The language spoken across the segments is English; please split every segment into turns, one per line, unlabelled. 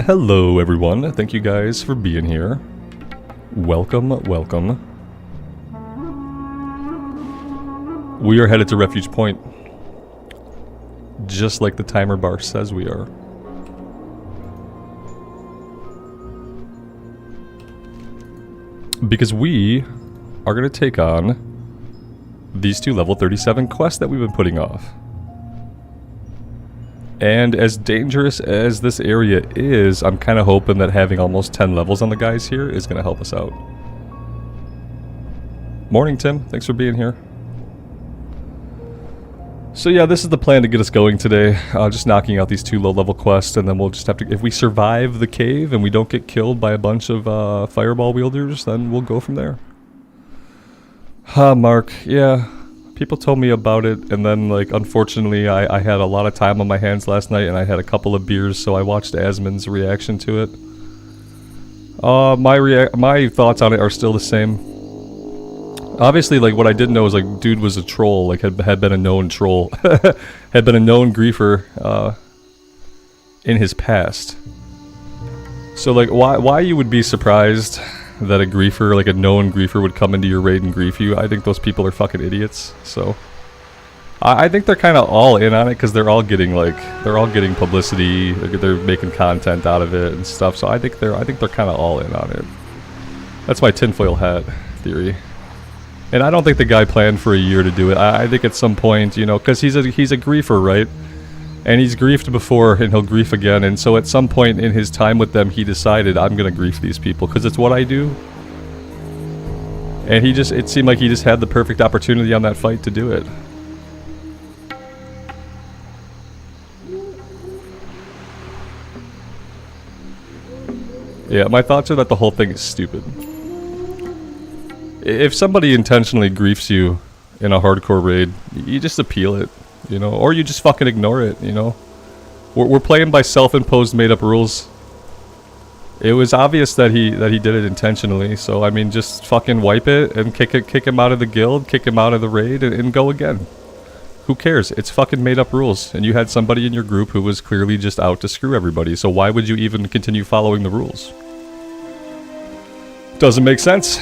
Hello everyone, thank you guys for being here. Welcome, welcome. We are headed to Refuge Point. Just like the timer bar says we are. Because we are going to take on these two level 37 quests that we've been putting off. And as dangerous as this area is, I'm kind of hoping that having almost 10 levels on the guys here is going to help us out. Morning, Tim. Thanks for being here. So yeah, this is the plan to get us going today. Just knocking out these two low-level quests, and then we'll just have to... If we survive the cave and we don't get killed by a bunch of fireball wielders, then we'll go from there. Mark. Yeah. People told me about it, and then, like, unfortunately, I had a lot of time on my hands last night, and I had a couple of beers, so I watched Asmon's reaction to it. My thoughts on it are still the same. Obviously, like, what I didn't know is, like, dude was a troll, like, had been a known troll. Had been a known griefer, in his past. So, like, why you would be surprised that a griefer, like a known griefer, would come into your raid and grief you? I think those people are fucking idiots. So I think they're kind of all in on it because they're all getting publicity. They're making content out of it and stuff. So I think they're kind of all in on it. That's my tinfoil hat theory. And I don't think the guy planned for a year to do it. I think at some point, you know, because he's a griefer, right? And he's griefed before, and he'll grief again, and so at some point in his time with them, he decided, I'm gonna grief these people, because it's what I do. And it seemed like he just had the perfect opportunity on that fight to do it. Yeah, my thoughts are that the whole thing is stupid. If somebody intentionally griefs you in a hardcore raid, you just appeal it. You know, or you just fucking ignore it, you know? We're playing by self-imposed made-up rules. It was obvious that he did it intentionally, so I mean, just fucking wipe it and kick him out of the guild, kick him out of the raid, and go again. Who cares? It's fucking made-up rules, and you had somebody in your group who was clearly just out to screw everybody, so why would you even continue following the rules? Doesn't make sense.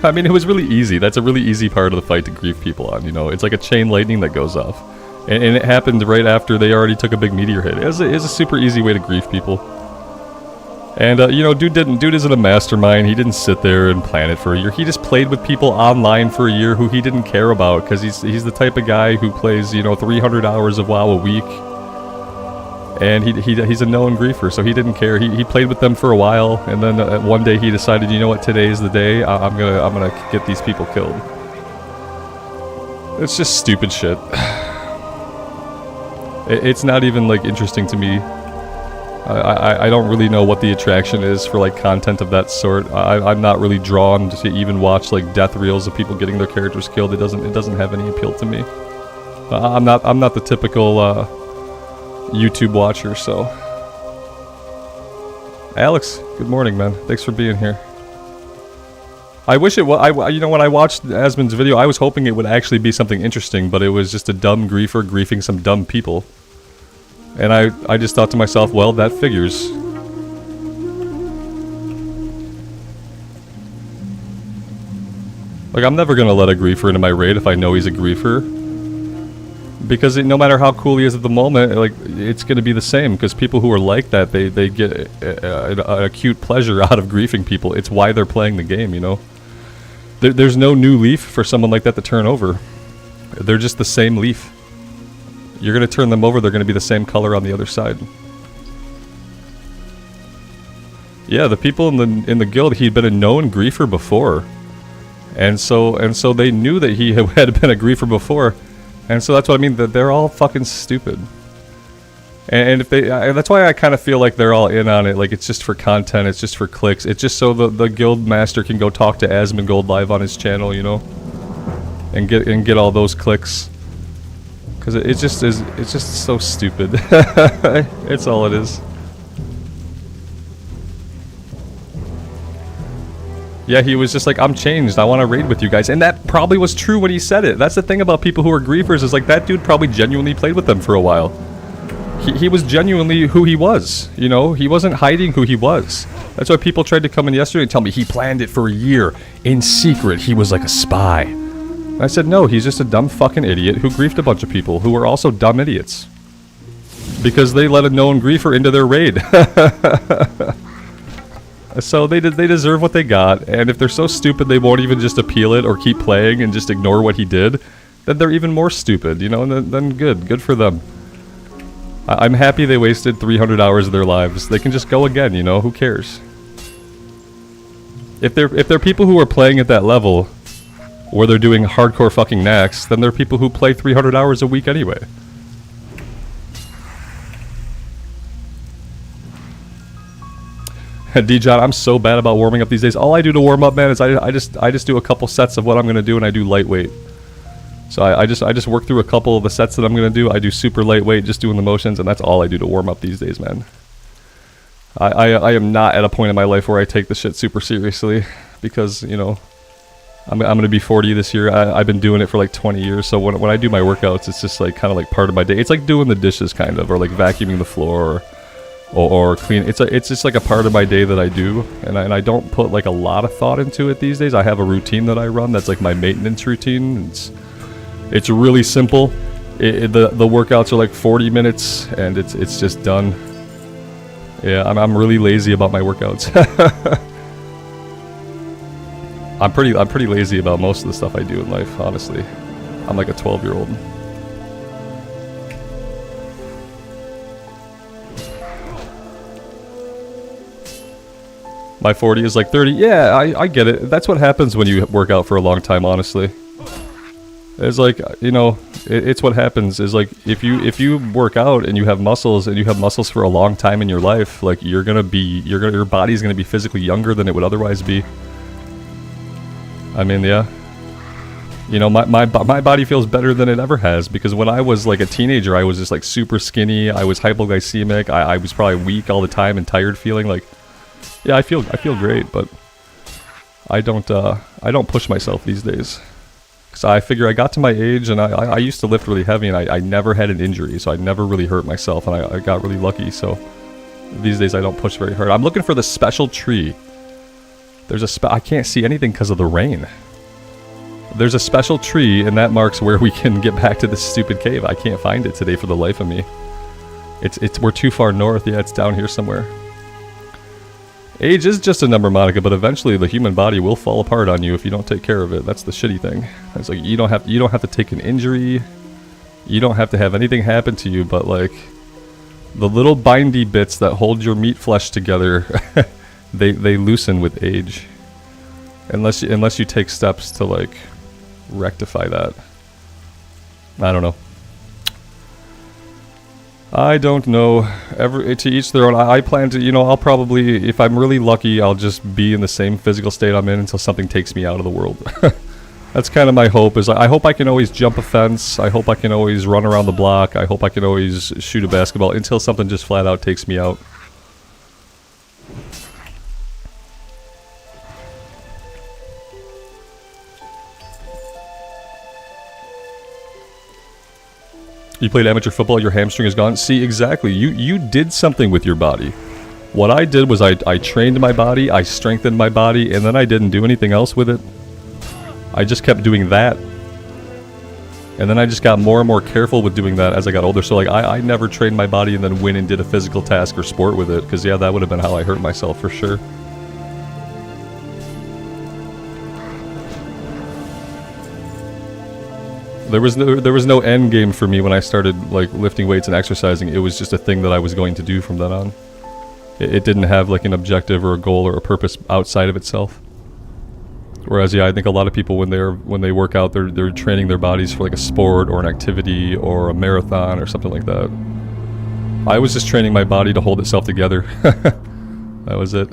I mean, it was really easy. That's a really easy part of the fight to grief people on, you know? It's like a chain lightning that goes off. And it happened right after they already took a big meteor hit. It's a super easy way to grief people. And, you know, dude isn't a mastermind. He didn't sit there and plan it for a year. He just played with people online for a year who he didn't care about, because he's the type of guy who plays, you know, 300 hours of WoW a week. And he's a known griefer, so he didn't care. He played with them for a while, and then one day he decided, you know what, today is the day. I'm gonna get these people killed. It's just stupid shit. It's not even, like, interesting to me. I don't really know what the attraction is for, like, content of that sort. I'm not really drawn to even watch, like, death reels of people getting their characters killed. It doesn't have any appeal to me. I'm not the typical YouTube watcher, so. Alex, good morning, man. Thanks for being here. I wish it was. You know, when I watched Asmon's video, I was hoping it would actually be something interesting, but it was just a dumb griefer griefing some dumb people. And I just thought to myself, well, that figures. Like, I'm never gonna let a griefer into my raid if I know he's a griefer. Because no matter how cool he is at the moment, like, it's going to be the same. Because people who are like that, they get an acute pleasure out of griefing people. It's why they're playing the game, you know? There's no new leaf for someone like that to turn over. They're just the same leaf. You're going to turn them over, they're going to be the same color on the other side. Yeah, the people in the guild, he'd been a known griefer before. And so they knew that he had been a griefer before. And so that's what I mean, that they're all fucking stupid. And if that's why I kind of feel like they're all in on it. Like, it's just for content, it's just for clicks. It's just so the guild master can go talk to Asmongold live on his channel, you know? and get all those clicks. Because it just is, it's just so stupid. It's all it is. Yeah, he was just like, I'm changed, I want to raid with you guys. And that probably was true when he said it. That's the thing about people who are griefers, is like, that dude probably genuinely played with them for a while. He was genuinely who he was, you know? He wasn't hiding who he was. That's why people tried to come in yesterday and tell me he planned it for a year. In secret, he was like a spy. And I said, no, he's just a dumb fucking idiot who griefed a bunch of people who were also dumb idiots. Because they let a known griefer into their raid. So they deserve what they got, and if they're so stupid they won't even just appeal it or keep playing and just ignore what he did, then they're even more stupid, you know, and then good for them. I'm happy they wasted 300 hours of their lives. They can just go again, you know, who cares? If they're people who are playing at that level, or they're doing hardcore fucking knacks, then they're people who play 300 hours a week anyway. D-John, I'm so bad about warming up these days. All I do to warm up, man, is I just do a couple sets of what I'm gonna do, and I do lightweight. So I just work through a couple of the sets that I'm gonna do. I do super lightweight, just doing the motions, and that's all I do to warm up these days, man. I am not at a point in my life where I take the shit super seriously, because, you know, I'm gonna be 40 this year. I've been doing it for like 20 years, so when I do my workouts, it's just like kind of like part of my day. It's like doing the dishes, kind of, or like vacuuming the floor, or clean. It's just like a part of my day that I do, and I don't put like a lot of thought into it these days. I have a routine that I run that's like my maintenance routine. It's really simple. The workouts are like 40 minutes, and it's just done. Yeah, I'm really lazy about my workouts. I'm pretty lazy about most of the stuff I do in life, honestly. I'm like a 12-year-old. My 40 is like 30. Yeah, I get it. That's what happens when you work out for a long time, honestly. It's like, you know, it's what happens is like, if you work out and you have muscles for a long time in your life, like your body's gonna be physically younger than it would otherwise be. I mean, yeah. You know, my body feels better than it ever has, because when I was like a teenager, I was just like super skinny. I was hypoglycemic. I was probably weak all the time and tired feeling like. Yeah, I feel great, but I don't push myself these days. Cause I figure I got to my age, and I used to lift really heavy, and I never had an injury, so I never really hurt myself, and I got really lucky. So these days I don't push very hard. I'm looking for the special tree. There's I can't see anything because of the rain. There's a special tree, and that marks where we can get back to this stupid cave. I can't find it today for the life of me. We're too far north. Yeah, it's down here somewhere. Age is just a number, Monica, but eventually the human body will fall apart on you if you don't take care of it. That's the shitty thing. It's like you don't have to take an injury. You don't have to have anything happen to you, but like the little bindy bits that hold your meat flesh together, they loosen with age. Unless you take steps to like rectify that. I don't know. I don't know. To each their own. I plan to, you know, I'll probably, if I'm really lucky, I'll just be in the same physical state I'm in until something takes me out of the world. That's kind of my hope, is I hope I can always jump a fence. I hope I can always run around the block. I hope I can always shoot a basketball until something just flat out takes me out. You played amateur football, your hamstring is gone. See, exactly. You did something with your body. What I did was I trained my body, I strengthened my body, and then I didn't do anything else with it. I just kept doing that. And then I just got more and more careful with doing that as I got older. So like I never trained my body and then went and did a physical task or sport with it, because yeah, that would have been how I hurt myself for sure. There was no end game for me when I started like lifting weights and exercising. It was just a thing that I was going to do from then on. It didn't have like an objective or a goal or a purpose outside of itself. Whereas yeah, I think a lot of people when they work out, they're training their bodies for like a sport or an activity or a marathon or something like that. I was just training my body to hold itself together. That was it.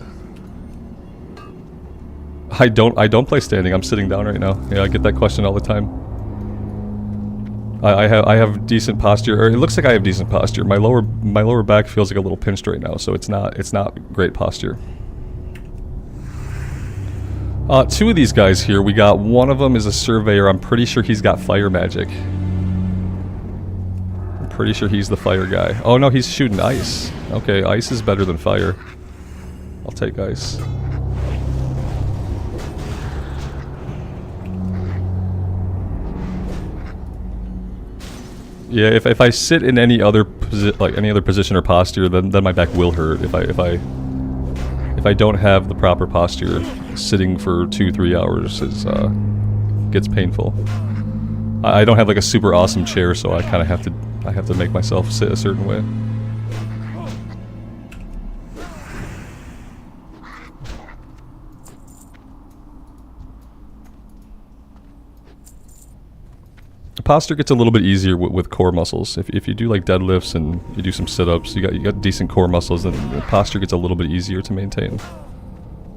I don't play standing. I'm sitting down right now. Yeah, I get that question all the time. I have decent posture, or it looks like I have decent posture. My lower back feels like a little pinched right now, so it's not great posture. Two of these guys here, we got one of them is a surveyor. I'm pretty sure he's got fire magic. I'm pretty sure he's the fire guy. Oh no, he's shooting ice. Okay, ice is better than fire. I'll take ice. Yeah, if I sit in any other position or posture, then my back will hurt. If I don't have the proper posture, sitting for 2-3 hours gets painful. I don't have like a super awesome chair, so I kind of have to make myself sit a certain way. The posture gets a little bit easier with core muscles. If you do like deadlifts and you do some sit-ups, you got decent core muscles, then the posture gets a little bit easier to maintain.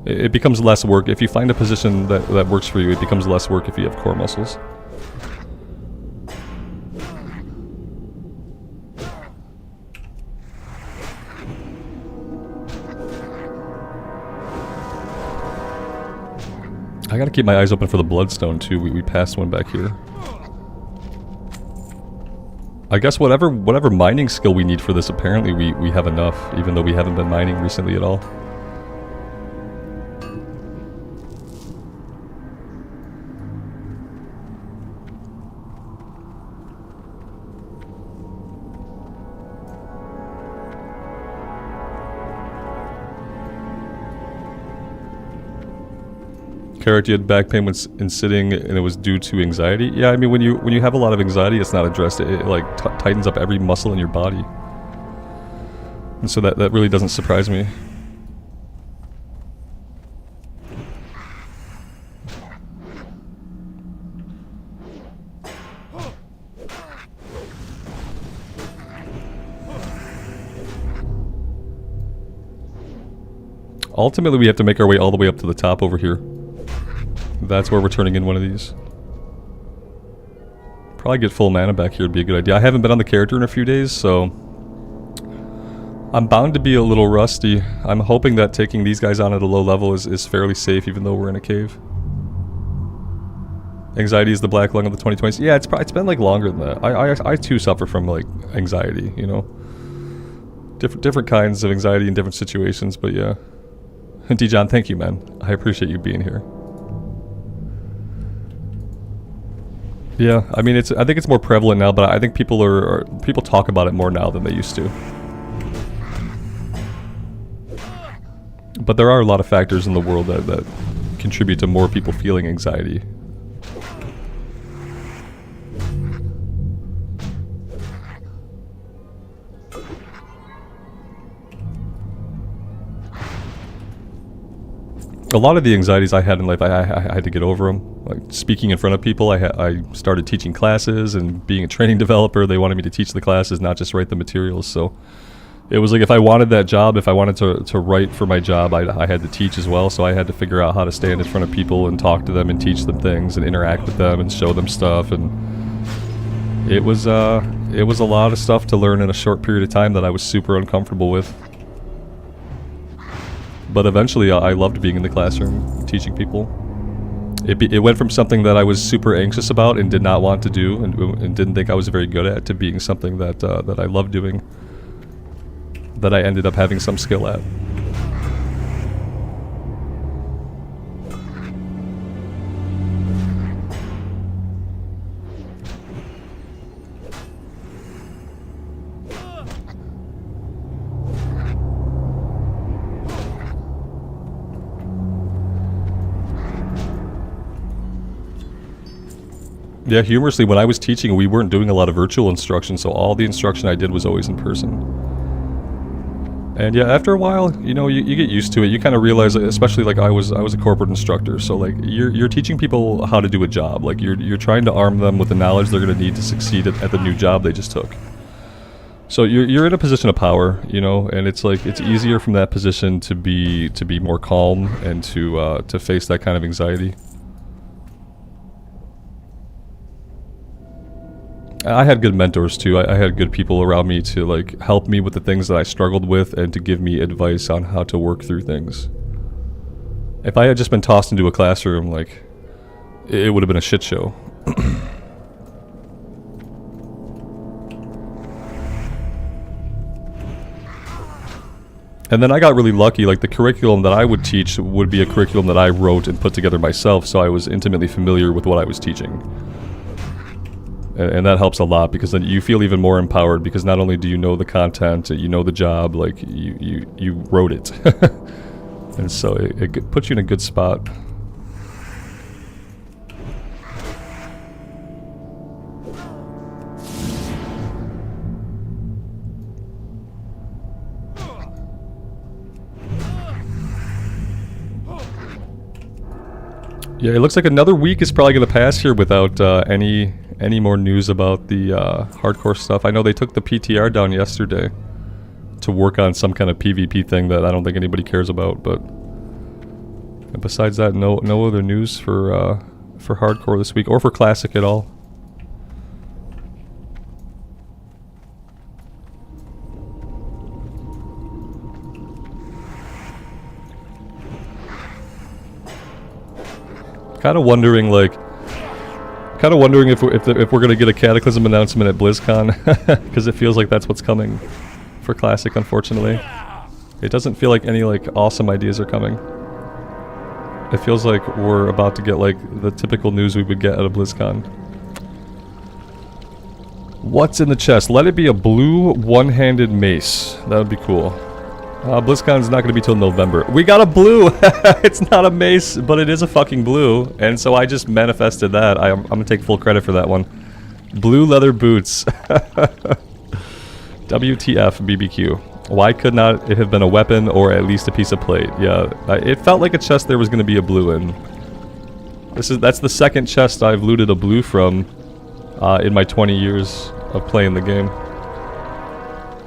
It becomes less work. If you find a position that works for you, it becomes less work if you have core muscles. I gotta keep my eyes open for the bloodstone too. We passed one back here. I guess whatever mining skill we need for this, apparently we have enough, even though we haven't been mining recently at all. Character had back pain in sitting, and it was due to anxiety. Yeah, I mean, when you have a lot of anxiety, it's not addressed. It like tightens up every muscle in your body, and so that really doesn't surprise me. Ultimately, we have to make our way all the way up to the top over here. That's where we're turning in one of these. Probably get full mana back here would be a good idea. I haven't been on the character in a few days, so I'm bound to be a little rusty. I'm hoping that taking these guys on at a low level is fairly safe, even though we're in a cave. Anxiety is the black lung of the 2020s. Yeah, it's been like longer than that. I too suffer from like anxiety, you know. Different kinds of anxiety in different situations, but yeah. D-John, thank you, man. I appreciate you being here. Yeah, I mean, I think it's more prevalent now, but I think people talk about it more now than they used to. But there are a lot of factors in the world that contribute to more people feeling anxiety. A lot of the anxieties I had in life, I had to get over them. Like speaking in front of people, I started teaching classes, and being a training developer, they wanted me to teach the classes, not just write the materials. So it was like if I wanted that job, if I wanted to write for my job, I had to teach as well. So I had to figure out how to stand in front of people and talk to them and teach them things and interact with them and show them stuff. And it was a lot of stuff to learn in a short period of time that I was super uncomfortable with. But eventually, I loved being in the classroom, teaching people. It went from something that I was super anxious about and did not want to do, and didn't think I was very good at, to being something that I loved doing, that I ended up having some skill at. Yeah, humorously, when I was teaching, we weren't doing a lot of virtual instruction, so all the instruction I did was always in person. And yeah, after a while, you know, you get used to it. You kind of realize, especially like I was a corporate instructor, so like you're teaching people how to do a job. Like you're trying to arm them with the knowledge they're going to need to succeed at the new job they just took. So you're in a position of power, you know, and it's like it's easier from that position to be more calm and to face that kind of anxiety. I had good mentors too. I had good people around me to like help me with the things that I struggled with and to give me advice on how to work through things. If I had just been tossed into a classroom, like, it would have been a shit show. And then I got really lucky, like the curriculum that I would teach would be a curriculum that I wrote and put together myself, so I was intimately familiar with what I was teaching. And that helps a lot, because then you feel even more empowered, because not only do you know the content, you know the job, like you wrote it. And so it puts you in a good spot. Yeah, it looks like another week is probably going to pass here without any more news about the hardcore stuff. I know they took the PTR down yesterday to work on some kind of PvP thing that I don't think anybody cares about. But besides that, no other news for hardcore this week, or for classic at all. Kind of wondering if we're gonna get a Cataclysm announcement at BlizzCon, because it feels like that's what's coming for Classic. Unfortunately, it doesn't feel like any like awesome ideas are coming. It feels like we're about to get like the typical news we would get at a BlizzCon. What's in the chest? Let it be a blue one-handed mace. That would be cool. BlizzCon's not going to be till November. We got a blue! It's not a mace, but it is a fucking blue. And so I just manifested that. I'm going to take full credit for that one. Blue leather boots. WTF BBQ. Why could not it have been a weapon or at least a piece of plate? Yeah, it felt like a chest there was going to be a blue in. That's the second chest I've looted a blue from in my 20 years of playing the game.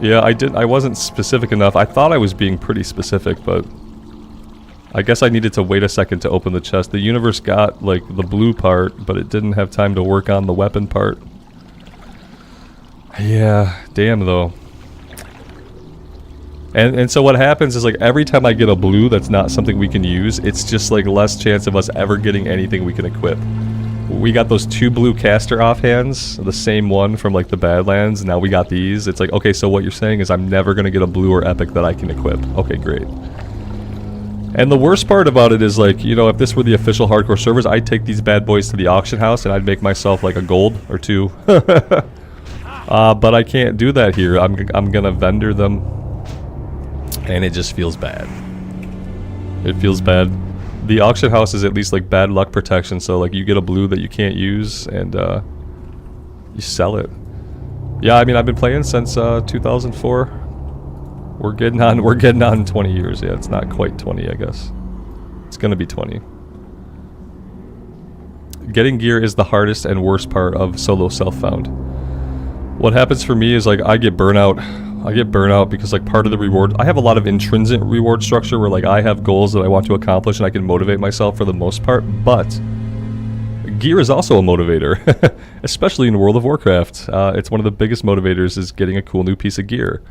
Yeah, I wasn't specific enough. I thought I was being pretty specific, but I guess I needed to wait a second to open the chest. The universe got, like, the blue part, but it didn't have time to work on the weapon part. Yeah, damn though. And so what happens is, like, every time I get a blue that's not something we can use, it's just, like, less chance of us ever getting anything we can equip. We got those 2 blue caster offhands, the same one from like the Badlands, now we got these. It's like, okay, so what you're saying is I'm never gonna get a blue or epic that I can equip. Okay, great. And the worst part about it is, like, you know, if this were the official hardcore servers, I'd take these bad boys to the auction house and I'd make myself like a gold or 2. But I can't do that here. I'm gonna vendor them. And it just feels bad. It feels bad. The auction house is at least like bad luck protection, so like you get a blue that you can't use and you sell it. Yeah, I mean I've been playing since 2004. We're getting on 20 years. Yeah, it's not quite 20, I guess. It's gonna be 20. Getting gear is the hardest and worst part of solo self-found. What happens for me is like I get burnout. Because like part of the reward, I have a lot of intrinsic reward structure where like I have goals that I want to accomplish and I can motivate myself for the most part, but gear is also a motivator, especially in World of Warcraft. It's one of the biggest motivators is getting a cool new piece of gear.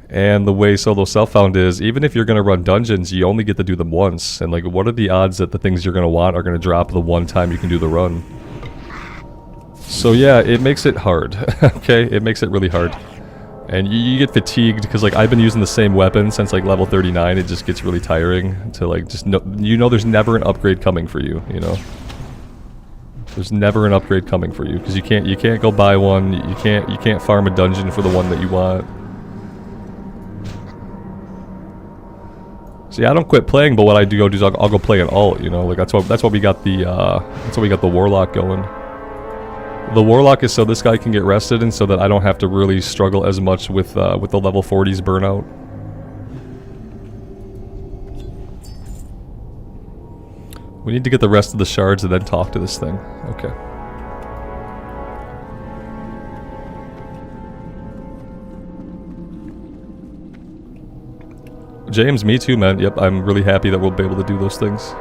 And the way solo self-found is, even if you're going to run dungeons, you only get to do them once. And like, what are the odds that the things you're going to want are going to drop the one time you can do the run? So yeah, it makes it hard. Okay, it makes it really hard. And you get fatigued because like I've been using the same weapon since like level 39. It just gets really tiring to like just know, you know, there's never an upgrade coming for you. You know, there's never an upgrade coming for you because you can't go buy one. You can't farm a dungeon for the one that you want. See, I don't quit playing, but what I do go do is I'll go play an alt. You know, like that's why we got the warlock going. The warlock is so this guy can get rested and so that I don't have to really struggle as much with the level 40s burnout. We need to get the rest of the shards and then talk to this thing. Okay. James, me too, man. Yep, I'm really happy that we'll be able to do those things.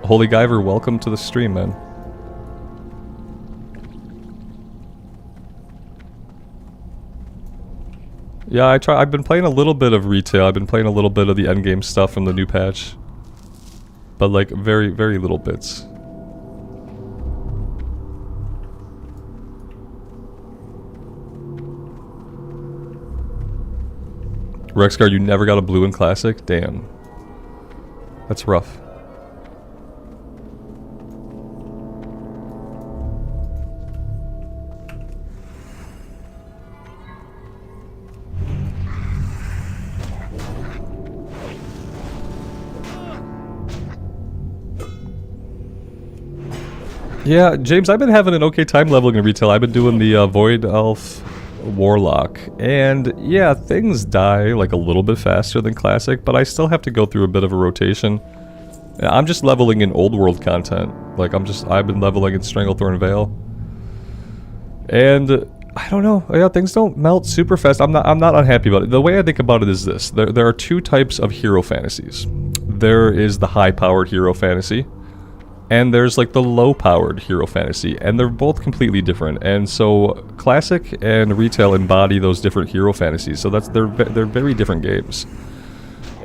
Holy Guyver, welcome to the stream, man. Yeah, I've been playing a little bit of retail. I've been playing a little bit of the endgame stuff from the new patch. But like very, very little bits. Rexgar, you never got a blue in Classic? Damn. That's rough. Yeah, James, I've been having an okay time leveling in retail. I've been doing the Void Elf Warlock, and yeah, things die like a little bit faster than Classic, but I still have to go through a bit of a rotation. I'm just leveling in old world content. Like I've been leveling in Stranglethorn Vale. And I don't know, yeah, things don't melt super fast. I'm not unhappy about it. The way I think about it is this. There are two types of hero fantasies. There is the high-powered hero fantasy, and there's like the low-powered hero fantasy, and they're both completely different. And so Classic and Retail embody those different hero fantasies. So they're very different games.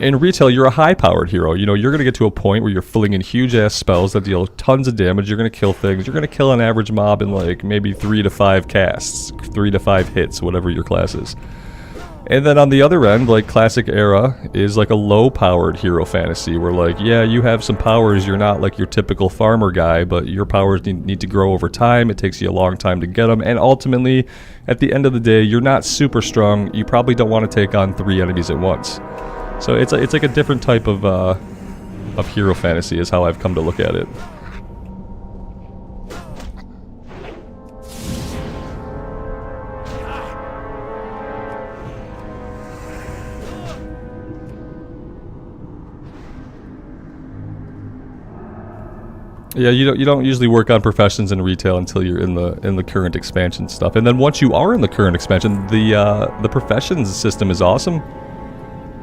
In Retail, you're a high-powered hero. You know, you're gonna get to a point where you're filling in huge-ass spells that deal tons of damage. You're gonna kill things. You're gonna kill an average mob in like maybe 3 to 5 casts, 3 to 5 hits, whatever your class is. And then on the other end, like Classic era is like a low-powered hero fantasy where like, yeah, you have some powers, you're not like your typical farmer guy, but your powers need to grow over time, it takes you a long time to get them, and ultimately, at the end of the day, you're not super strong, you probably don't want to take on 3 enemies at once. So it's like a different type of hero fantasy is how I've come to look at it. Yeah, you don't usually work on professions in retail until you're in the current expansion stuff, and then once you are in the current expansion, the professions system is awesome.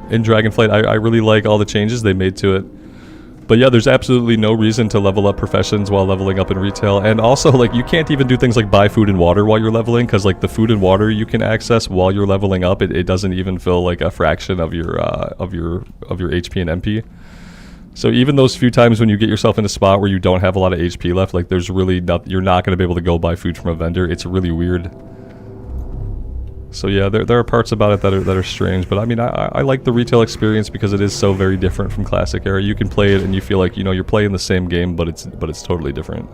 In Dragonflight, I really like all the changes they made to it. But yeah, there's absolutely no reason to level up professions while leveling up in retail, and also like you can't even do things like buy food and water while you're leveling, because like the food and water you can access while you're leveling up, it doesn't even fill like a fraction of your HP and MP. So even those few times when you get yourself in a spot where you don't have a lot of HP left, like there's really you're not going to be able to go buy food from a vendor. It's really weird. So yeah, there are parts about it that are strange, but I mean I like the retail experience because it is so very different from Classic era. You can play it and you feel like, you know, you're playing the same game, but it's totally different.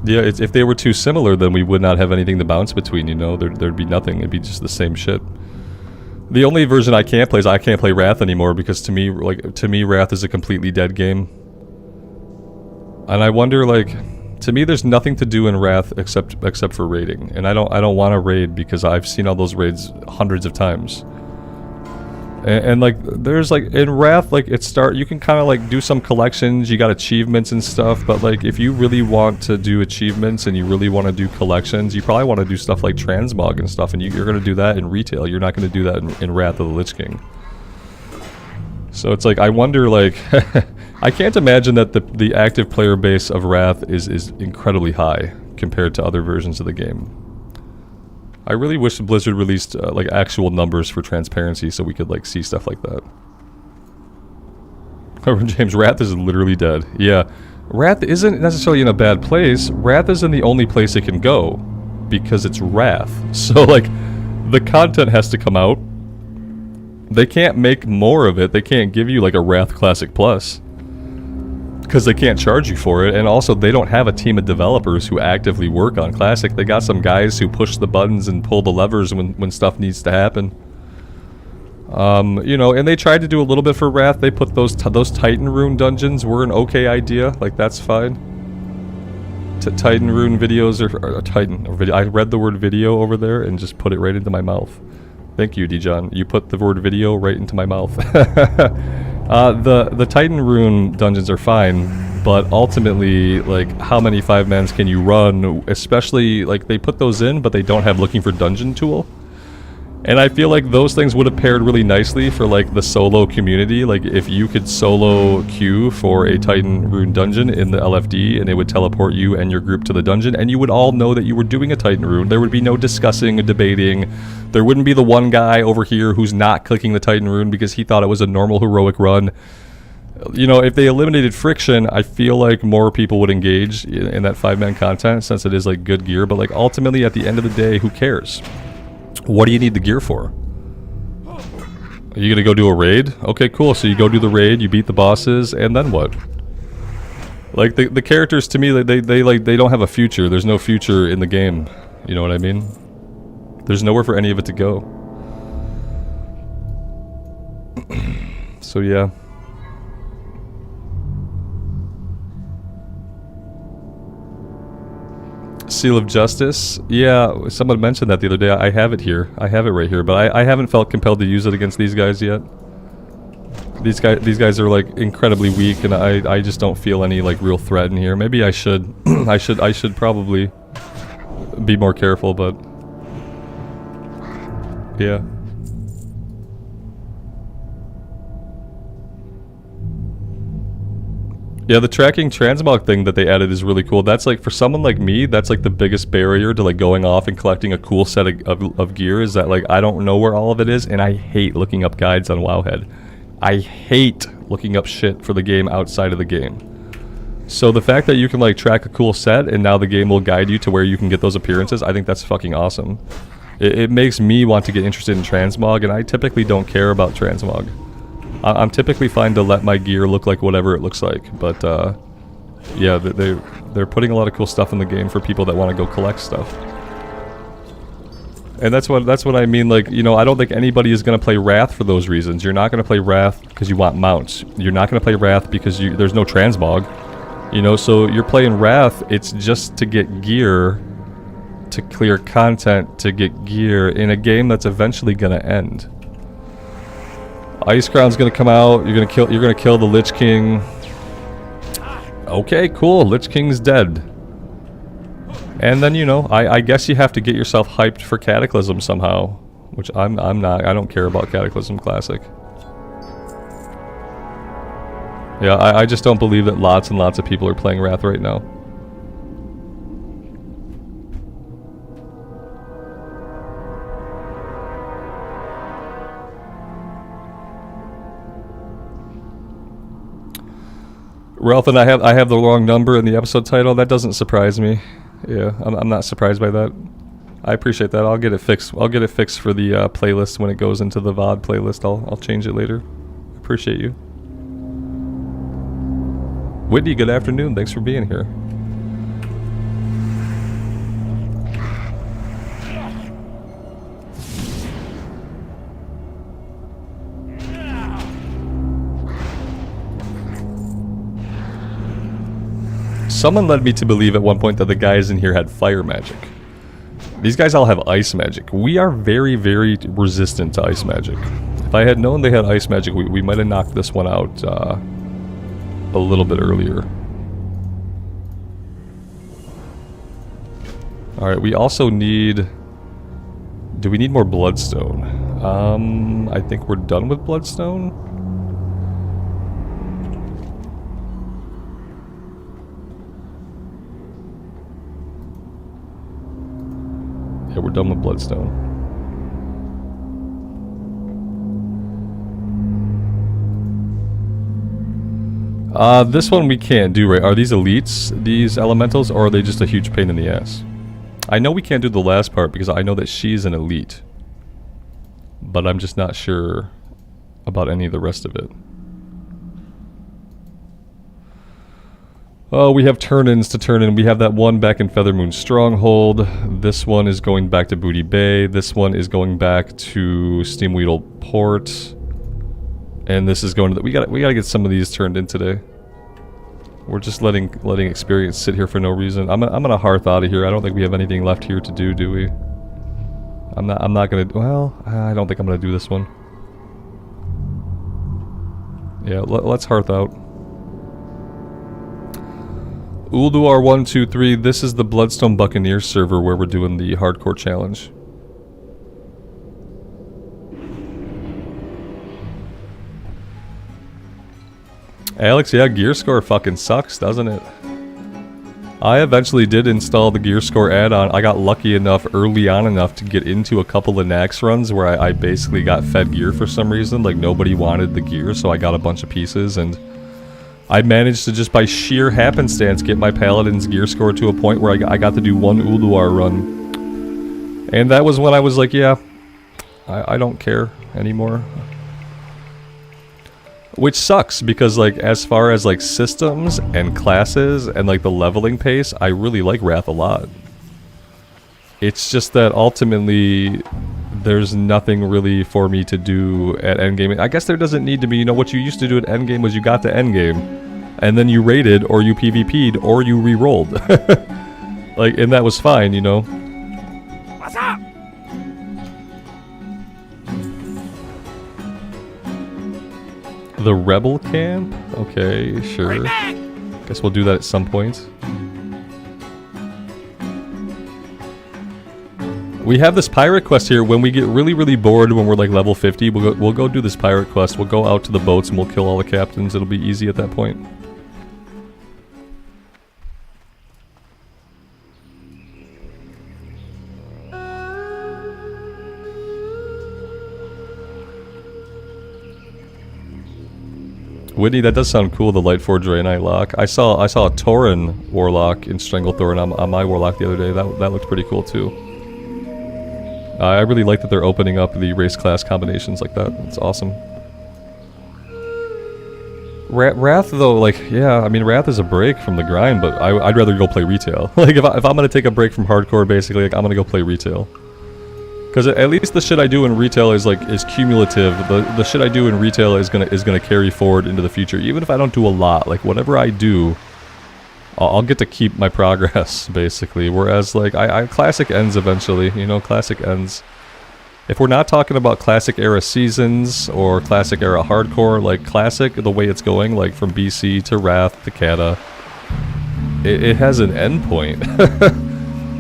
Yeah, if they were too similar, then we would not have anything to bounce between, you know? There'd be nothing. It'd be just the same shit. The only version I can't play is I can't play Wrath anymore because to me, Wrath is a completely dead game. And I wonder, like, to me, there's nothing to do in Wrath except for raiding, and I don't want to raid because I've seen all those raids hundreds of times. And like, there's like, in Wrath, like, you can kind of like do some collections, you got achievements and stuff, but like, if you really want to do achievements and you really want to do collections, you probably want to do stuff like transmog and stuff, and you're going to do that in retail. You're not going to do that in Wrath of the Lich King. So it's like, I wonder, like, I can't imagine that the active player base of Wrath is incredibly high compared to other versions of the game. I really wish Blizzard released like actual numbers for transparency so we could like see stuff like that. James, Wrath is literally dead. Yeah, Wrath isn't necessarily in a bad place. Wrath is in the only place it can go because it's Wrath. So like, the content has to come out. They can't make more of it. They can't give you like a Wrath Classic Plus because they can't charge you for it, and also they don't have a team of developers who actively work on Classic. They got some guys who push the buttons and pull the levers when stuff needs to happen. You know, and they tried to do a little bit for Wrath. They put those Titan Rune dungeons were an okay idea. Like, that's fine. Titan Rune videos or Titan or video. I read the word video over there and just put it right into my mouth. Thank you, Dijon. You put the word video right into my mouth. The Titan Rune dungeons are fine, but ultimately, like, how many 5-mans can you run? Especially, like, they put those in, but they don't have looking for dungeon tool. And I feel like those things would have paired really nicely for like the solo community. Like if you could solo queue for a Titan Rune dungeon in the LFD and it would teleport you and your group to the dungeon and you would all know that you were doing a Titan Rune. There would be no discussing and debating. There wouldn't be the one guy over here who's not clicking the Titan Rune because he thought it was a normal heroic run. You know, if they eliminated friction, I feel like more people would engage in that 5-man content since it is like good gear. But like ultimately at the end of the day, who cares? What do you need the gear for? Are you gonna go do a raid? Okay, cool. So you go do the raid, you beat the bosses, and then what? Like the characters to me, they don't have a future. There's no future in the game. You know what I mean? There's nowhere for any of it to go. So yeah. Seal of Justice. Yeah, someone mentioned that the other day. I have it here. I have it right here, but I haven't felt compelled to use it against these guys yet. These guys are like incredibly weak, and I just don't feel any like real threat in here. Maybe I should. I should probably be more careful, but yeah. Yeah, the tracking transmog thing that they added is really cool. That's like, for someone like me, that's like the biggest barrier to like going off and collecting a cool set of gear, is that like I don't know where all of it is, and I hate looking up guides on Wowhead. I hate looking up shit for the game outside of the game. So the fact that you can like track a cool set and now the game will guide you to where you can get those appearances, I think that's fucking awesome. It makes me want to get interested in transmog, and I typically don't care about transmog. I'm typically fine to let my gear look like whatever it looks like, but yeah, they're putting a lot of cool stuff in the game for people that want to go collect stuff. And that's what I mean. Like, you know, I don't think anybody is going to play Wrath for those reasons. You're not going to play Wrath because you want mounts. You're not going to play Wrath because there's no transmog. You know, so you're playing Wrath, it's just to get gear, to clear content, to get gear in a game that's eventually going to end. Ice Crown's gonna come out. You're gonna kill the Lich King. Okay, cool. Lich King's dead. And then, you know, I guess you have to get yourself hyped for Cataclysm somehow, which I'm not. I don't care about Cataclysm Classic. Yeah, I just don't believe that lots and lots of people are playing Wrath right now. Ralph, and I have the wrong number in the episode title. That doesn't surprise me. Yeah, I'm not surprised by that. I appreciate that. I'll get it fixed. I'll get it fixed for the playlist when it goes into the VOD playlist. I'll change it later. Appreciate you. Whitney, good afternoon. Thanks for being here. Someone led me to believe at one point that the guys in here had fire magic. These guys all have ice magic. We are very, very resistant to ice magic. If I had known they had ice magic, we might have knocked this one out a little bit earlier. Alright, we also need... Do we need more Bloodstone? I think we're done with Bloodstone. Yeah, we're done with Bloodstone. This one we can't do, right? Are these elites, these elementals, or are they just a huge pain in the ass? I know we can't do the last part because I know that she's an elite. But I'm just not sure about any of the rest of it. Oh, we have turn-ins to turn in. We have that one back in Feathermoon Stronghold. This one is going back to Booty Bay. This one is going back to Steamweedle Port. And this is going to the... We gotta get some of these turned in today. We're just letting experience sit here for no reason. I'm gonna hearth out of here. I don't think we have anything left here to do we? I'm not gonna... Well, I don't think I'm gonna do this one. Yeah, let's hearth out. Ulduar 123, this is the Bloodstone Buccaneers server where we're doing the hardcore challenge. Alex, yeah, gear score fucking sucks, doesn't it? I eventually did install the gear score add-on. I got lucky enough early on enough to get into a couple of Nax runs where I basically got fed gear for some reason. Like, nobody wanted the gear, so I got a bunch of pieces, and I managed to just by sheer happenstance get my Paladin's gear score to a point where I got to do one Ulduar run. And that was when I was like, yeah, I don't care anymore. Which sucks, because like as far as like systems and classes and like the leveling pace, I really like Wrath a lot. It's just that ultimately there's nothing really for me to do at endgame. I guess there doesn't need to be, you know, what you used to do at endgame was you got to endgame and then you raided or you PvP'd or you re-rolled. Like, and that was fine, you know.
What's up?
The Rebel Camp? Okay, sure. Guess we'll do that at some point. We have this pirate quest here. When we get really, really bored, when we're like level 50, we'll go do this pirate quest. We'll go out to the boats and we'll kill all the captains. It'll be easy at that point. Whitney, that does sound cool, the Lightforge Draenei lock. I saw a Tauren Warlock in Stranglethorn on my Warlock the other day. That looked pretty cool too. I really like that they're opening up the race class combinations like that. It's awesome. Wrath though, like, yeah, I mean, Wrath is a break from the grind, but I'd rather go play retail. Like, if I'm gonna take a break from hardcore, basically, like, I'm gonna go play retail. Because at least the shit I do in retail is cumulative. The shit I do in retail is gonna carry forward into the future. Even if I don't do a lot, like whatever I do, I'll get to keep my progress basically. Whereas like I classic ends eventually, you know, classic ends. If we're not talking about classic era seasons or classic era hardcore, like classic, the way it's going, like from BC to Wrath to Kata, it has an endpoint.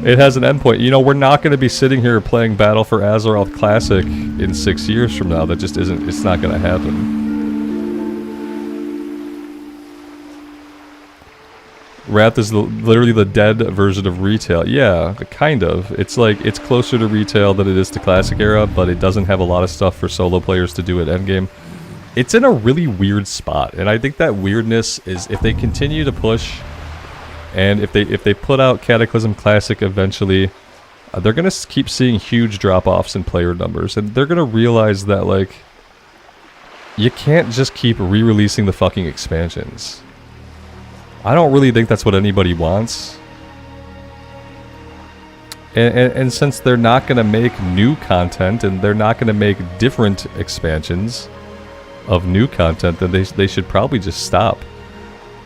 It has an endpoint. You know, we're not going to be sitting here playing Battle for Azeroth Classic in 6 years from now. That just isn't, it's not going to happen. Wrath is literally the dead version of retail. Yeah, kind of. It's like, it's closer to retail than it is to Classic era, but it doesn't have a lot of stuff for solo players to do at endgame. It's in a really weird spot, and I think that weirdness is, if they continue to push... And if they put out Cataclysm Classic eventually, they're going to keep seeing huge drop-offs in player numbers. And they're going to realize that, like, you can't just keep re-releasing the fucking expansions. I don't really think that's what anybody wants. And since they're not going to make new content, and they're not going to make different expansions of new content, then they should probably just stop.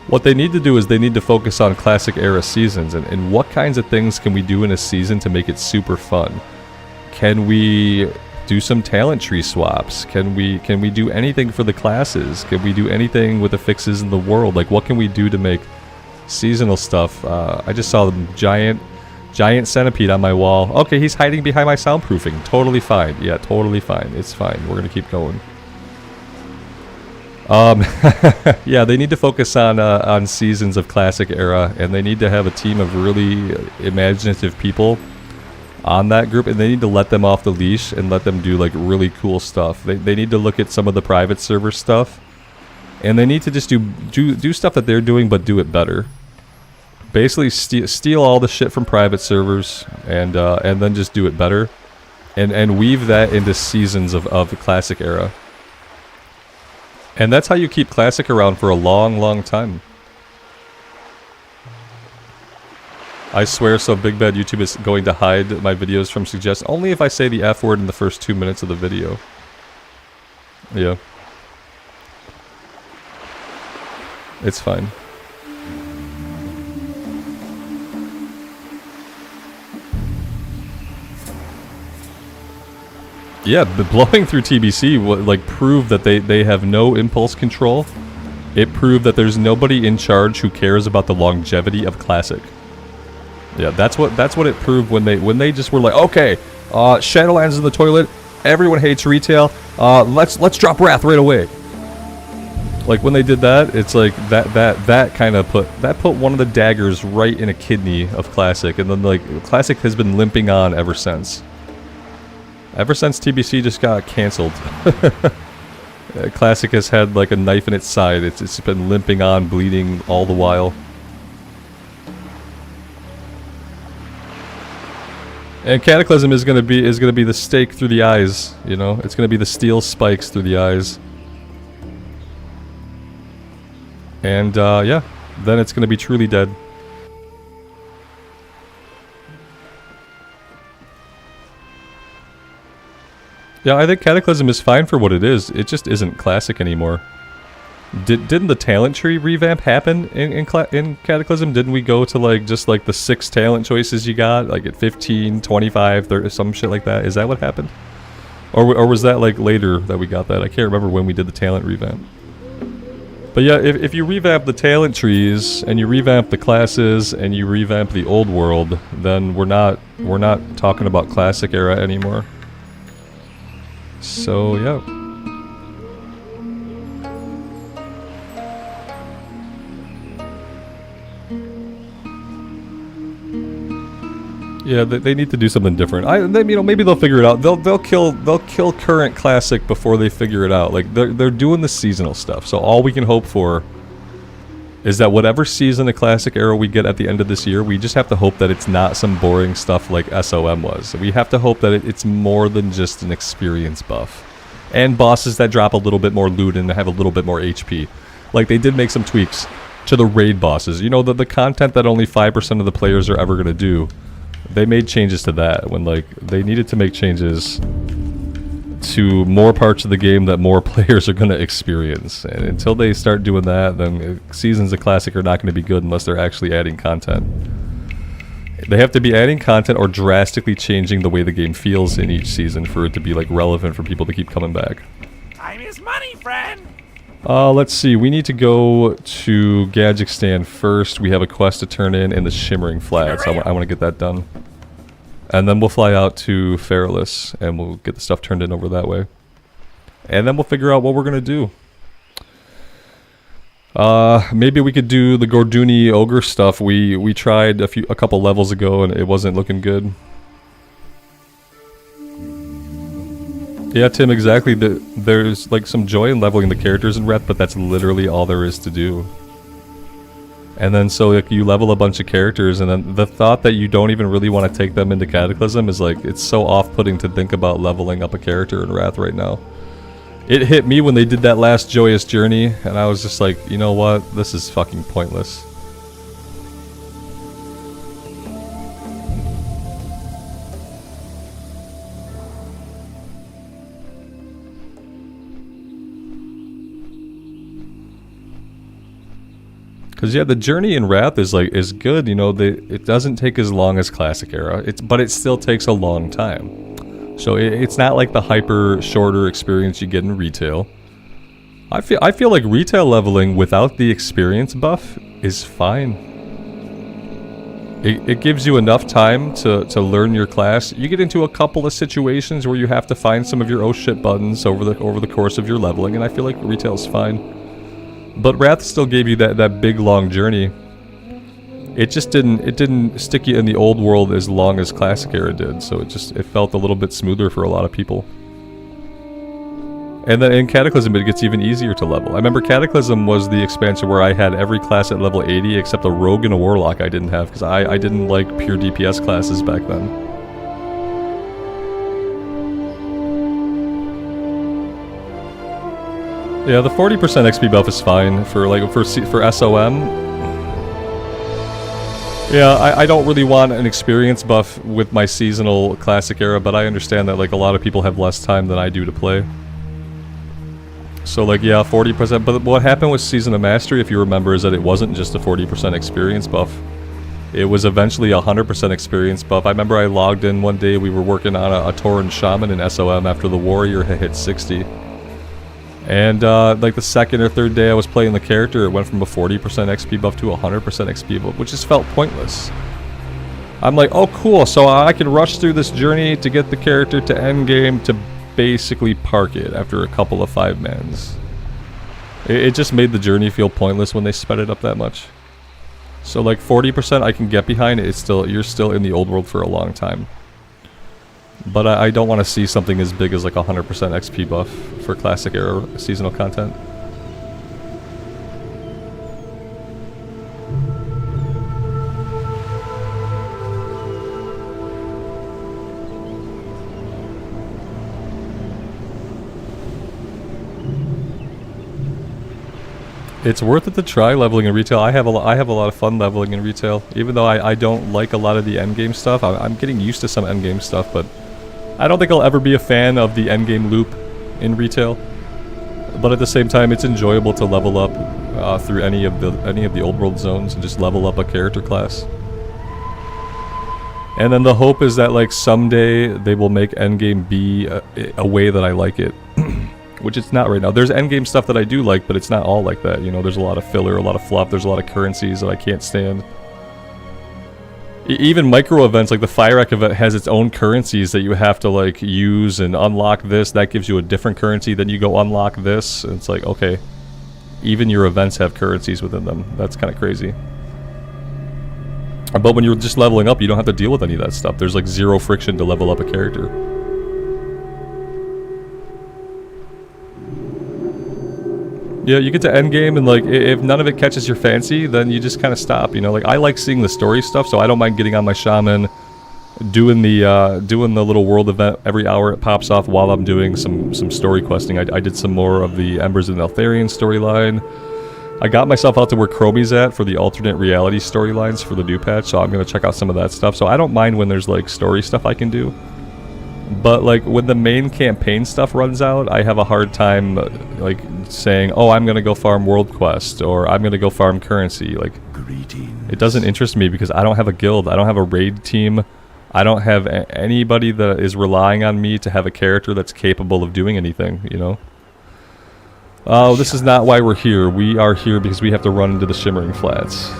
What they need to do is they need to focus on classic era seasons and what kinds of things can we do in a season to make it super fun. Can we do some talent tree swaps? Can we do anything for the classes? Can we do anything with the fixes in the world? Like, what can we do to make seasonal stuff? I just saw the giant centipede on my wall. Okay, he's hiding behind my soundproofing. Totally fine. Yeah, totally fine. It's fine. We're gonna keep going. Yeah, they need to focus on seasons of classic era, and they need to have a team of really imaginative people on that group, and they need to let them off the leash and let them do like really cool stuff. They need to look at some of the private server stuff, and they need to just do stuff that they're doing, but do it better. Basically, steal all the shit from private servers, and then just do it better, and weave that into seasons of classic era. And that's how you keep Classic around for a long, long time. I swear, so Big Bad YouTube is going to hide my videos from suggestions. Only if I say the F word in the first 2 minutes of the video. Yeah. It's fine. Yeah, but blowing through TBC like proved that they have no impulse control. It proved that there's nobody in charge who cares about the longevity of Classic. Yeah, that's what it proved when they just were like, okay, Shadowlands in the toilet. Everyone hates retail. Let's drop Wrath right away. Like when they did that, it's like that kind of put one of the daggers right in a kidney of Classic, and then like Classic has been limping on ever since. Ever since TBC just got cancelled. Classic has had like a knife in its side. It's been limping on, bleeding all the while. And Cataclysm is gonna be the stake through the eyes, you know? It's gonna be the steel spikes through the eyes. And yeah, then it's gonna be truly dead. Yeah, I think Cataclysm is fine for what it is. It just isn't Classic anymore. Didn't the talent tree revamp happen in Cataclysm? Didn't we go to like just like the 6 talent choices you got, like at 15, 25, 30, some shit like that? Is that what happened? Or was that like later that we got that? I can't remember when we did the talent revamp. But yeah, if you revamp the talent trees and you revamp the classes and you revamp the old world, then we're not talking about Classic era anymore. So yeah. Yeah, they need to do something different. You know, maybe they'll figure it out. They'll kill current Classic before they figure it out. Like they're doing the seasonal stuff. So all we can hope for is that whatever season of Classic era we get at the end of this year, we just have to hope that it's not some boring stuff like SOM was. We have to hope that it's more than just an experience buff, and bosses that drop a little bit more loot and have a little bit more HP. Like they did make some tweaks to the raid bosses. You know, the content that only 5% of the players are ever gonna do. They made changes to that when like they needed to make changes to more parts of the game that more players are going to experience. And until they start doing that, then seasons of Classic are not going to be good unless they're actually adding content. They have to be adding content or drastically changing the way the game feels in each season for it to be like relevant for people to keep coming back.
Time is money, friend.
Let's see. We need to go to Gadgekstan first. We have a quest to turn in the Shimmering Flats. I want to get that done. And then we'll fly out to Feralas, and we'll get the stuff turned in over that way. And then we'll figure out what we're going to do. Maybe we could do the Gorduni ogre stuff. We tried a couple levels ago, and it wasn't looking good. Yeah, Tim, exactly. There's like some joy in leveling the characters in Wrath, but that's literally all there is to do. And then so like you level a bunch of characters, and then the thought that you don't even really want to take them into Cataclysm is like, it's so off-putting to think about leveling up a character in Wrath right now. It hit me when they did that last Joyous Journey, and I was just like, you know what, this is fucking pointless. Because yeah, the journey in Wrath is good, you know, it doesn't take as long as Classic era, but it still takes a long time. So it's not like the hyper shorter experience you get in retail. I feel like retail leveling without the experience buff is fine. It gives you enough time to learn your class. You get into a couple of situations where you have to find some of your oh shit buttons over the course of your leveling, and I feel like retail's fine. But Wrath still gave you that big long journey. It just didn't stick you in the old world as long as Classic era did, so it felt a little bit smoother for a lot of people. And then in Cataclysm it gets even easier to level. I remember Cataclysm was the expansion where I had every class at level 80 except a rogue and a warlock I didn't have, because I didn't like pure DPS classes back then. Yeah, the 40% XP buff is fine for SOM. Yeah, I don't really want an experience buff with my seasonal Classic era, but I understand that like a lot of people have less time than I do to play. So like yeah, 40%, but what happened with Season of Mastery, if you remember, is that it wasn't just a 40% experience buff. It was eventually a 100% experience buff. I remember I logged in one day, we were working on a Tauren Shaman in SOM after the Warrior had hit 60. And like the second or third day I was playing the character, it went from a 40% XP buff to a 100% XP buff, which just felt pointless. I'm like, oh cool, so I can rush through this journey to get the character to endgame to basically park it after a couple of 5-mans. It just made the journey feel pointless when they sped it up that much. So like 40% I can get behind, it's still, you're still in the old world for a long time. But I don't want to see something as big as like 100% XP buff for classic era seasonal content. It's worth it to try leveling in retail. I have a lot of fun leveling in retail, even though I don't like a lot of the endgame stuff. I'm getting used to some endgame stuff, but I don't think I'll ever be a fan of the endgame loop in retail. But at the same time, it's enjoyable to level up through any of the old world zones and just level up a character class. And then the hope is that like someday they will make endgame be a way that I like it. Which it's not right now. There's endgame stuff that I do like, but it's not all like that. You know, there's a lot of filler, a lot of fluff, there's a lot of currencies that I can't stand. Even micro events like the Fire Wreck event has its own currencies that you have to like use and unlock this. That gives you a different currency. Then you go unlock this. And it's like, okay, even your events have currencies within them. That's kind of crazy. But when you're just leveling up, you don't have to deal with any of that stuff. There's like zero friction to level up a character. Yeah, you get to endgame and like if none of it catches your fancy, then you just kind of stop. You know, like I like seeing the story stuff, so I don't mind getting on my shaman, doing the little world event every hour it pops off while I'm doing some story questing. I did some more of the Embers of Neltharion storyline. I got myself out to where Chromie's at for the alternate reality storylines for the new patch, so I'm gonna check out some of that stuff. So I don't mind when there's like story stuff I can do. But like when the main campaign stuff runs out, I have a hard time like saying, "Oh, I'm gonna go farm world quest" or "I'm gonna go farm currency." Like, it doesn't interest me because I don't have a guild, I don't have a raid team, I don't have anybody that is relying on me to have a character that's capable of doing anything. You know. Oh, this is not why we're here. We are here because we have to run into the Shimmering Flats.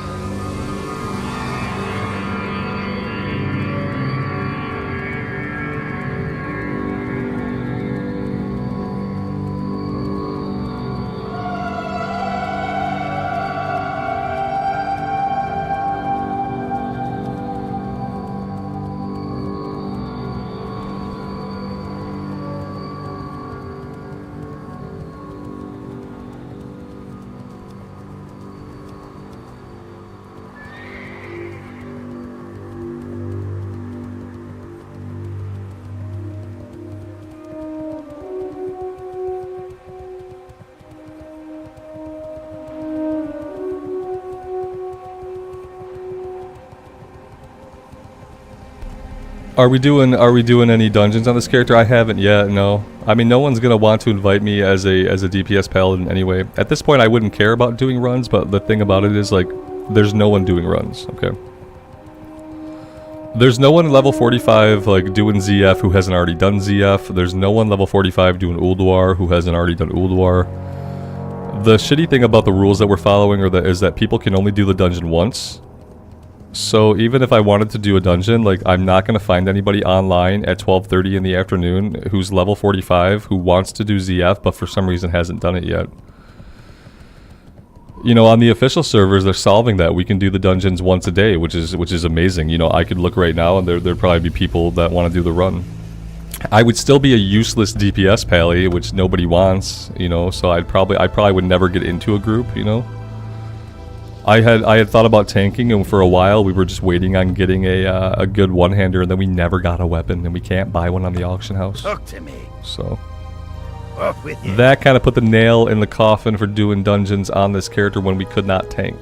Are we doing any dungeons on this character? I haven't yet, no. I mean, no one's gonna want to invite me as a DPS paladin anyway. At this point, I wouldn't care about doing runs, but the thing about it is, like, there's no one doing runs, okay? There's no one level 45, like, doing ZF who hasn't already done ZF. There's no one level 45 doing Ulduar who hasn't already done Ulduar. The shitty thing about the rules that we're following is that people can only do the dungeon once. So even if I wanted to do a dungeon, like, I'm not going to find anybody online at 12:30 in the afternoon who's level 45 who wants to do ZF but for some reason hasn't done it yet. You know, on the official servers, they're solving that. We can do the dungeons once a day, which is amazing. You know, I could look right now and there'd probably be people that want to do the run. I would still be a useless DPS pally, which nobody wants, you know, so I probably would never get into a group, you know. I had thought about tanking, and for a while we were just waiting on getting a good one-hander, and then we never got a weapon, and we can't buy one on the auction house.
Talk to me.
So
Off with you.
that kind of put the nail in the coffin for doing dungeons on this character when we could not tank.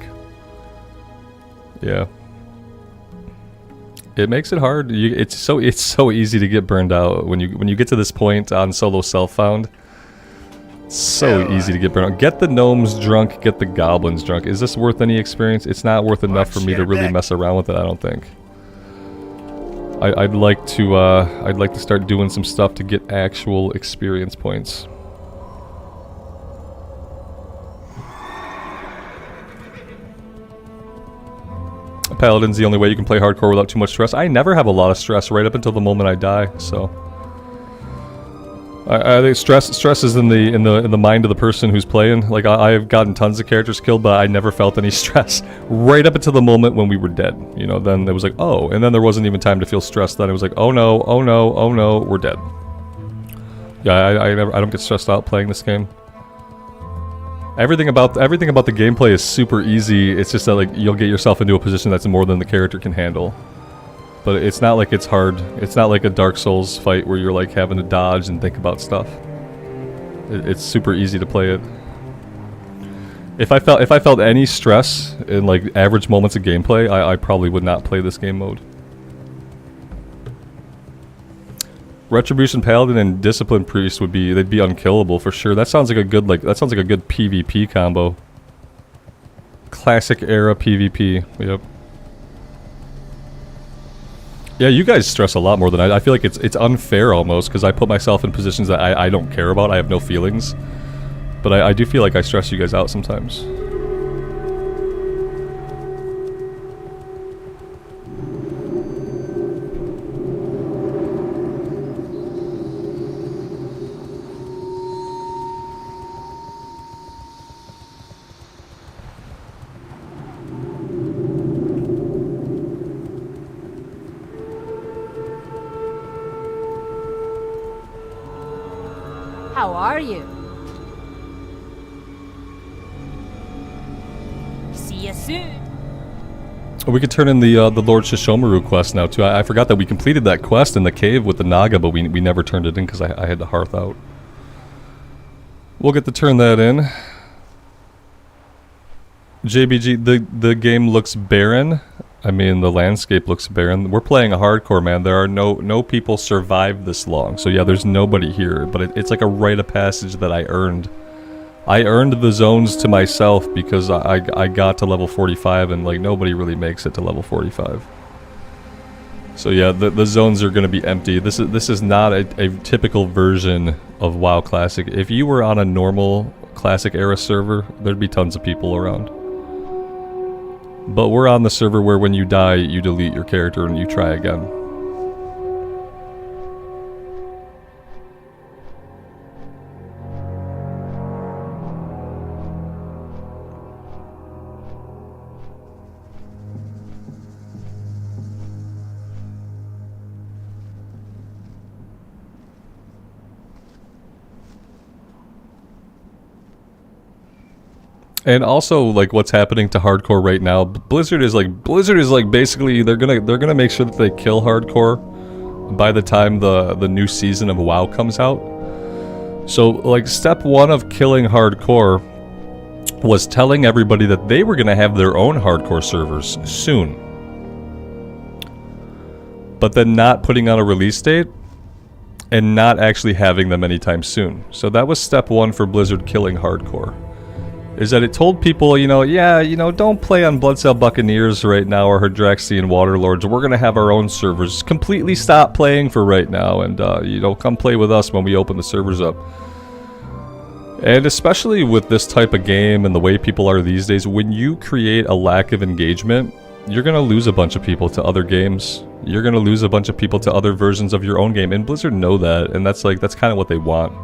Yeah, it makes it hard. It's so easy to get burned out when you get to this point on solo self-found. So easy to get burned out. Get the gnomes drunk, get the goblins drunk. Is this worth any experience? It's not worth enough for me to really mess around with it, I don't think. I'd like to start doing some stuff to get actual experience points. Paladin's the only way you can play hardcore without too much stress. I never have a lot of stress right up until the moment I die, so I think stress is in the mind of the person who's playing. Like I've gotten tons of characters killed, but I never felt any stress right up until the moment when we were dead. You know, then it was like, oh, and then there wasn't even time to feel stressed. Then it was like, oh no, oh no, oh no, we're dead. Yeah, I don't get stressed out playing this game. Everything about the gameplay is super easy. It's just that like you'll get yourself into a position that's more than the character can handle. But it's not like it's hard. It's not like a Dark Souls fight where you're like having to dodge and think about stuff. It's super easy to play it. If I felt any stress in like average moments of gameplay, I probably would not play this game mode. Retribution Paladin and Discipline Priest they'd be unkillable for sure. That sounds like a good PvP combo. Classic era PvP. Yep. Yeah, you guys stress a lot more than I feel like it's unfair almost, because I put myself in positions that I don't care about, I have no feelings. But I do feel like I stress you guys out sometimes.
How are you? See you soon.
We could turn in the Lord Shishomaru quest now too. I forgot that we completed that quest in the cave with the Naga, but we never turned it in because I had to hearth out. We'll get to turn that in. JBG, the game looks barren. I mean, the landscape looks barren. We're playing a hardcore, man. There are no people survived this long. So yeah, there's nobody here, but it's like a rite of passage that I earned. I earned the zones to myself because I got to level 45, and like nobody really makes it to level 45. So yeah, the zones are going to be empty. This is not a typical version of WoW Classic. If you were on a normal Classic era server, there'd be tons of people around. But we're on the server where when you die, you delete your character and you try again. And also, like, what's happening to hardcore right now, Blizzard is like basically they're gonna make sure that they kill hardcore by the time the new season of WoW comes out. So like step one of killing hardcore was telling everybody that they were gonna have their own hardcore servers soon, but then not putting on a release date and not actually having them anytime soon. So that was step one for Blizzard killing hardcore. Is that it told people, don't play on Bloodsail Buccaneers right now or Hadraxian Waterlords. We're going to have our own servers. Completely stop playing for right now and, come play with us when we open the servers up. And especially with this type of game and the way people are these days, when you create a lack of engagement, you're going to lose a bunch of people to other games. You're going to lose a bunch of people to other versions of your own game. And Blizzard know that, and that's kind of what they want.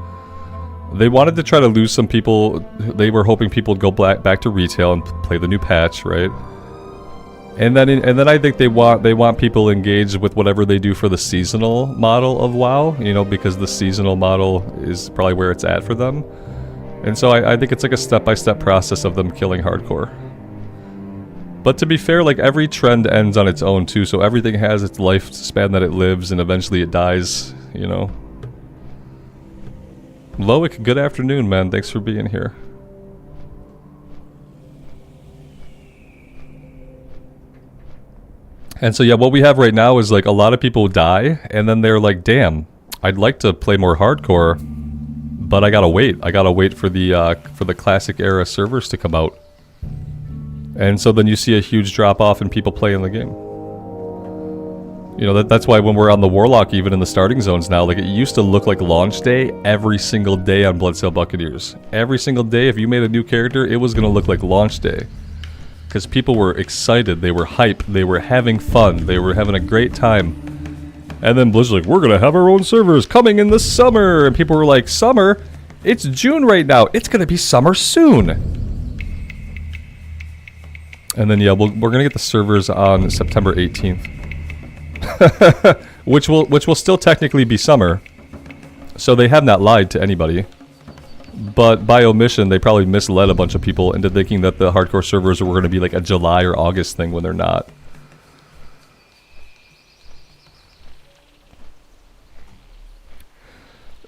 They wanted to try to lose some people. They were hoping people would go back to retail and play the new patch, right? And then I think they want people engaged with whatever they do for the seasonal model of WoW, because the seasonal model is probably where it's at for them. And so I think it's like a step-by-step process of them killing hardcore. But to be fair, like every trend ends on its own too, so everything has its lifespan that it lives and eventually it dies, Loic, good afternoon, man. Thanks for being here. And so yeah, what we have right now is like a lot of people die, and then they're like, damn, I'd like to play more hardcore, but I gotta wait. I gotta wait for the classic era servers to come out. And so then you see a huge drop off in people playing the game. That's why when we're on the Warlock, even in the starting zones now, like it used to look like launch day every single day on Bloodsail Buccaneers. Every single day, if you made a new character, it was going to look like launch day. Because people were excited, they were hyped, they were having fun, they were having a great time. And then Blizzard's like, we're gonna have our own servers coming in the summer. And people were like, summer? It's June right now. It's gonna be summer soon. And then yeah, we're gonna get the servers on September 18th. which will still technically be summer. So they have not lied to anybody. But by omission, they probably misled a bunch of people into thinking that the hardcore servers were gonna be like a July or August thing when they're not.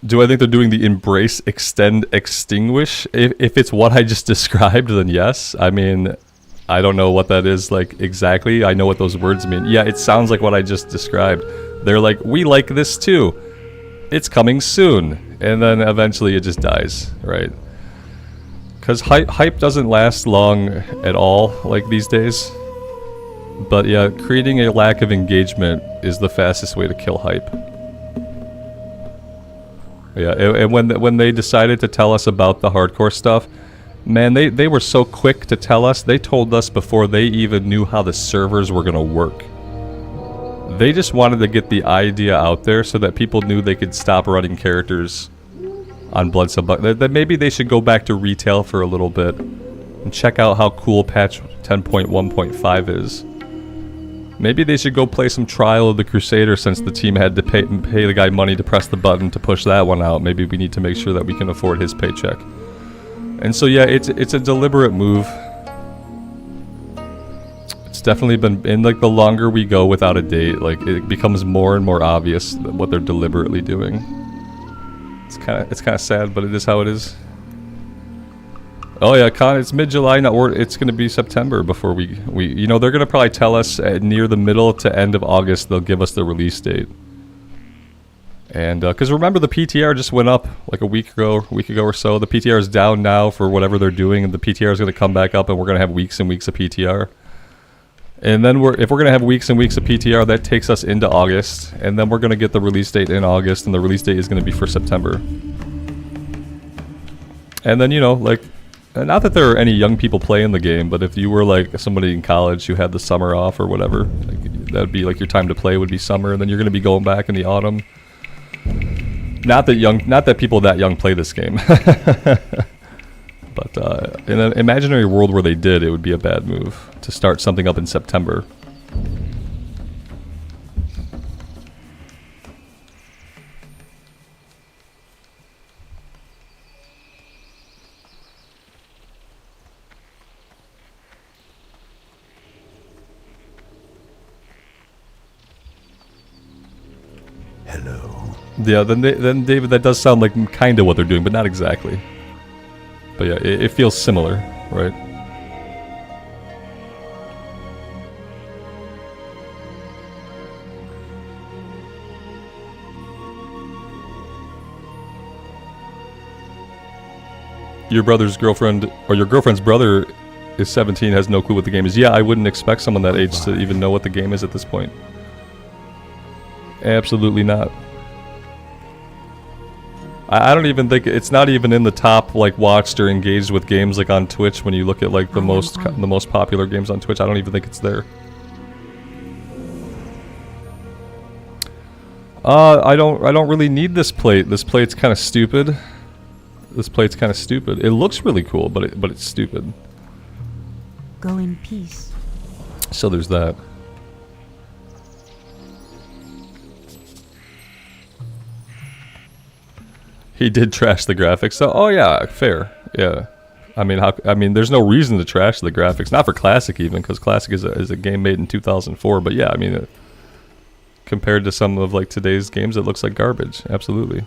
Do I think they're doing the embrace, extend, extinguish? If it's what I just described, then yes. I mean, I don't know what that is like exactly. I know what those words mean. Yeah, it sounds like what I just described. They're like, we like this too. It's coming soon. And then eventually it just dies, right? Because hype doesn't last long at all, like these days. But yeah, creating a lack of engagement is the fastest way to kill hype. Yeah, and when they decided to tell us about the hardcore stuff, man, they were so quick to tell us. They told us before they even knew how the servers were gonna work. They just wanted to get the idea out there so that people knew they could stop running characters on Bloodsail. That maybe they should go back to retail for a little bit and check out how cool patch 10.1.5 is. Maybe they should go play some Trial of the Crusader since the team had to pay the guy money to press the button to push that one out. Maybe we need to make sure that we can afford his paycheck. And so yeah, it's a deliberate move. It's definitely been, and like the longer we go without a date, like it becomes more and more obvious what they're deliberately doing. It's kind of sad, but it is how it is. Oh yeah, Con, it's mid-July now, or it's going to be September before we you know, they're going to probably tell us near the middle to end of August, they'll give us the release date. And, because remember the PTR just went up like a week ago or so. The PTR is down now for whatever they're doing, and the PTR is going to come back up, and we're going to have weeks and weeks of PTR. And then if we're going to have weeks and weeks of PTR, that takes us into August, and then we're going to get the release date in August, and the release date is going to be for September. And then, you know, like, not that there are any young people playing the game, but if you were like somebody in college who had the summer off or whatever, like, that'd be like your time to play would be summer, and then you're going to be going back in the autumn. Not that people that young play this game. But in an imaginary world where they did, it would be a bad move to start something up in September.
Hello.
Yeah, then David, that does sound like kind of what they're doing, but not exactly. But yeah, it feels similar, right? Your brother's girlfriend, or your girlfriend's brother is 17, has no clue what the game is. Yeah, I wouldn't expect someone that age to even know what the game is at this point. Absolutely not. I don't even think it's not even in the top like watched or engaged with games like on Twitch. When you look at like the most popular games on Twitch, I don't even think it's there. I don't really need this plate. This plate's kind of stupid. This plate's kind of stupid. It looks really cool, but it's stupid.
Go in peace.
So there's that. He did trash the graphics. So, oh yeah, fair. Yeah. I mean, there's no reason to trash the graphics. Not for Classic even, because Classic is a game made in 2004. But yeah, I mean, compared to some of like today's games, it looks like garbage. Absolutely.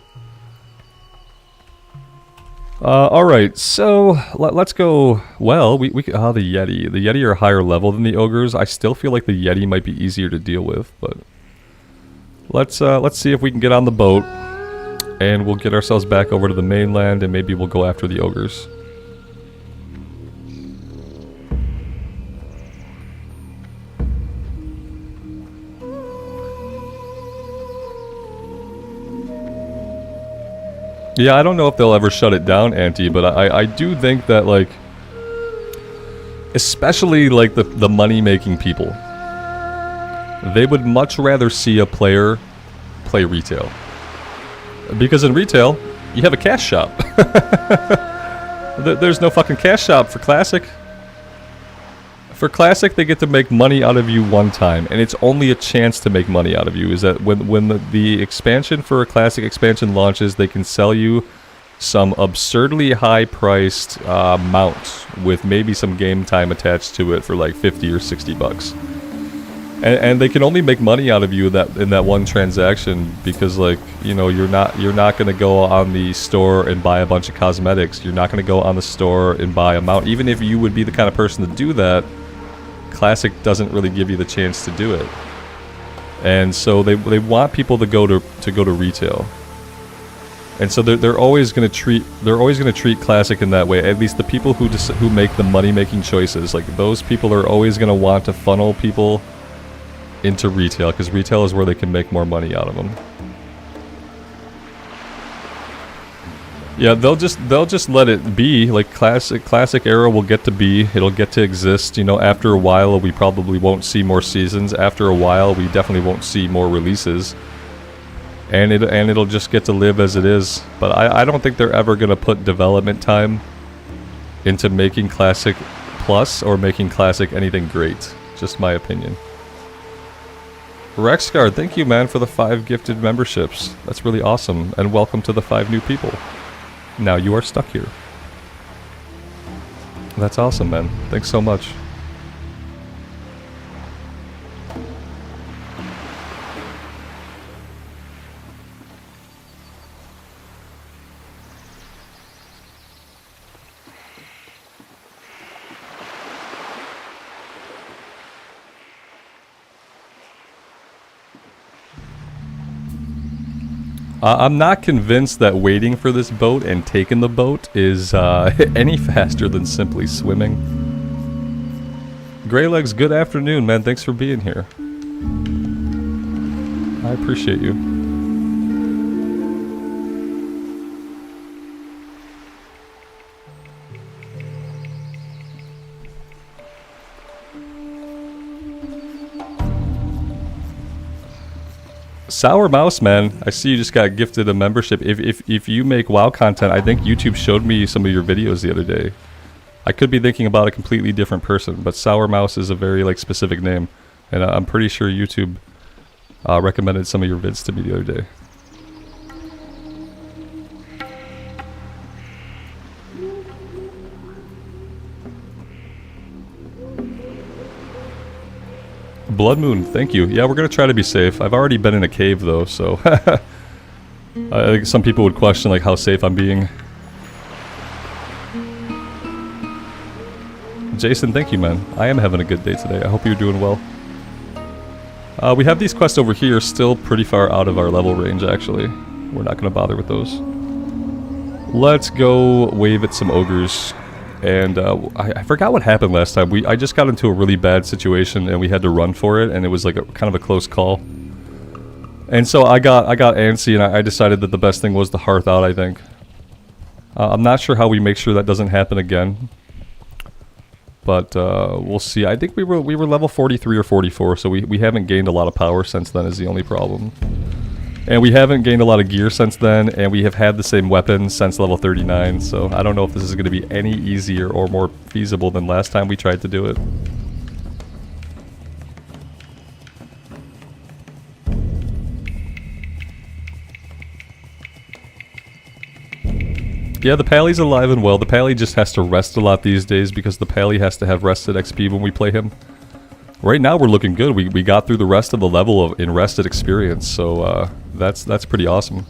All right, so let's go. Well, the Yeti. The Yeti are higher level than the ogres. I still feel like the Yeti might be easier to deal with, but let's see if we can get on the boat. And we'll get ourselves back over to the mainland, and maybe we'll go after the ogres. Yeah, I don't know if they'll ever shut it down, Auntie, but I do think that, like, especially, like, the money-making people, they would much rather see a player play retail. Because in retail, you have a cash shop. There's no fucking cash shop for Classic. For Classic, they get to make money out of you one time, and it's only a chance to make money out of you. Is that when the expansion for a Classic expansion launches, they can sell you some absurdly high-priced mount with maybe some game time attached to it for like 50 or 60 bucks. And they can only make money out of you in that one transaction because, like, you know, you're not going to go on the store and buy a bunch of cosmetics. You're not going to go on the store and buy a mount. Even if you would be the kind of person to do that, Classic doesn't really give you the chance to do it. And so they want people to go to retail. And so they're always going to treat Classic in that way. At least the people who make the money making choices, like those people are always going to want to funnel people into retail, because retail is where they can make more money out of them. Yeah, they'll just let it be. Like classic era will get to be. It'll get to exist. You know, after a while, we probably won't see more seasons. After a while, we definitely won't see more releases. And it'll just get to live as it is. But I don't think they're ever gonna put development time into making Classic Plus or making Classic anything great. Just my opinion. Rexguard, thank you, man, for the 5 gifted memberships. That's really awesome, and welcome to the 5 new people. Now you are stuck here. That's awesome, man. Thanks so much. I'm not convinced that waiting for this boat and taking the boat is any faster than simply swimming. Greylegs, good afternoon, man. Thanks for being here. I appreciate you. Sour Mouse, man, I see you just got gifted a membership. If you make WoW content, I think YouTube showed me some of your videos the other day. I could be thinking about a completely different person, but Sour Mouse is a very like specific name, and I'm pretty sure YouTube recommended some of your vids to me the other day. Blood Moon, thank you. Yeah, we're gonna try to be safe. I've already been in a cave though, so I think some people would question like how safe I'm being. Jason, thank you, man. I am having a good day today. I hope you're doing well. We have these quests over here, still pretty far out of our level range, actually. We're not gonna bother with those. Let's go wave at some ogres. And I forgot what happened last time. I just got into a really bad situation and we had to run for it, and it was like kind of a close call. And so I got antsy, and I decided that the best thing was to hearth out, I think. I'm not sure how we make sure that doesn't happen again. But we'll see. I think we were level 43 or 44, so we haven't gained a lot of power since then is the only problem. And we haven't gained a lot of gear since then, and we have had the same weapons since level 39, so I don't know if this is going to be any easier or more feasible than last time we tried to do it. Yeah, the Pally's alive and well. The Pally just has to rest a lot these days because the Pally has to have rested XP when we play him. Right now we're looking good. We got through the rest of the level in rested experience, so that's pretty awesome.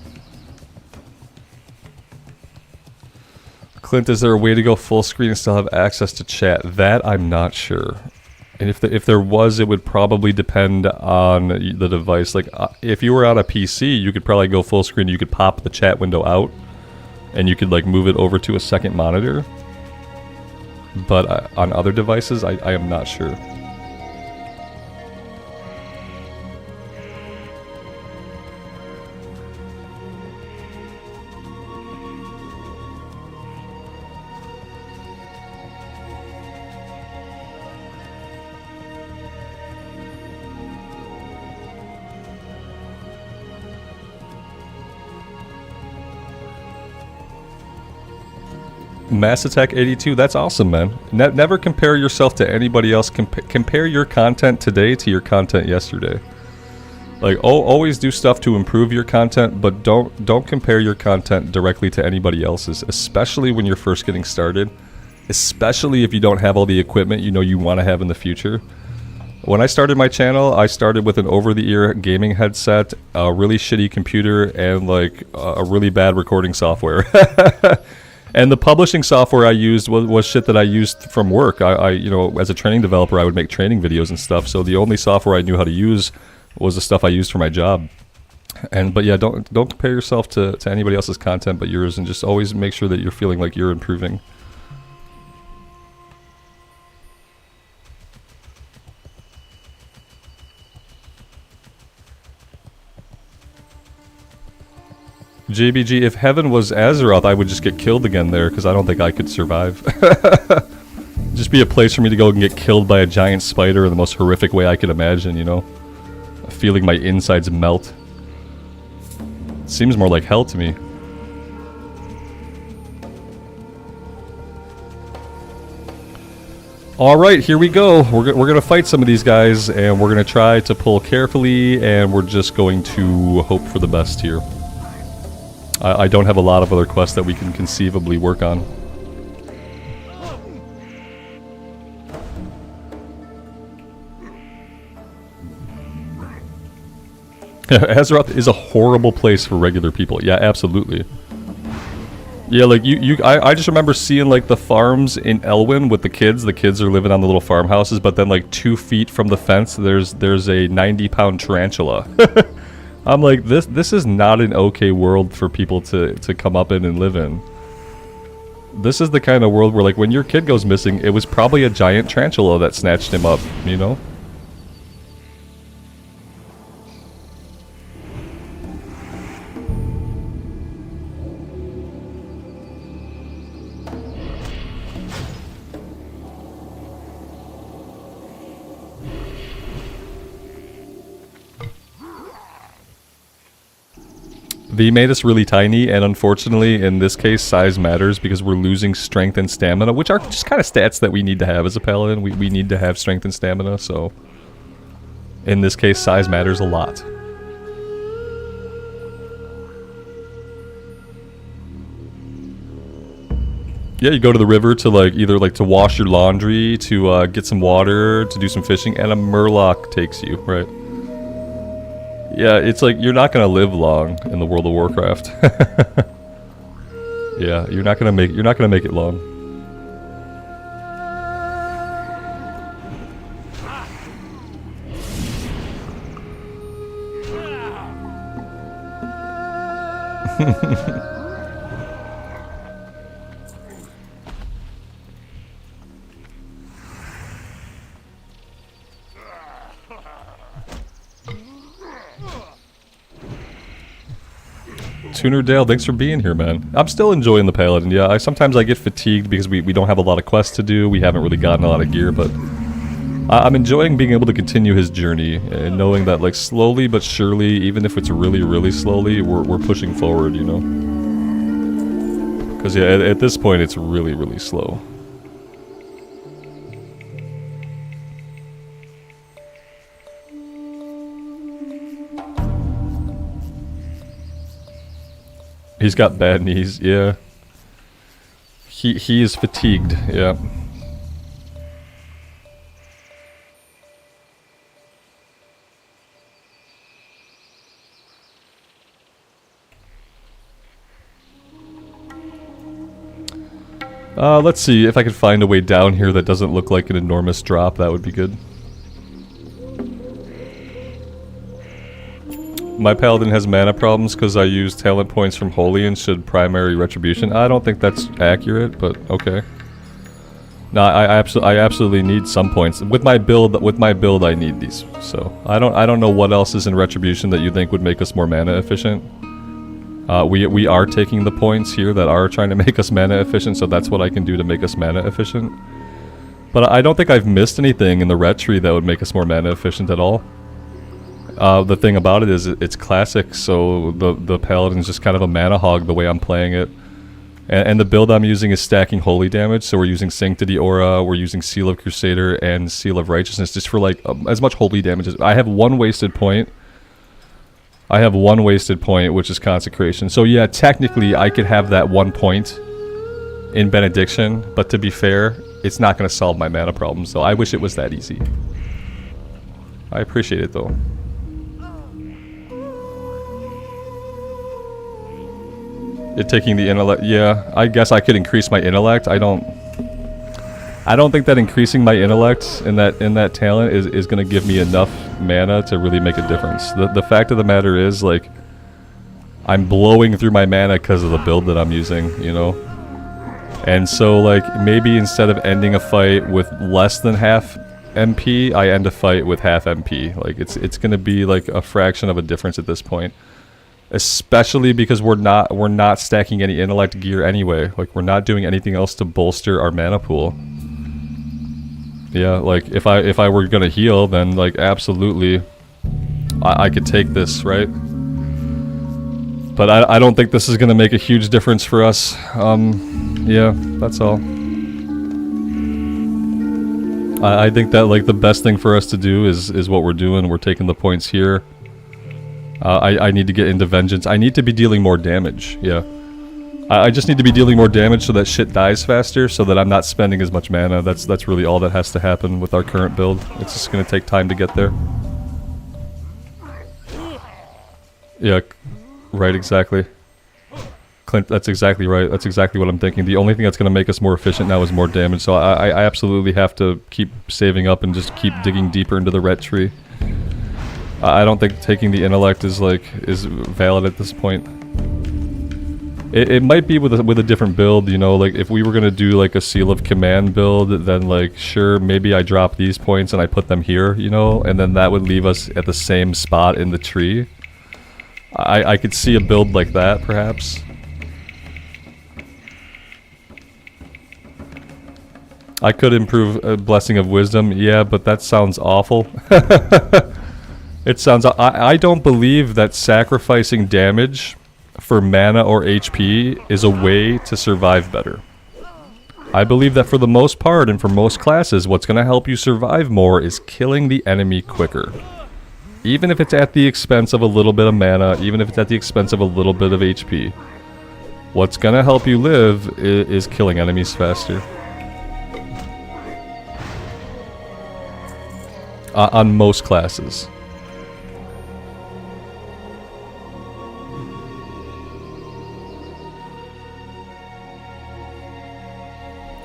Clint, is there a way to go full screen and still have access to chat? That I'm not sure. And if there was, it would probably depend on the device. Like if you were on a PC, you could probably go full screen. You could pop the chat window out, and you could like move it over to a second monitor. But on other devices, I am not sure. Mass Attack 82, that's awesome, man. Never compare yourself to anybody else. Compare your content today to your content yesterday. Like, always do stuff to improve your content, but don't compare your content directly to anybody else's, especially when you're first getting started. Especially if you don't have all the equipment you know you want to have in the future. When I started my channel, I started with an over-the-ear gaming headset, a really shitty computer, and like a really bad recording software. And the publishing software I used was shit that I used from work. I you know, as a training developer, I would make training videos and stuff. So the only software I knew how to use was the stuff I used for my job. But yeah, don't compare yourself to anybody else's content but yours, and just always make sure that you're feeling like you're improving. JBG, if heaven was Azeroth, I would just get killed again there, because I don't think I could survive. Just be a place for me to go and get killed by a giant spider in the most horrific way I could imagine, you know? Feeling my insides melt. Seems more like hell to me. Alright, here we go. We're gonna fight some of these guys, and we're gonna try to pull carefully, and we're just going to hope for the best here. I don't have a lot of other quests that we can conceivably work on. Azeroth is a horrible place for regular people. Yeah, absolutely. Yeah, like I just remember seeing like the farms in Elwyn with the kids. The kids are living on the little farmhouses, but then like 2 feet from the fence, there's a 90-pound tarantula. I'm like, this is not an okay world for people to come up in and live in. This is the kind of world where, like, when your kid goes missing, it was probably a giant tarantula that snatched him up, you know? They made us really tiny, and unfortunately, in this case, size matters because we're losing strength and stamina, which are just kind of stats that we need to have as a paladin. We need to have strength and stamina, so in this case, size matters a lot. Yeah, you go to the river to like either like to wash your laundry, to get some water, to do some fishing, and a murloc takes you, right? Yeah, it's like you're not gonna live long in the World of Warcraft. Yeah, you're not gonna make it long. Tunerdale, thanks for being here, man. I'm still enjoying the Paladin. Yeah, sometimes I get fatigued because we don't have a lot of quests to do. We haven't really gotten a lot of gear, but I'm enjoying being able to continue his journey and knowing that, like, slowly but surely, even if it's really, really slowly, we're pushing forward, you know? Because, yeah, at this point, it's really, really slow. He's got bad knees, yeah. He is fatigued, yeah. Let's see if I can find a way down here that doesn't look like an enormous drop. That would be good. My paladin has mana problems because I use talent points from Holy and should primary retribution. I don't think that's accurate, but okay. No, I absolutely need some points. With my build, I need these. So I don't know what else is in retribution that you think would make us more mana efficient. We are taking the points here that are trying to make us mana efficient, so that's what I can do to make us mana efficient. But I don't think I've missed anything in the ret tree that would make us more mana efficient at all. The thing about it is it's classic, so the paladin's just kind of a mana hog the way I'm playing it. And the build I'm using is stacking holy damage, so we're using Sanctity Aura, we're using Seal of Crusader, and Seal of Righteousness just for like as much holy damage as... I have one wasted point. Which is Consecration. So yeah, technically I could have that 1 point in Benediction, but to be fair, it's not going to solve my mana problem, so I wish it was that easy. I appreciate it though. It taking the intellect, yeah, I guess I could increase my intellect. I don't think that increasing my intellect in that talent is going to give me enough mana to really make a difference. The fact of the matter is, like, I'm blowing through my mana because of the build that I'm using, you know? And so, like, maybe instead of ending a fight with less than half MP, I end a fight with half MP. Like, it's going to be, like, a fraction of a difference at this point. Especially because we're not stacking any intellect gear anyway. Like, we're not doing anything else to bolster our mana pool. Yeah, like, if I were gonna heal, then, like, absolutely, I could take this, right? But I don't think this is gonna make a huge difference for us. Yeah, that's all. I think that, like, the best thing for us to do is what we're doing. We're taking the points here. I need to get into Vengeance. I need to be dealing more damage, yeah. I just need to be dealing more damage so that shit dies faster, so that I'm not spending as much mana. That's really all that has to happen with our current build. It's just gonna take time to get there. Yeah, right, exactly. Clint, that's exactly right. That's exactly what I'm thinking. The only thing that's gonna make us more efficient now is more damage, so I absolutely have to keep saving up and just keep digging deeper into the ret tree. I don't think taking the intellect is valid at this point. It might be with a different build, you know, like if we were gonna do like a Seal of Command build, then like sure, maybe I drop these points and I put them here, you know, and then that would leave us at the same spot in the tree. I could see a build like that, perhaps. I could improve a Blessing of Wisdom, yeah, but that sounds awful. It sounds... I don't believe that sacrificing damage for mana or HP is a way to survive better. I believe that for the most part and for most classes, what's going to help you survive more is killing the enemy quicker. Even if it's at the expense of a little bit of mana, even if it's at the expense of a little bit of HP. What's going to help you live is killing enemies faster. On most classes.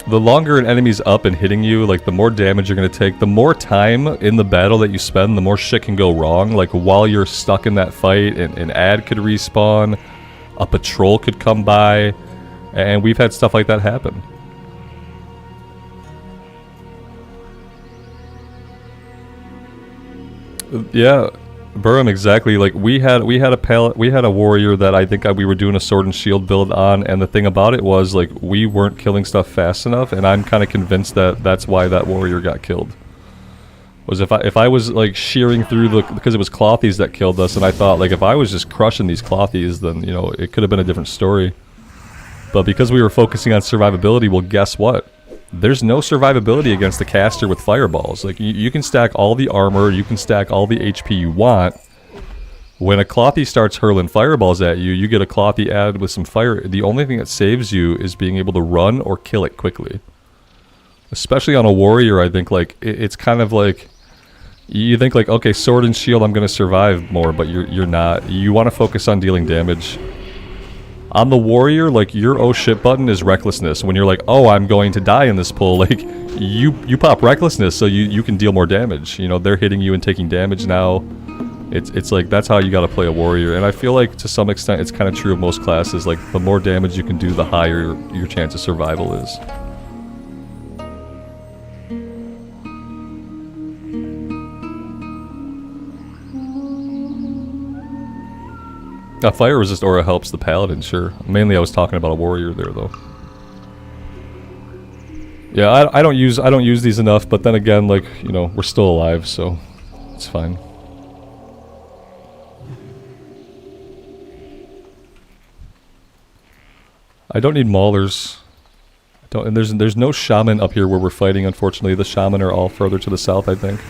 The longer an enemy's up and hitting you, like the more damage you're gonna take, the more time in the battle that you spend, the more shit can go wrong. Like while you're stuck in that fight, an ad could respawn, a patrol could come by, and we've had stuff like that happen. Yeah, Burham, exactly. Like we had a warrior that I think we were doing a sword and shield build on, and the thing about it was like we weren't killing stuff fast enough, and I'm kind of convinced that that's why that warrior got killed. Was if I was like shearing through because it was clothies that killed us, and I thought like if I was just crushing these clothies, then you know it could have been a different story. But because we were focusing on survivability, well, guess what? There's no survivability against the caster with fireballs. Like, you can stack all the armor, you can stack all the HP you want. When a clothy starts hurling fireballs at you, you get a clothy added with some fire. The only thing that saves you is being able to run or kill it quickly. Especially on a warrior, I think, like, it's kind of like... You think, like, okay, sword and shield, I'm going to survive more, but you're not. You want to focus on dealing damage. On the warrior, like, your oh shit button is recklessness. When you're like, oh, I'm going to die in this pull, like, you pop recklessness so you can deal more damage. You know, they're hitting you and taking damage now. It's like, that's how you gotta play a warrior. And I feel like, to some extent, it's kind of true of most classes. Like, the more damage you can do, the higher your chance of survival is. A fire resist aura helps the paladin, sure. Mainly I was talking about a warrior there, though. Yeah, I don't use these enough, but then again, like, you know, we're still alive, so it's fine. I don't need maulers. And there's no shaman up here where we're fighting, unfortunately. The shaman are all further to the south, I think.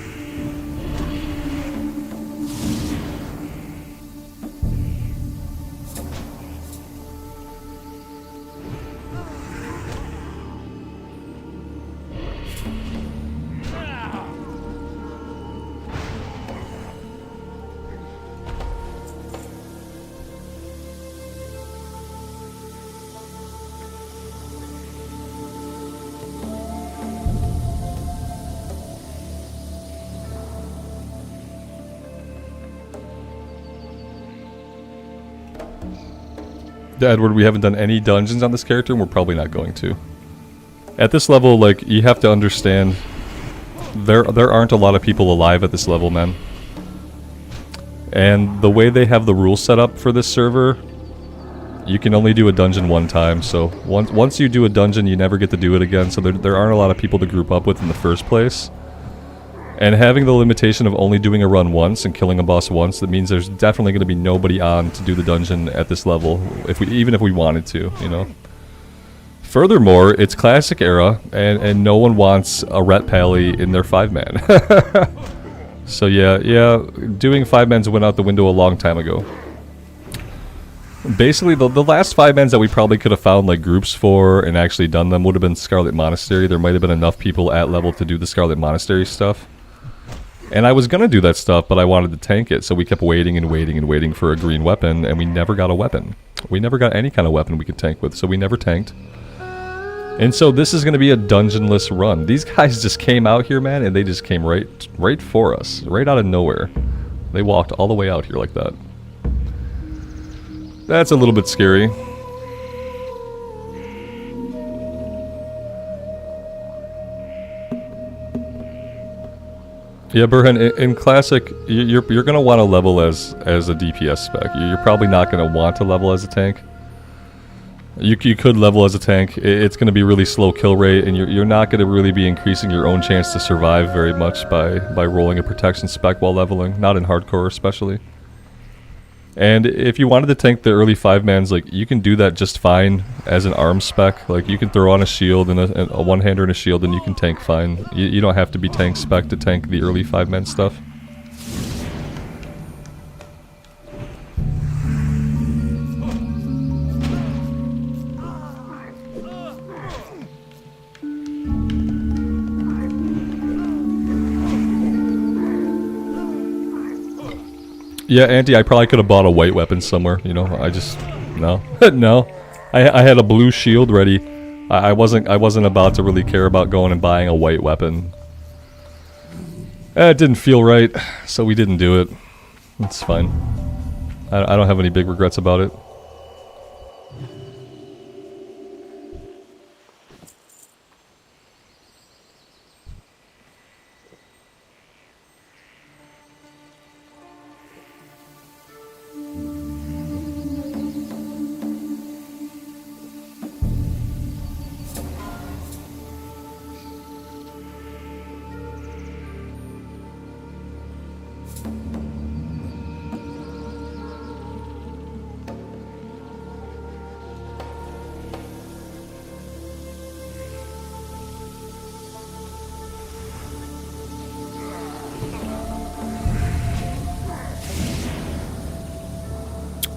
Edward, we haven't done any dungeons on this character, and we're probably not going to. At this level, like, you have to understand, there aren't a lot of people alive at this level, man. And the way they have the rules set up for this server, you can only do a dungeon one time, so once you do a dungeon, you never get to do it again, so there aren't a lot of people to group up with in the first place. And having the limitation of only doing a run once and killing a boss once, that means there's definitely going to be nobody on to do the dungeon at this level, even if we wanted to, you know. Furthermore, it's classic era, and no one wants a ret pally in their 5-man. So yeah, doing 5-mans went out the window a long time ago. Basically, the last 5-mans that we probably could have found like groups for and actually done them would have been Scarlet Monastery. There might have been enough people at level to do the Scarlet Monastery stuff. And I was gonna do that stuff, but I wanted to tank it, so we kept waiting and waiting and waiting for a green weapon, and we never got a weapon. We never got any kind of weapon we could tank with, so we never tanked. And so this is gonna be a dungeonless run. These guys just came out here, man, and they just came right for us, right out of nowhere. They walked all the way out here like that. That's a little bit scary. Yeah, Burhan, in Classic, you're going to want to level as a DPS spec. You're probably not going to want to level as a tank. You could level as a tank. It's going to be really slow kill rate, and you're not going to really be increasing your own chance to survive very much by rolling a protection spec while leveling. Not in hardcore, especially. And if you wanted to tank the early 5-mans, like, you can do that just fine as an arm spec. Like, you can throw on a shield and a one-hander and a shield, and you can tank fine. You don't have to be tank spec to tank the early 5-man stuff. Yeah, Auntie, I probably could have bought a white weapon somewhere, you know, I just, no. No. I had a blue shield ready. I wasn't about to really care about going and buying a white weapon. It didn't feel right, so we didn't do it. It's fine. I don't have any big regrets about it.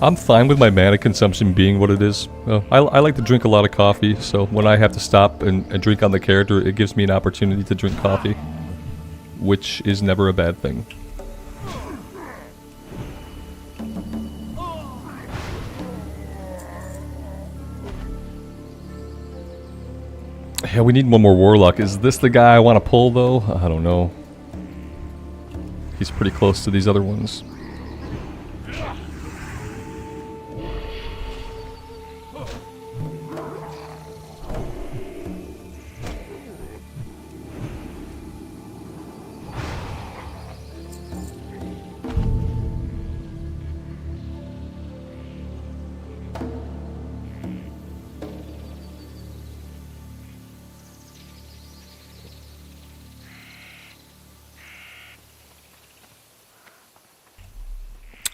I'm fine with my mana consumption being what it is. I like to drink a lot of coffee, so when I have to stop and drink on the character, it gives me an opportunity to drink coffee. Which is never a bad thing. Yeah, we need one more Warlock. Is this the guy I want to pull, though? I don't know. He's pretty close to these other ones.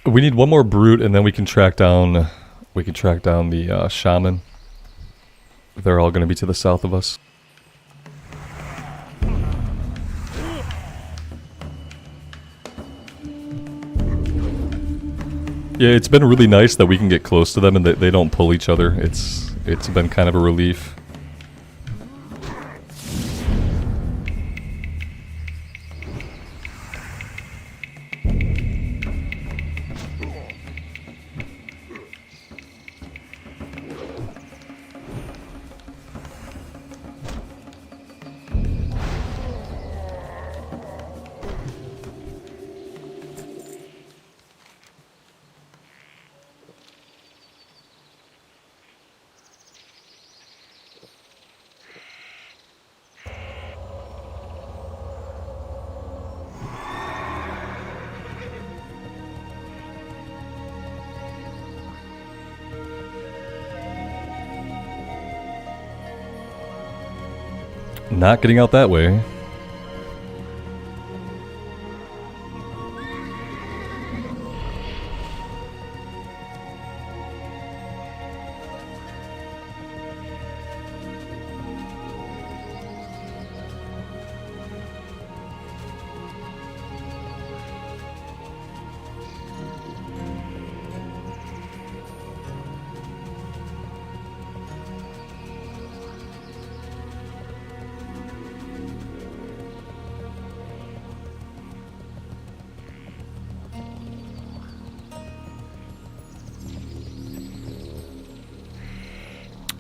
We need one more brute, and then we can track down the shaman. They're all going to be to the south of us. Yeah, it's been really nice that we can get close to them and they don't pull each other. It's been kind of a relief. Not getting out that way.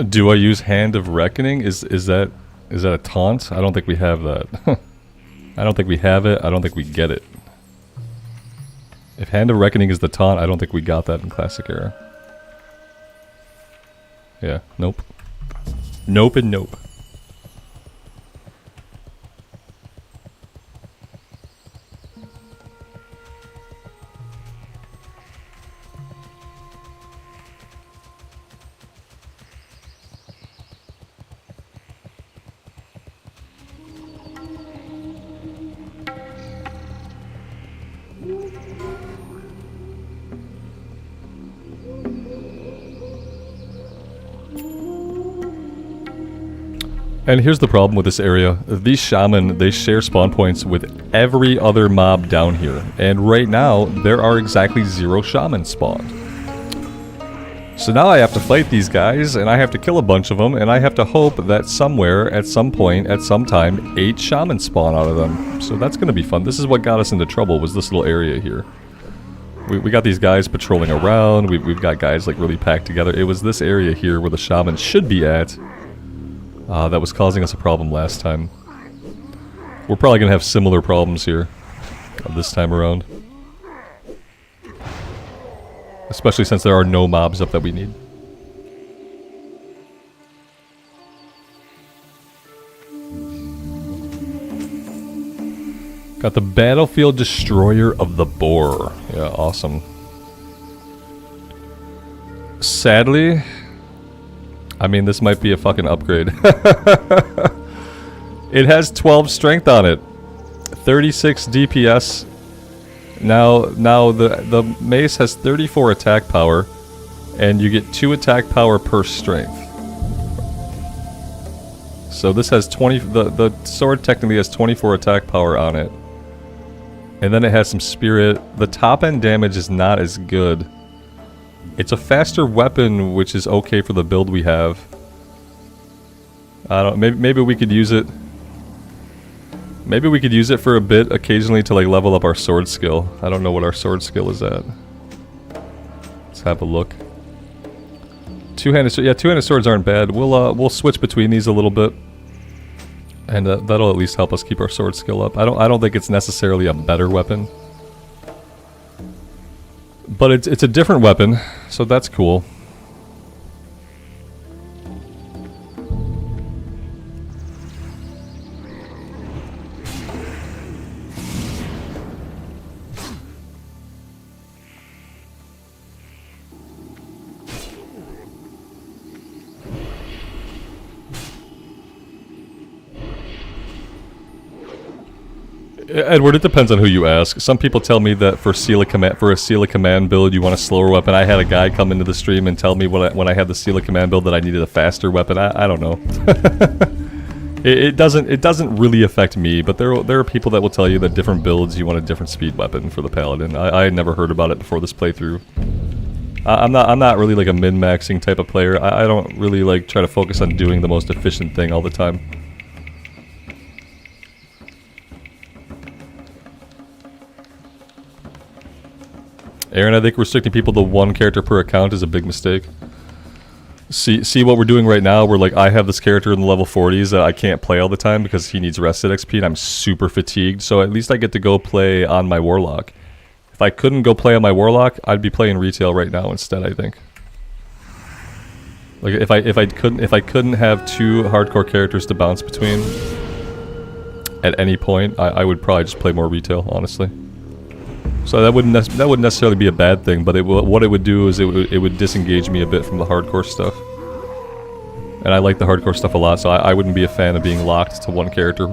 Do I use Hand of Reckoning? Is that a taunt? I don't think we have that. I don't think we have it. I don't think we get it. If Hand of Reckoning is the taunt, I don't think we got that in Classic Era. Yeah, nope. Nope and nope. And here's the problem with this area. These shaman, they share spawn points with every other mob down here. And right now, there are exactly 0 shaman spawned. So now I have to fight these guys, and I have to kill a bunch of them, and I have to hope that somewhere, at some point, at some time, 8 shaman spawn out of them. So that's going to be fun. This is what got us into trouble, was this little area here. We got these guys patrolling around, we've got guys like really packed together. It was this area here where the shaman should be at. That was causing us a problem last time. We're probably going to have similar problems here this time around. Especially since there are no mobs up that we need. Got the Battlefield Destroyer of the Boar. Yeah, awesome. Sadly, I mean, this might be a fucking upgrade. It has 12 strength on it. 36 DPS. Now the mace has 34 attack power. And you get 2 attack power per strength. So this has 20... The sword technically has 24 attack power on it. And then it has some spirit. The top end damage is not as good. It's a faster weapon, which is okay for the build we have. I don't. Maybe we could use it. Maybe we could use it for a bit occasionally to like level up our sword skill. I don't know what our sword skill is at. Let's have a look. Two-handed swords. Yeah, two-handed swords aren't bad. We'll switch between these a little bit, and that'll at least help us keep our sword skill up. I don't think it's necessarily a better weapon. But it's a different weapon, so that's cool. Edward, it depends on who you ask. Some people tell me that for a Seal of Command build, you want a slower weapon. I had a guy come into the stream and tell me when I had the Seal of Command build that I needed a faster weapon. I don't know. it doesn't really affect me, but there are people that will tell you that different builds you want a different speed weapon for the Paladin. I had never heard about it before this playthrough. I'm not really like a min-maxing type of player. I don't really like try to focus on doing the most efficient thing all the time. Aaron, I think restricting people to one character per account is a big mistake. See what we're doing right now, where like I have this character in the level 40s that I can't play all the time because he needs rested XP and I'm super fatigued, so at least I get to go play on my Warlock. If I couldn't go play on my Warlock, I'd be playing retail right now instead, I think. Like if I couldn't have two hardcore characters to bounce between at any point, I would probably just play more retail, honestly. So that wouldn't necessarily be a bad thing, but what it would do is it would disengage me a bit from the hardcore stuff. And I like the hardcore stuff a lot, so I wouldn't be a fan of being locked to one character.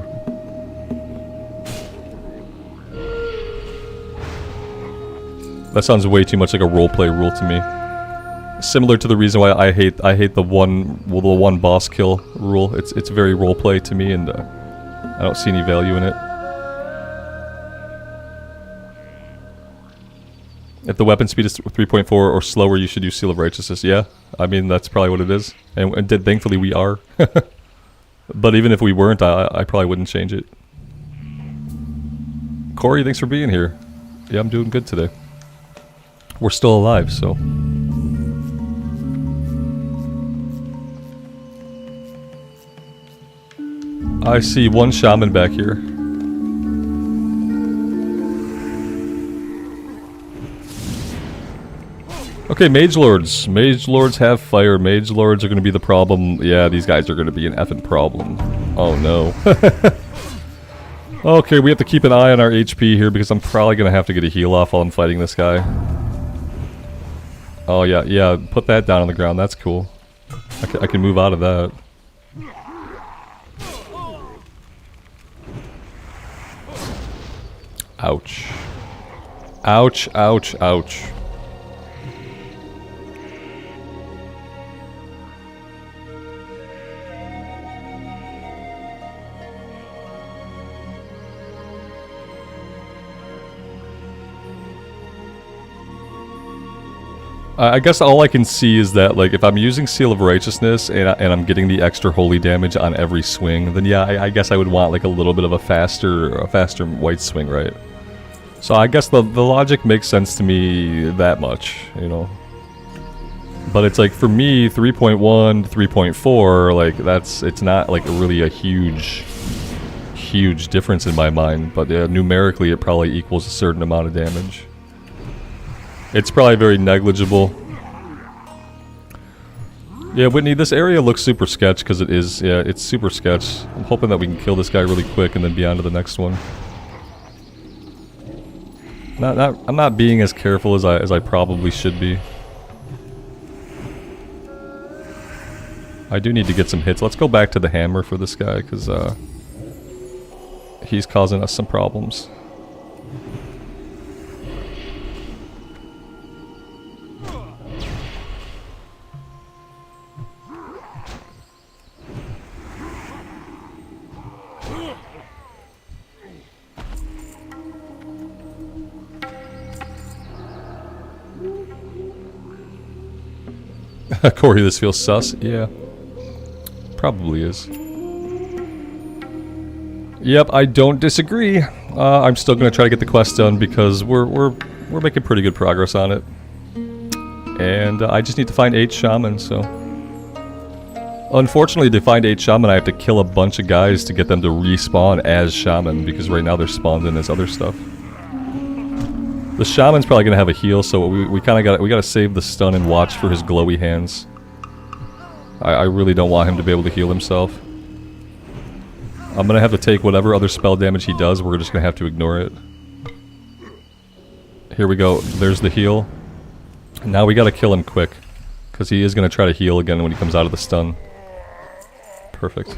That sounds way too much like a roleplay rule to me. Similar to the reason why I hate the one boss kill rule. It's very roleplay to me, and I don't see any value in it. If the weapon speed is 3.4 or slower, you should use Seal of Righteousness. Yeah, I mean, that's probably what it is. And thankfully we are. But even if we weren't, I probably wouldn't change it. Corey, thanks for being here. Yeah, I'm doing good today. We're still alive, so... I see one shaman back here. Okay, Mage Lords. Mage Lords have fire. Mage Lords are going to be the problem. Yeah, these guys are going to be an effing problem. Oh no. Okay, we have to keep an eye on our HP here because I'm probably going to have to get a heal off while I'm fighting this guy. Oh yeah, put that down on the ground. That's cool. I can move out of that. Ouch. Ouch, ouch, ouch. I guess all I can see is that, like, if I'm using Seal of Righteousness and I'm getting the extra holy damage on every swing, then yeah, I guess I would want like a little bit of a faster white swing, right? So I guess the logic makes sense to me that much, you know. But it's like, for me, 3.1 to 3.4, like, it's not like really a huge difference in my mind, but numerically it probably equals a certain amount of damage. It's probably very negligible. Yeah, Whitney, this area looks super sketch because it is. Yeah, it's super sketch. I'm hoping that we can kill this guy really quick and then be on to the next one. I'm not being as careful as I probably should be. I do need to get some hits. Let's go back to the hammer for this guy because he's causing us some problems. Corey, this feels sus. Yeah. Probably is. Yep, I don't disagree. I'm still gonna try to get the quest done because we're making pretty good progress on it. And I just need to find 8 shamans, so... Unfortunately, to find 8 shaman, I have to kill a bunch of guys to get them to respawn as shaman, because right now they're spawned in as other stuff. The shaman's probably gonna have a heal, so we gotta save the stun and watch for his glowy hands. I really don't want him to be able to heal himself. I'm gonna have to take whatever other spell damage he does, we're just gonna have to ignore it. Here we go, there's the heal. Now we gotta kill him quick, because he is gonna try to heal again when he comes out of the stun. Perfect.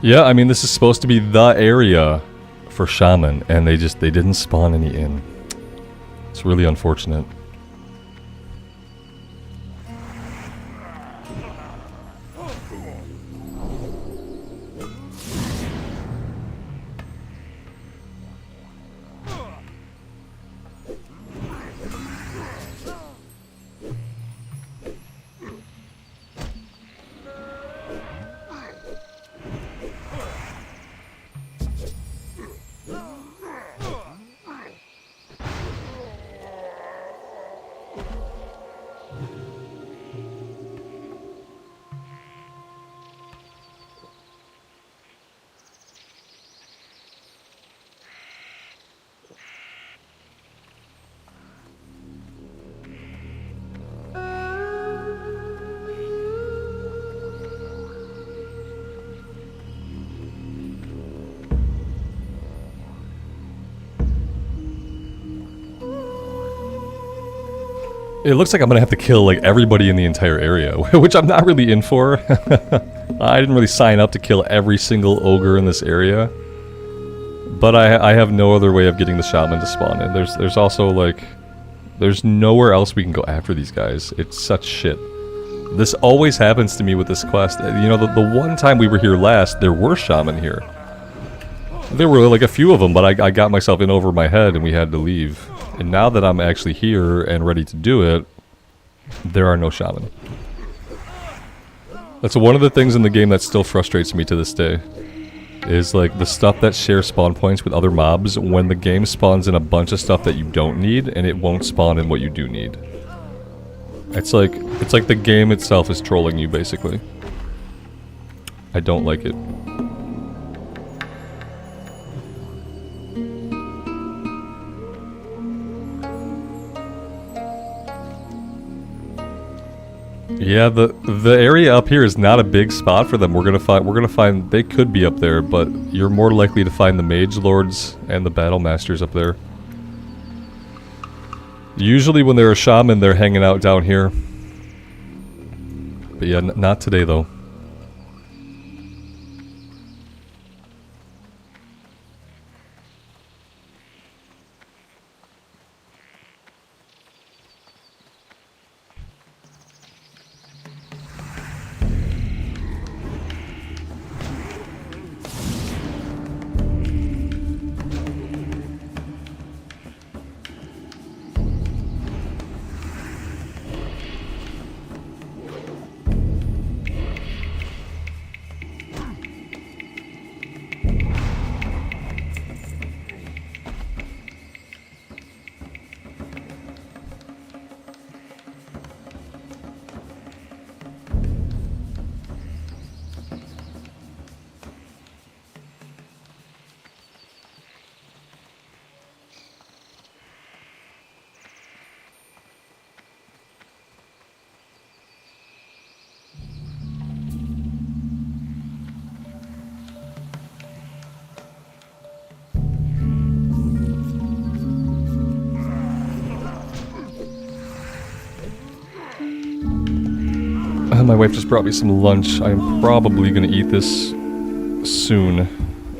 Yeah, I mean, this is supposed to be the area for shaman, and they didn't spawn any in. It's really unfortunate. It looks like I'm gonna have to kill like everybody in the entire area, which I'm not really in for. I didn't really sign up to kill every single ogre in this area. But I have no other way of getting the shaman to spawn in. There's also like, there's nowhere else we can go after these guys. It's such shit. This always happens to me with this quest. You know, the one time we were here last, there were shaman here. There were like a few of them, but I got myself in over my head and we had to leave. And now that I'm actually here and ready to do it, there are no shaman. That's one of the things in the game that still frustrates me to this day. Is like the stuff that shares spawn points with other mobs when the game spawns in a bunch of stuff that you don't need and it won't spawn in what you do need. It's like the game itself is trolling you basically. I don't like it. Yeah, the area up here is not a big spot for them. We're gonna find they could be up there, but you're more likely to find the mage lords and the battle masters up there. Usually when they're a shaman, they're hanging out down here. But yeah, not today though. My wife just brought me some lunch. I'm probably gonna eat this soon.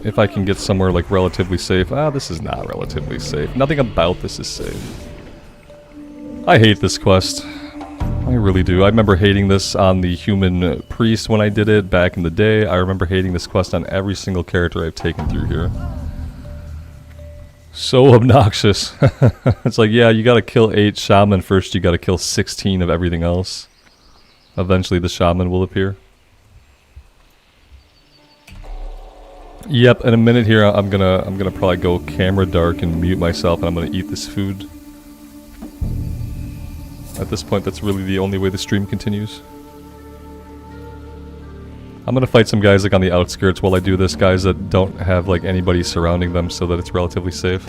If I can get somewhere like relatively safe. Ah, this is not relatively safe. Nothing about this is safe. I hate this quest. I really do. I remember hating this on the human priest when I did it back in the day. I remember hating this quest on every single character I've taken through here. So obnoxious. It's like, yeah, you gotta kill 8 shaman first, you gotta kill 16 of everything else. Eventually the shaman will appear. Yep, in a minute here I'm gonna probably go camera dark and mute myself and I'm gonna eat this food. At this point that's really the only way the stream continues. I'm gonna fight some guys like on the outskirts while I do this, guys that don't have like anybody surrounding them so that it's relatively safe.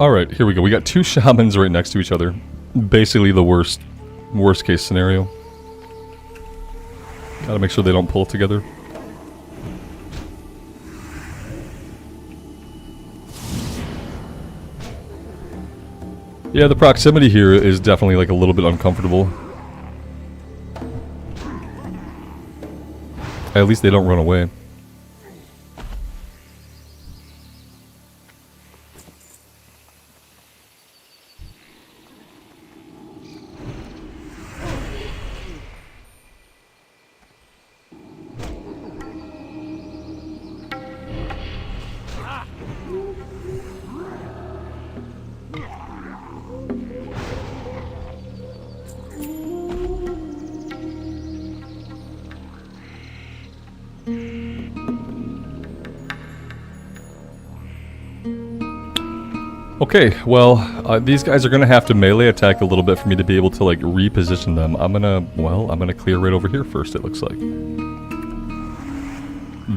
Alright, here we go. We got 2 shamans right next to each other. Basically the worst case scenario. Gotta make sure they don't pull together. Yeah, the proximity here is definitely like a little bit uncomfortable. At least they don't run away. Okay, well, these guys are gonna have to melee attack a little bit for me to be able to like reposition them. I'm gonna clear right over here first, it looks like.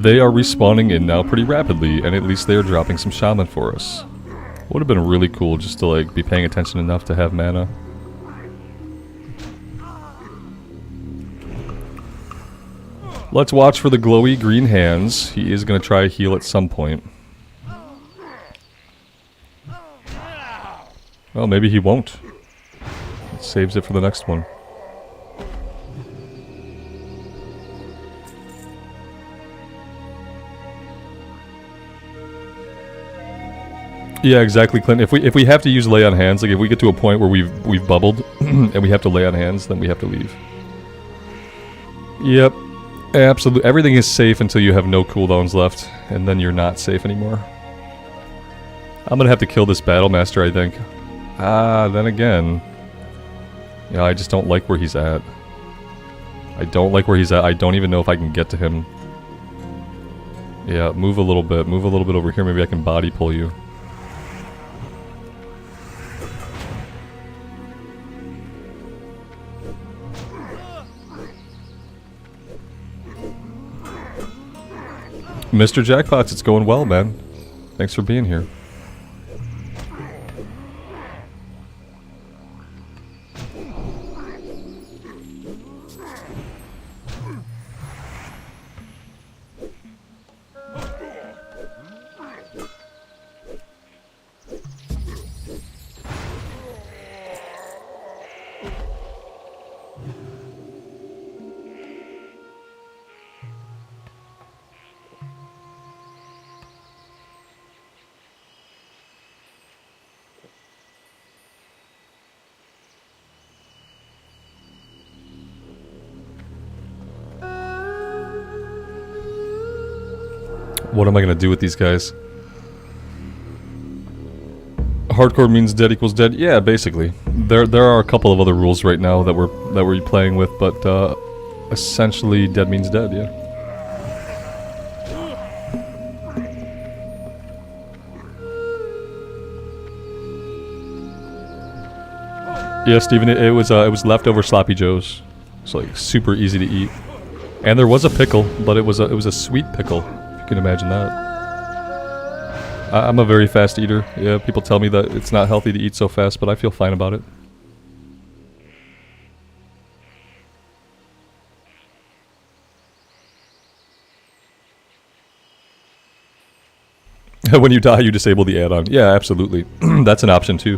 They are respawning in now pretty rapidly, and at least they are dropping some shaman for us. Would have been really cool just to like be paying attention enough to have mana. Let's watch for the glowy green hands. He is gonna try a heal at some point. Well, maybe he won't. It saves it for the next one. Yeah, exactly, Clint. If we have to use lay on hands, like if we get to a point where we've bubbled and we have to lay on hands, then we have to leave. Yep, absolutely. Everything is safe until you have no cooldowns left, and then you're not safe anymore. I'm gonna have to kill this battle master, I think. Then again, yeah, I just don't like where he's at. I don't like where he's at. I don't even know if I can get to him. Yeah, move a little bit over here. Maybe I can body pull you. Mr. Jackpots, it's going well, man. Thanks for being here. What am I gonna do with these guys? Hardcore means dead equals dead? Yeah, basically. There are a couple of other rules right now that we're playing with, but essentially dead means dead, yeah. Yeah, Steven, it was leftover sloppy joes. It's like super easy to eat. And there was a pickle, but it was a sweet pickle, if you can imagine that. I'm a very fast eater. Yeah, people tell me that it's not healthy to eat so fast, but I feel fine about it. When you die, you disable the add-on. Yeah, absolutely. That's an option too.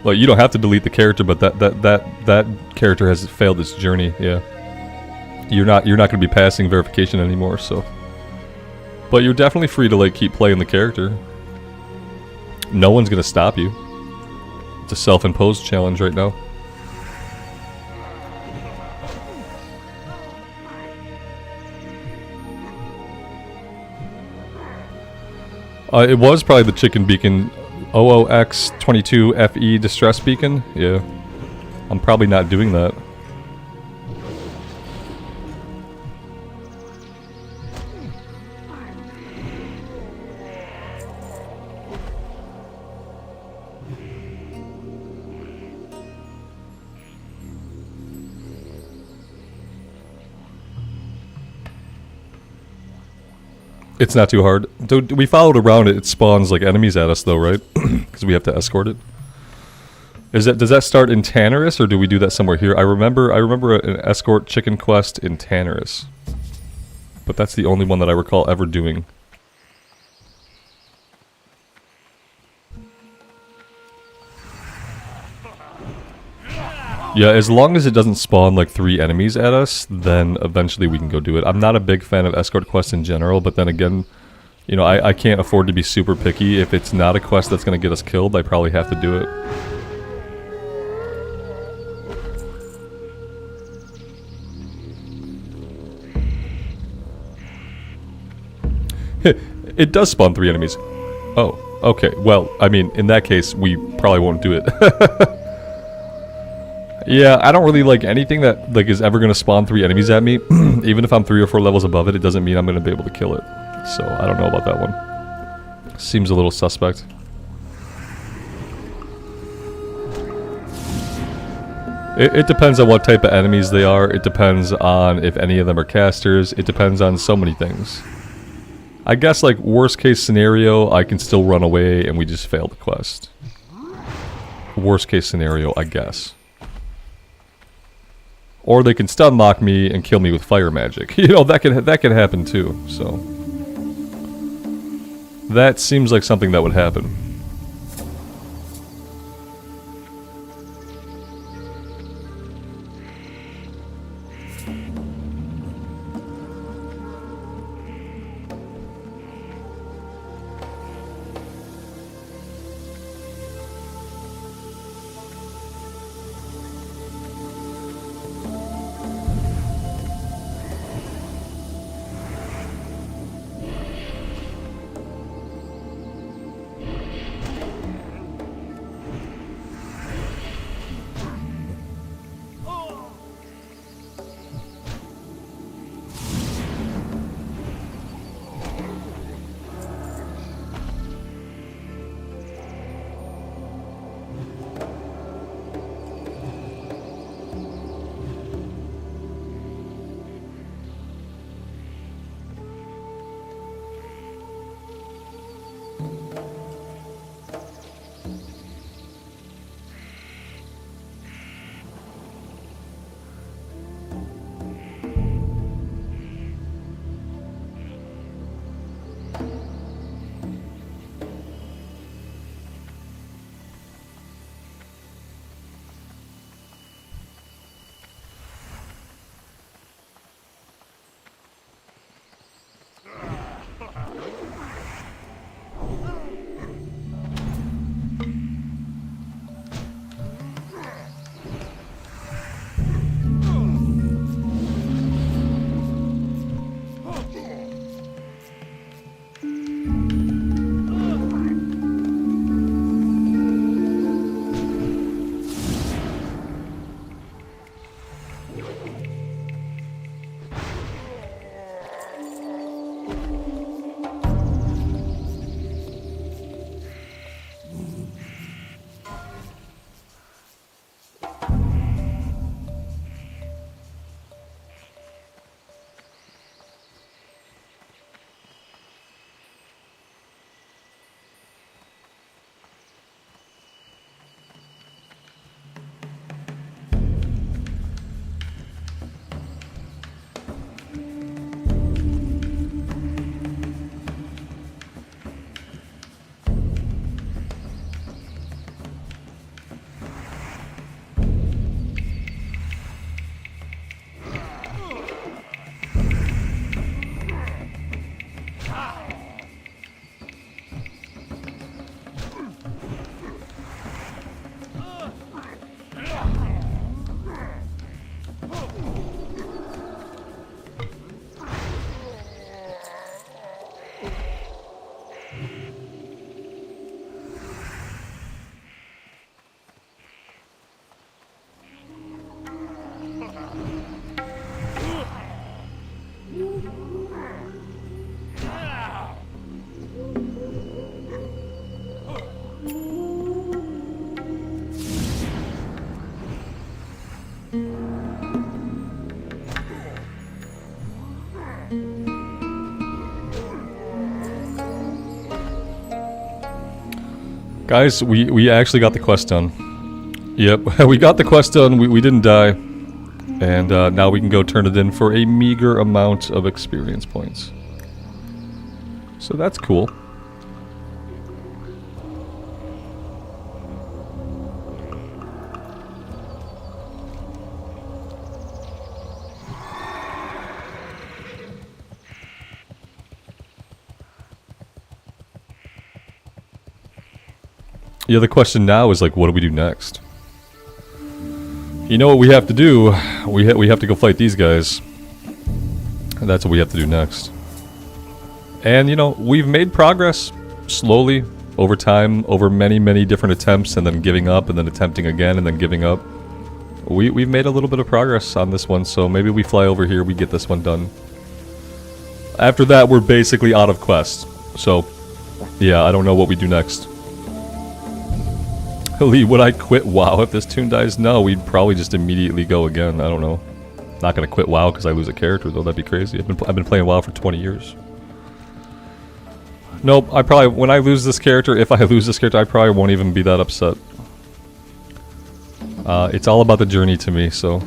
Well, you don't have to delete the character, but that character has failed its journey. Yeah, you're not going to be passing verification anymore. So, but you're definitely free to like keep playing the character. No one's going to stop you. It's a self-imposed challenge right now. It was probably the chicken beacon. OOX22FE distress beacon? Yeah. I'm probably not doing that. It's not too hard. We followed around it. It spawns like enemies at us though, right? Because we have to escort it. Does that start in Tanneris or do we do that somewhere here? I remember an escort chicken quest in Tanneris. But that's the only one that I recall ever doing. Yeah, as long as it doesn't spawn like 3 enemies at us, then eventually we can go do it. I'm not a big fan of escort quests in general, but then again, you know, I can't afford to be super picky. If it's not a quest that's going to get us killed, I probably have to do it. It does spawn 3 enemies. Oh, okay. Well, I mean, in that case, we probably won't do it. Yeah, I don't really like anything that like is ever going to spawn 3 enemies at me. Even if I'm 3 or 4 levels above it, it doesn't mean I'm going to be able to kill it. So, I don't know about that one. Seems a little suspect. It depends on what type of enemies they are. It depends on if any of them are casters. It depends on so many things. I guess, like, worst case scenario, I can still run away and we just fail the quest. Worst case scenario, I guess. Or they can stun lock me and kill me with fire magic. You know, that can happen too, so. That seems like something that would happen. Guys, we actually got the quest done. Yep, we got the quest done. We didn't die. And now we can go turn it in for a meager amount of experience points. So that's cool. Yeah, the question now is like, what do we do next? You know what we have to do? We have to go fight these guys. And that's what we have to do next. And you know, we've made progress slowly over time, over many different attempts, and then giving up, and then attempting again, and then giving up. We've made a little bit of progress on this one, so maybe we fly over here, we get this one done. After that, we're basically out of quests. So, yeah, I don't know what we do next. Lee, would I quit WoW if this tune dies? No, we'd probably just immediately go again. I don't know. Not gonna quit WoW because I lose a character, though. That'd be crazy. I've been playing WoW for 20 years. Nope, I probably, when I lose this character, if I lose this character, I probably won't even be that upset. It's all about the journey to me, so...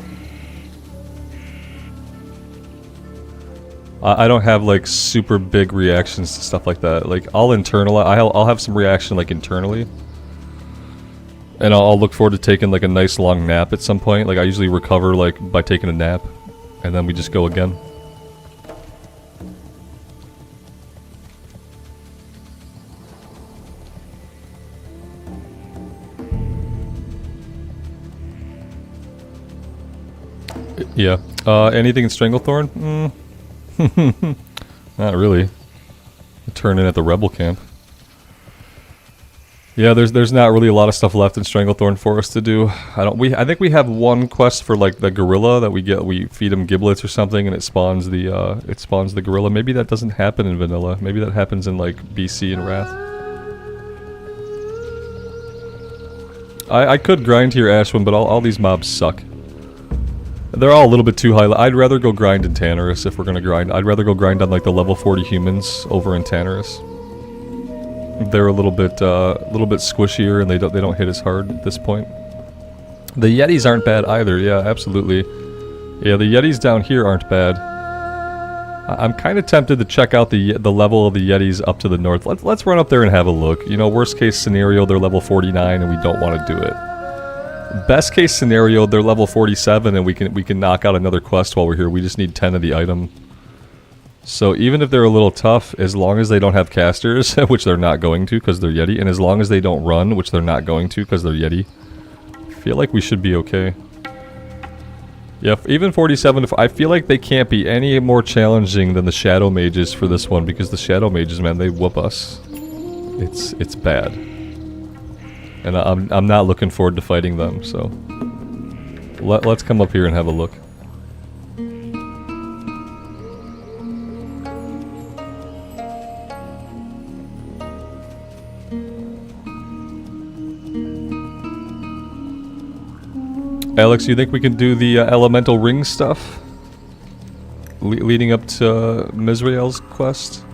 I don't have, like, super big reactions to stuff like that. Like, I'll have some reaction, like, internally. And I'll look forward to taking, like, a nice long nap at some point. Like, I usually recover, like, by taking a nap. And then we just go again. Yeah. Anything in Stranglethorn? Not really. Turn in at the Rebel camp. Yeah, there's not really a lot of stuff left in Stranglethorn for us to do. I think we have one quest for like the gorilla that we feed him giblets or something, and it spawns the gorilla. Maybe that doesn't happen in vanilla. Maybe that happens in like BC and Wrath. I could grind here Ashwin, but all these mobs suck. They're all a little bit too high. I'd rather go grind in Tanneris if we're gonna grind. I'd rather go grind on like the level 40 humans over in Tanneris. They're a little bit squishier and they don't hit as hard at this point. The yetis aren't bad either. Yeah, absolutely. Yeah, the yetis down here aren't bad. I'm kind of tempted to check out the level of the yetis up to the north. Let's run up there and have a look. You know, worst case scenario, they're level 49 and we don't want to do it. Best case scenario, they're level 47 and we can knock out another quest while we're here. We just need 10 of the item. So even if they're a little tough, as long as they don't have casters, which they're not going to because they're Yeti, and as long as they don't run, which they're not going to because they're Yeti, I feel like we should be okay. Yeah, even 47, I feel like they can't be any more challenging than the Shadow Mages for this one, because the Shadow Mages, man, they whoop us. It's bad. And I'm not looking forward to fighting them, so... Let's come up here and have a look. Alex, you think we can do the elemental ring stuff? Leading up to Mizrael's quest?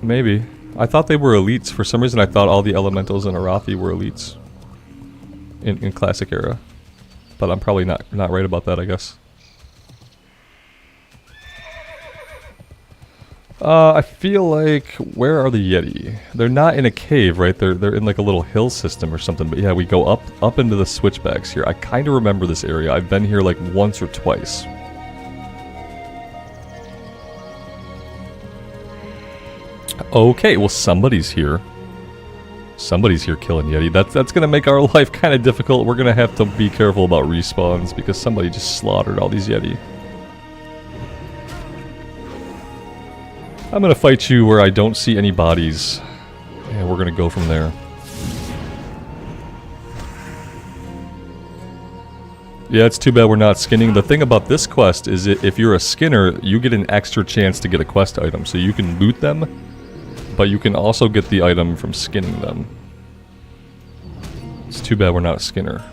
Maybe. I thought they were elites. For some reason I thought all the elementals in Arathi were elites. In Classic Era. But I'm probably not right about that, I guess. I feel like... Where are the Yeti? They're not in a cave, right? They're in like a little hill system or something. But yeah, we go up into the switchbacks here. I kind of remember this area. I've been here like once or twice. Okay, well somebody's here. Somebody's here killing Yeti. That's gonna make our life kind of difficult. We're gonna have to be careful about respawns because somebody just slaughtered all these Yeti. I'm gonna fight you where I don't see any bodies. And we're gonna go from there. Yeah, it's too bad we're not skinning. The thing about this quest is if you're a skinner, you get an extra chance to get a quest item. So you can loot them, but you can also get the item from skinning them. It's too bad we're not a skinner.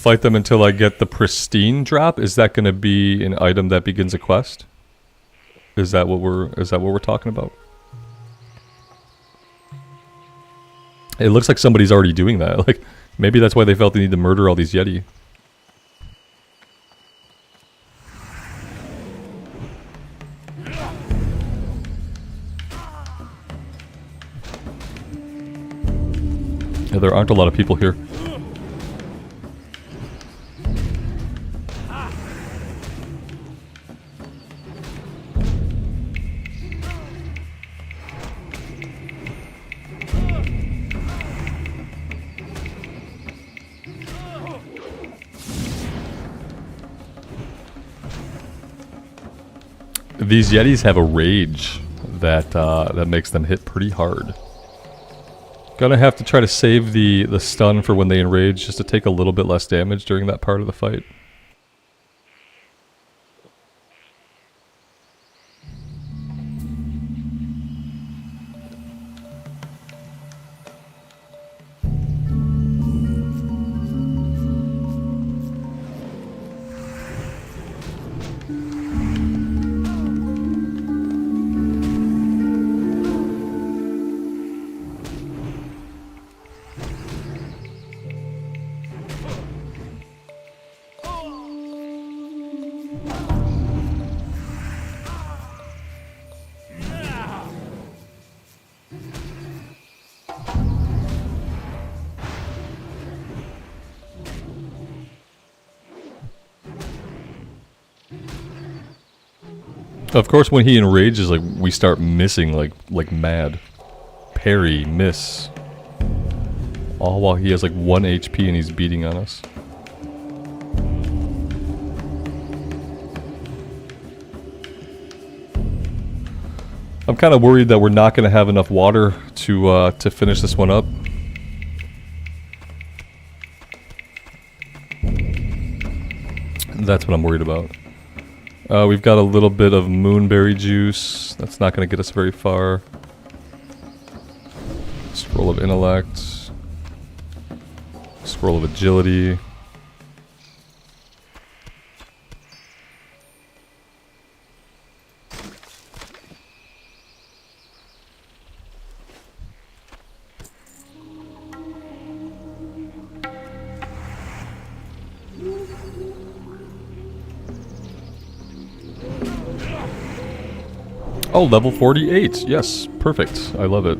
fight them until I get the pristine drop. Is that going to be an item that begins a quest? Is that what we're talking about? It looks like somebody's already doing that. Like, maybe that's why they felt they need to murder all these yeti. Yeah, there aren't a lot of people here. These yetis have a rage that makes them hit pretty hard. Gonna have to try to save the stun for when they enrage, just to take a little bit less damage during that part of the fight. Of course, when he enrages, like, we start missing like mad. Parry, miss. All while he has like 1 HP and he's beating on us. I'm kind of worried that we're not going to have enough water to finish this one up. That's what I'm worried about. We've got a little bit of moonberry juice. That's not going to get us very far. Scroll of intellect. Scroll of agility. Oh, level 48. Yes, perfect. I love it.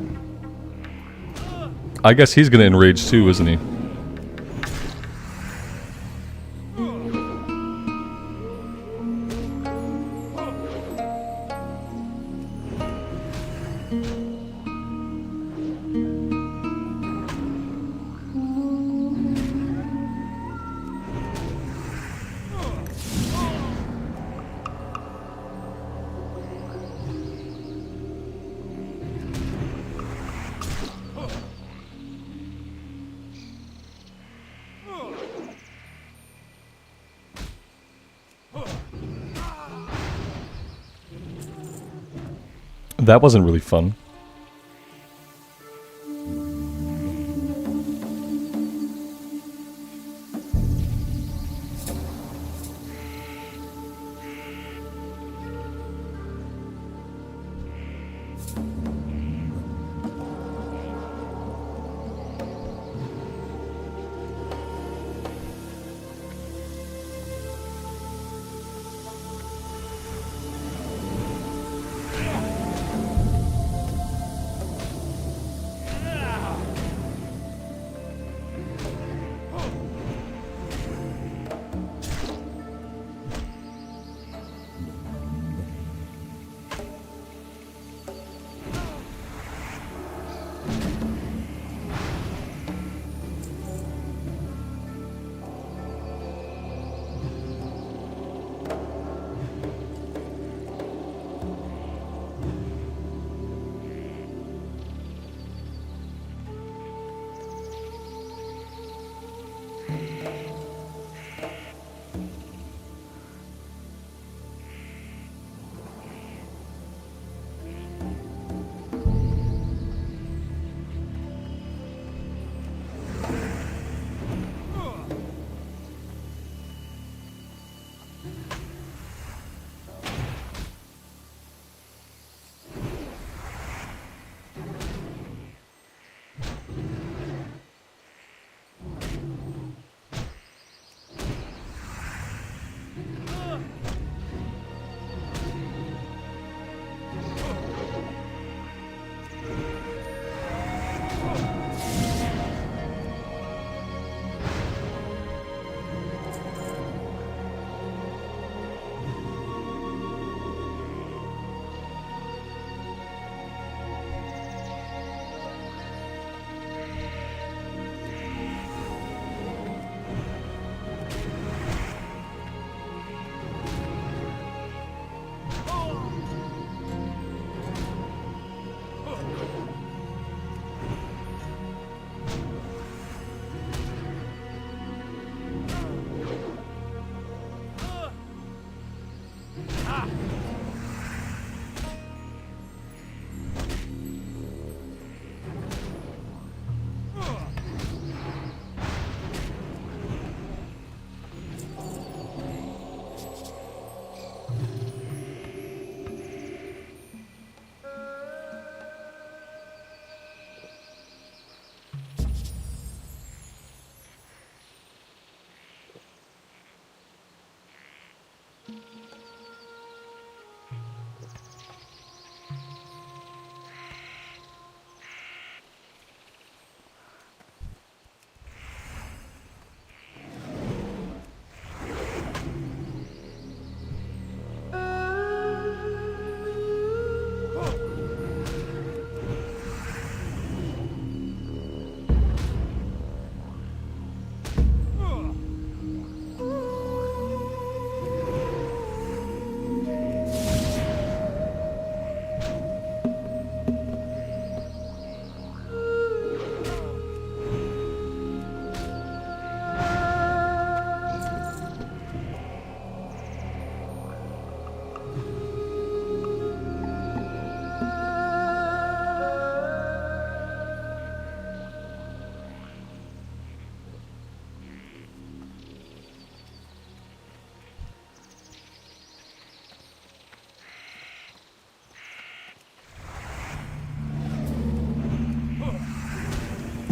I guess he's gonna enrage too, isn't he? That wasn't really fun.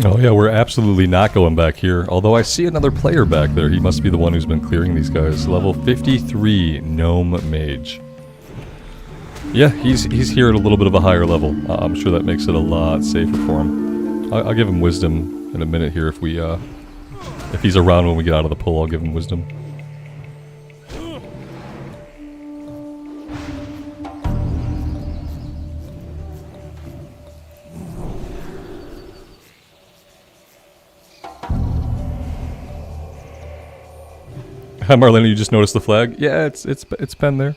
Oh yeah, we're absolutely not going back here. Although I see another player back there. He must be the one who's been clearing these guys. Level 53, Gnome Mage. Yeah, he's here at a little bit of a higher level. I'm sure that makes it a lot safer for him. I'll give him wisdom in a minute here if we, if he's around when we get out of the pool. I'll give him wisdom. Hi Marlena, you just noticed the flag? Yeah, it's been there.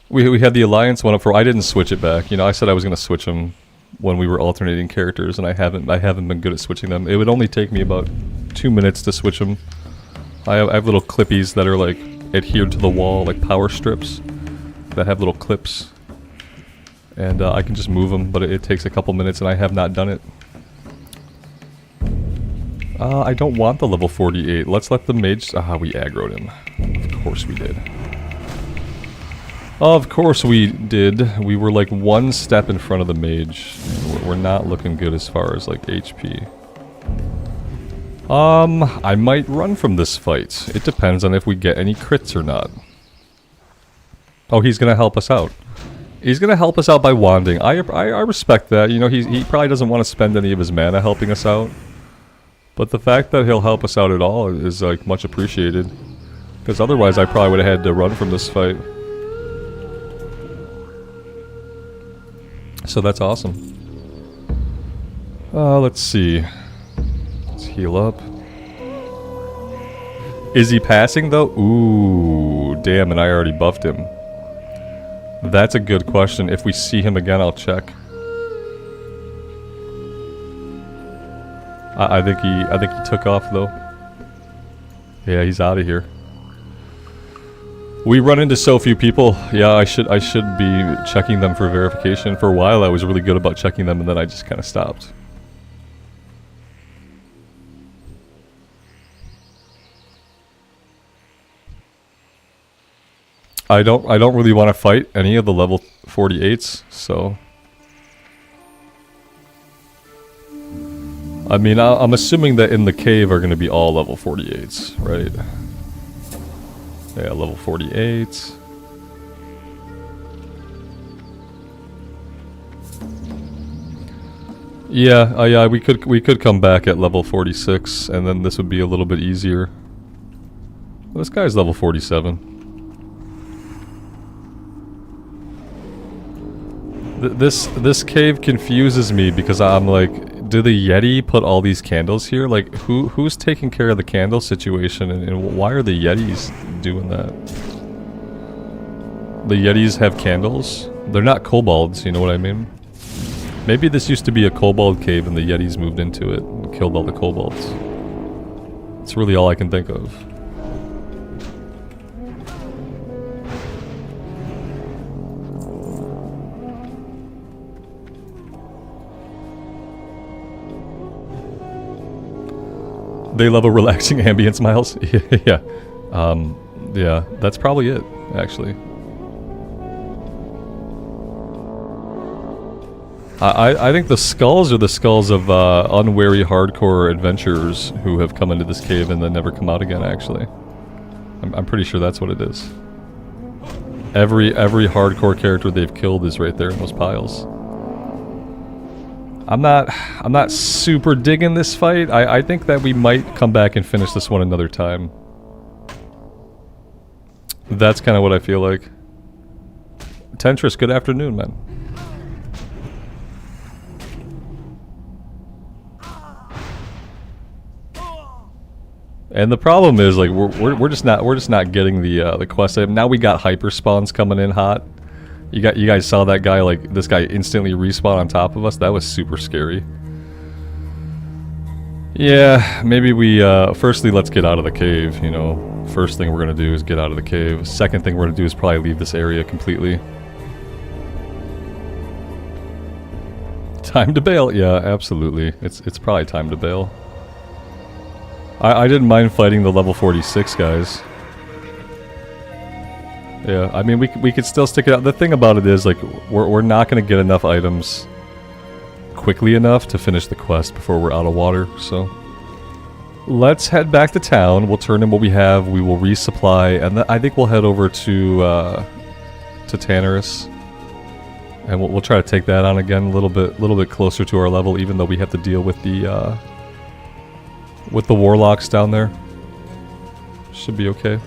We had the Alliance one up for. I didn't switch it back. You know, I said I was gonna switch them when we were alternating characters, and I haven't been good at switching them. It would only take me about 2 minutes to switch them. I have little clippies that are like adhered to the wall, like power strips that have little clips, and I can just move them. But it takes a couple minutes, and I have not done it. I don't want the level 48. Let's let the mage... we aggroed him. Of course we did. Of course we did. We were like one step in front of the mage. We're not looking good as far as like HP. I might run from this fight. It depends on if we get any crits or not. Oh, he's gonna help us out. He's gonna help us out by wanding. I respect that. You know, he probably doesn't want to spend any of his mana helping us out. But the fact that he'll help us out at all is like much appreciated. Because otherwise I probably would have had to run from this fight. So that's awesome. Let's see. Let's heal up. Is he passing though? Ooh, damn, and I already buffed him. That's a good question. If we see him again, I'll check. I think he took off though. Yeah, he's out of here. We run into so few people. Yeah, I should be checking them for verification. For a while I was really good about checking them, and then I just kind of stopped. I don't really want to fight any of the level 48s, so I mean, I'm assuming that in the cave are going to be all level 48s, right? Yeah, level 48s. Yeah, yeah, we could come back at level 46, and then this would be a little bit easier. Well, this guy's level 47. This cave confuses me because I'm like, do the Yeti put all these candles here? Like, who's taking care of the candle situation, and why are the Yetis doing that? The Yetis have candles? They're not kobolds, you know what I mean? Maybe this used to be a kobold cave and the Yetis moved into it and killed all the kobolds. It's really all I can think of. They love a relaxing ambience, Miles. Yeah. Yeah, that's probably it, actually. I think the skulls are the skulls of unwary hardcore adventurers who have come into this cave and then never come out again, actually. I'm pretty sure that's what it is. Every hardcore character they've killed is right there in those piles. I'm not super digging this fight. I think that we might come back and finish this one another time. That's kind of what I feel like. Tentris, good afternoon, man. And the problem is, like, we're just not getting the quest item. Now we got hyper spawns coming in hot. You guys saw that guy, like, this guy instantly respawn on top of us? That was super scary. Yeah, maybe we, firstly, let's get out of the cave, you know. First thing we're gonna do is get out of the cave. Second thing we're gonna do is probably leave this area completely. Time to bail. Yeah, absolutely. It's probably time to bail. I didn't mind fighting the level 46 guys. Yeah, I mean, we could still stick it out. The thing about it is, like, we're not going to get enough items quickly enough to finish the quest before we're out of water, so... Let's head back to town, we'll turn in what we have, we will resupply, and I think we'll head over to Tanneris. And we'll try to take that on again a little bit closer to our level, even though we have to deal with the warlocks down there. Should be okay.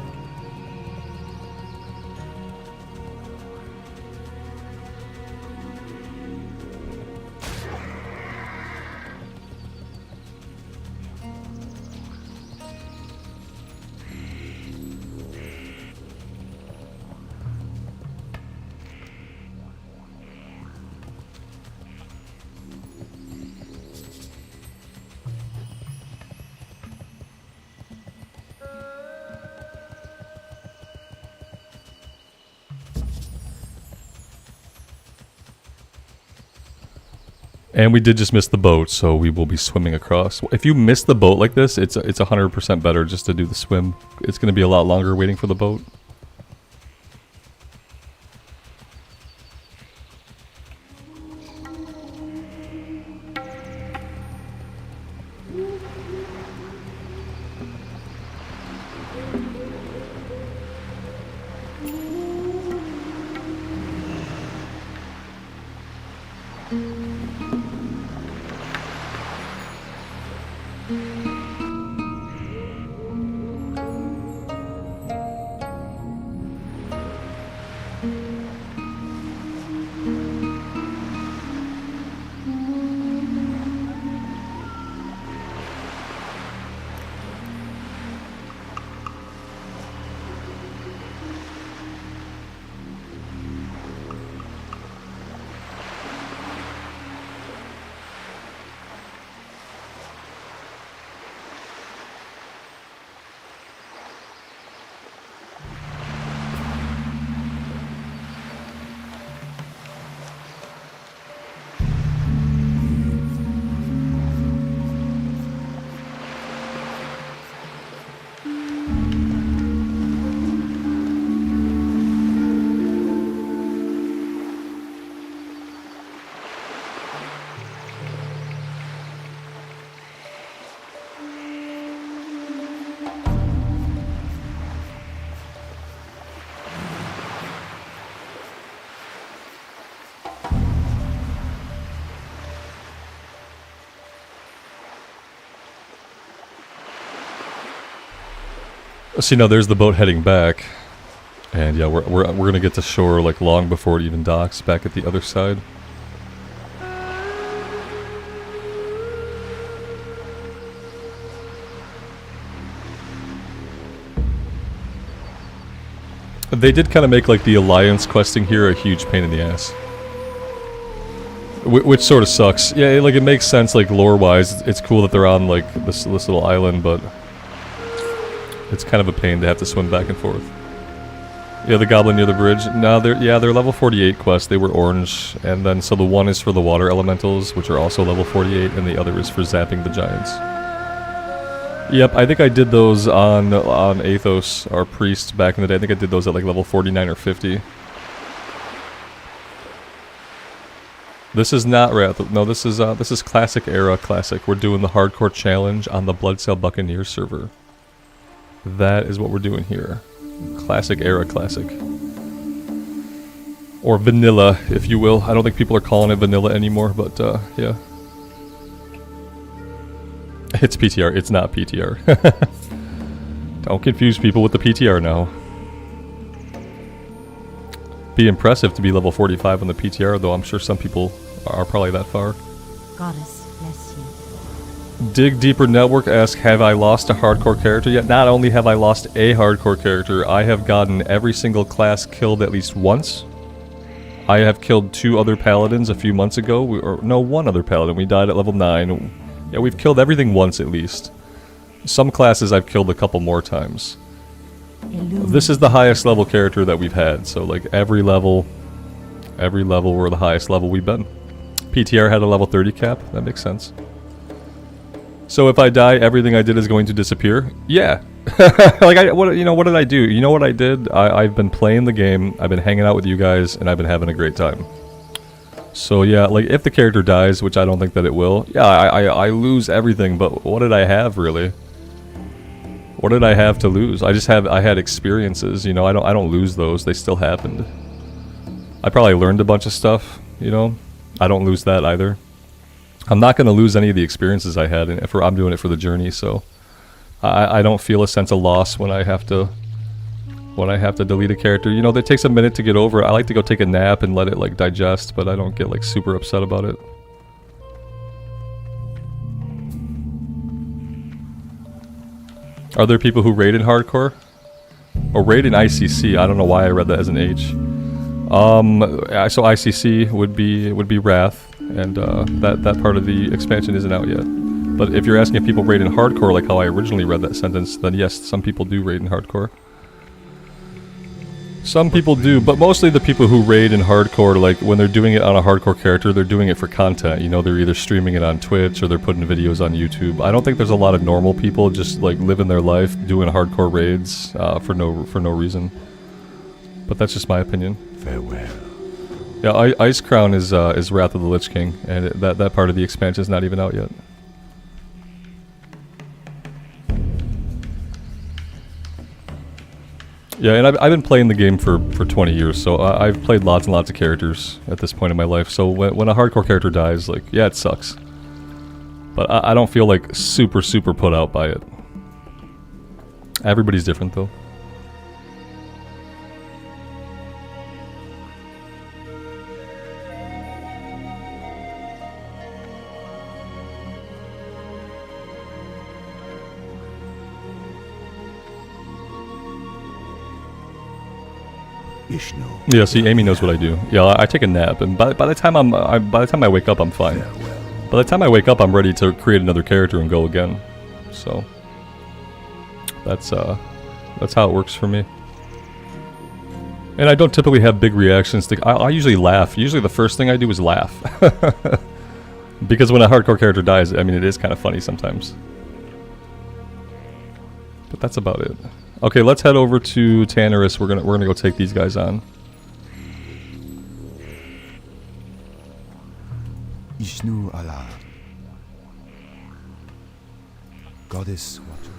And we did just miss the boat, so we will be swimming across. If you miss the boat like this, it's 100% better just to do the swim. It's going to be a lot longer waiting for the boat. So now there's the boat heading back, and yeah, we're gonna get to shore like long before it even docks back at the other side. They did kind of make like the alliance questing here a huge pain in the ass, which sort of sucks. Yeah, like it makes sense like lore-wise. It's cool that they're on like this little island, but it's kind of a pain to have to swim back and forth. Yeah, the goblin near the bridge. No, they're level 48 quests. They were orange, and then so the one is for the water elementals, which are also level 48, and the other is for zapping the giants. Yep, I think I did those on Athos, our priest, back in the day. I think I did those at like level 49 or 50. This is not Wrath. No, this is Classic Era Classic. We're doing the hardcore challenge on the Bloodsail Buccaneers server. That is what we're doing here. Classic Era Classic. Or Vanilla, if you will. I don't think people are calling it Vanilla anymore, but yeah. It's PTR, it's not PTR. Don't confuse people with the PTR now. Be impressive to be level 45 on the PTR, though I'm sure some people are probably that far.
Goddess bless you.
Dig Deeper Network asks, have I lost a hardcore character yet? Not only have I lost a hardcore character, I have gotten every single class killed at least once. I have killed 2 other paladins a few months ago. One other paladin. We died at level 9. Yeah, we've killed everything once at least. Some classes I've killed a couple more times. This is the highest level character that we've had, so like every level we're the highest level we've been. PTR had a level 30 cap, that makes sense. So if I die, everything I did is going to disappear? Yeah. Like, what did I do? You know what I did? I've been playing the game, I've been hanging out with you guys, and I've been having a great time. So yeah, like if the character dies, which I don't think that it will, yeah, I lose everything, but what did I have really? What did I have to lose? I had experiences, you know, I don't lose those, they still happened. I probably learned a bunch of stuff, you know, I don't lose that either. I'm not going to lose any of the experiences I had, and I'm doing it for the journey, so I don't feel a sense of loss when I have to delete a character. You know, that takes a minute to get over it. I like to go take a nap and let it like digest, but I don't get like super upset about it. Are there people who raid in hardcore? Or raid in ICC? I don't know why I read that as an H. So ICC would be Wrath, and that part of the expansion isn't out yet. But if you're asking if people raid in hardcore, like how I originally read that sentence, then yes, some people do raid in hardcore. Some people do, but mostly the people who raid in hardcore, like when they're doing it on a hardcore character, they're doing it for content. You know, they're either streaming it on Twitch or they're putting videos on YouTube. I don't think there's a lot of normal people just like living their life doing hardcore raids for no reason. But that's just my opinion.
Farewell.
Yeah, Ice Crown is Wrath of the Lich King, and that part of the expansion is not even out yet. Yeah, and I've been playing the game for 20 years, so I've played lots and lots of characters at this point in my life. So when a hardcore character dies, like, yeah, it sucks. But I don't feel like super put out by it. Everybody's different though. Yeah, see, Amy knows what I do. Yeah, I take a nap, and by the time I wake up, I'm fine. By the time I wake up, I'm ready to create another character and go again. So that's how it works for me. And I don't typically have big reactions to. I usually laugh. Usually, the first thing I do is laugh, because when a hardcore character dies, I mean, it is kind of funny sometimes. But that's about it. Okay, let's head over to Tanneris. We're gonna go take these guys on.
Ishnu Allah, Goddess Water.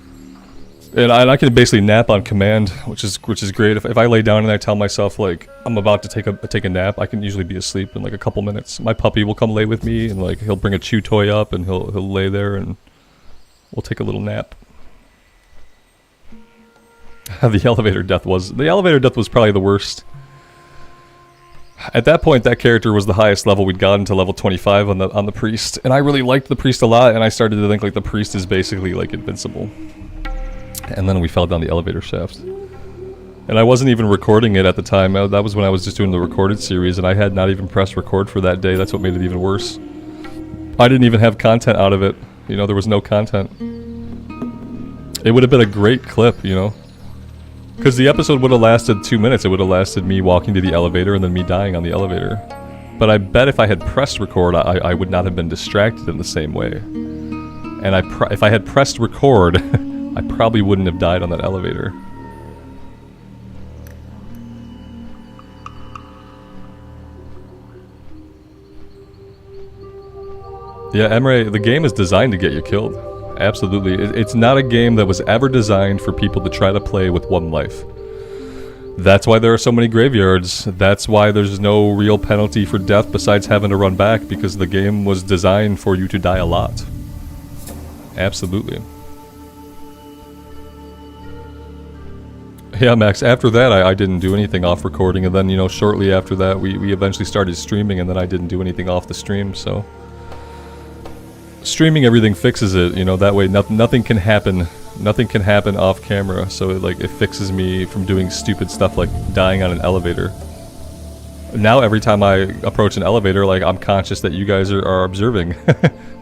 And I can basically nap on command, which is great. If I lay down and I tell myself like I'm about to take a nap, I can usually be asleep in like a couple minutes. My puppy will come lay with me, and like he'll bring a chew toy up, and he'll lay there, and we'll take a little nap. The elevator death was probably the worst. At that point, that character was the highest level we'd gotten to level 25 on the priest, and I really liked the priest a lot, and I started to think like the priest is basically like invincible. And then we fell down the elevator shaft. And I wasn't even recording it at the time. That was when I was just doing the recorded series, and I had not even pressed record for that day. That's what made it even worse. I didn't even have content out of it. You know, there was no content. It would have been a great clip, you know. Because the episode would have lasted 2 minutes. It would have lasted me walking to the elevator and then me dying on the elevator. But I bet if I had pressed record, I would not have been distracted in the same way. And if I had pressed record, I probably wouldn't have died on that elevator. Yeah, Emre, the game is designed to get you killed. Absolutely. It's not a game that was ever designed for people to try to play with one life. That's why there are so many graveyards. That's why there's no real penalty for death besides having to run back, because the game was designed for you to die a lot. Absolutely. Yeah, Max, after that I didn't do anything off recording, and then, you know, shortly after that we eventually started streaming, and then I didn't do anything off the stream, so... Streaming everything fixes it, you know, that way nothing can happen off camera, so it fixes me from doing stupid stuff like dying on an elevator. Now every time I approach an elevator, like, I'm conscious that you guys are observing,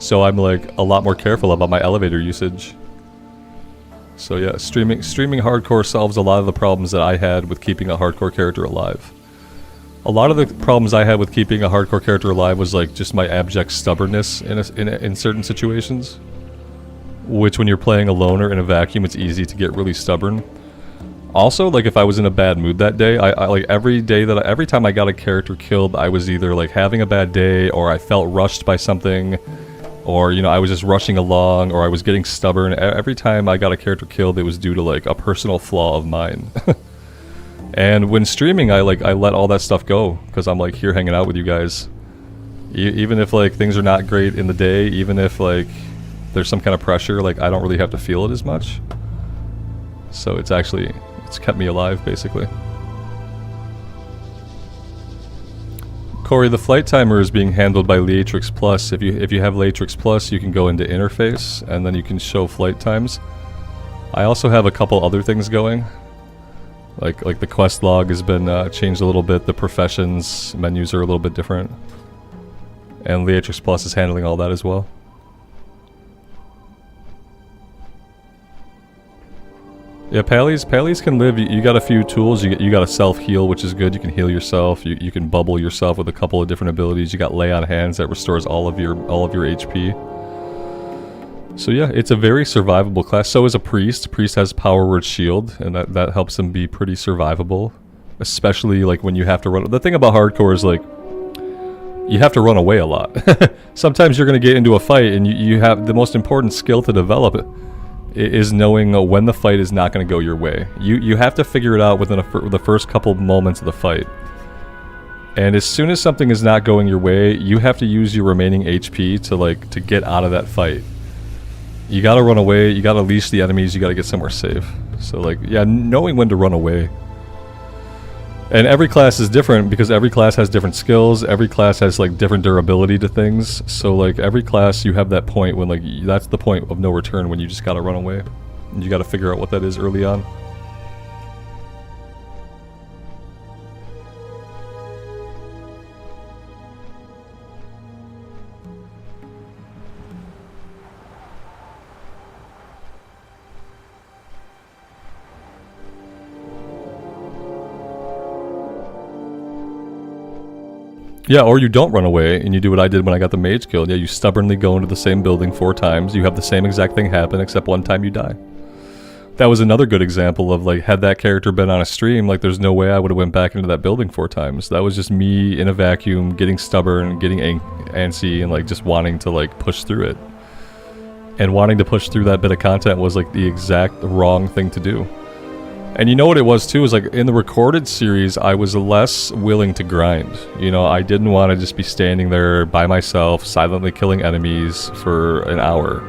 so I'm like a lot more careful about my elevator usage. So yeah, streaming hardcore solves a lot of the problems that I had with keeping a hardcore character alive. A lot of the problems I had with keeping a hardcore character alive was like just my abject stubbornness in certain situations. Which when you're playing alone or in a vacuum, it's easy to get really stubborn. Also, like, if I was in a bad mood that day, I like every time I got a character killed, I was either like having a bad day, or I felt rushed by something, or, you know, I was just rushing along, or I was getting stubborn. Every time I got a character killed, it was due to like a personal flaw of mine. And when streaming, I let all that stuff go, because I'm like here hanging out with you guys. Even if like things are not great in the day, even if like there's some kind of pressure, like I don't really have to feel it as much. So it's kept me alive, basically. Corey, the flight timer is being handled by Leatrix Plus. If you have Leatrix Plus, you can go into interface, and then you can show flight times. I also have a couple other things going. Like the quest log has been changed a little bit. The professions menus are a little bit different. And Leatrix Plus is handling all that as well. Yeah, Pallies can live. You got a few tools. You got a self-heal, which is good. You can heal yourself. You can bubble yourself with a couple of different abilities. You got Lay on Hands that restores all of your HP. So yeah, it's a very survivable class. So is a Priest. Priest has Power Word Shield, and that helps him be pretty survivable. Especially like when you have to run. The thing about hardcore is like, you have to run away a lot. Sometimes you're going to get into a fight, and you have the most important skill to develop is knowing when the fight is not going to go your way. You have to figure it out within the first couple moments of the fight. And as soon as something is not going your way, you have to use your remaining HP to get out of that fight. You gotta run away, you gotta leash the enemies, you gotta get somewhere safe. So like, yeah, knowing when to run away. And every class is different because every class has different skills, every class has like different durability to things. So like every class you have that point when like, that's the point of no return when you just gotta run away. And you gotta figure out what that is early on. Yeah, or you don't run away, and you do what I did when I got the mage killed. Yeah, you stubbornly go into the same building 4 times, you have the same exact thing happen, except one time you die. That was another good example of, like, had that character been on a stream, like, there's no way I would have went back into that building 4 times. That was just me in a vacuum, getting stubborn, getting antsy, and, like, just wanting to, like, push through it. And wanting to push through that bit of content was, like, the exact wrong thing to do. And you know what it was too, is like in the recorded series, I was less willing to grind. You know, I didn't want to just be standing there by myself, silently killing enemies for an hour.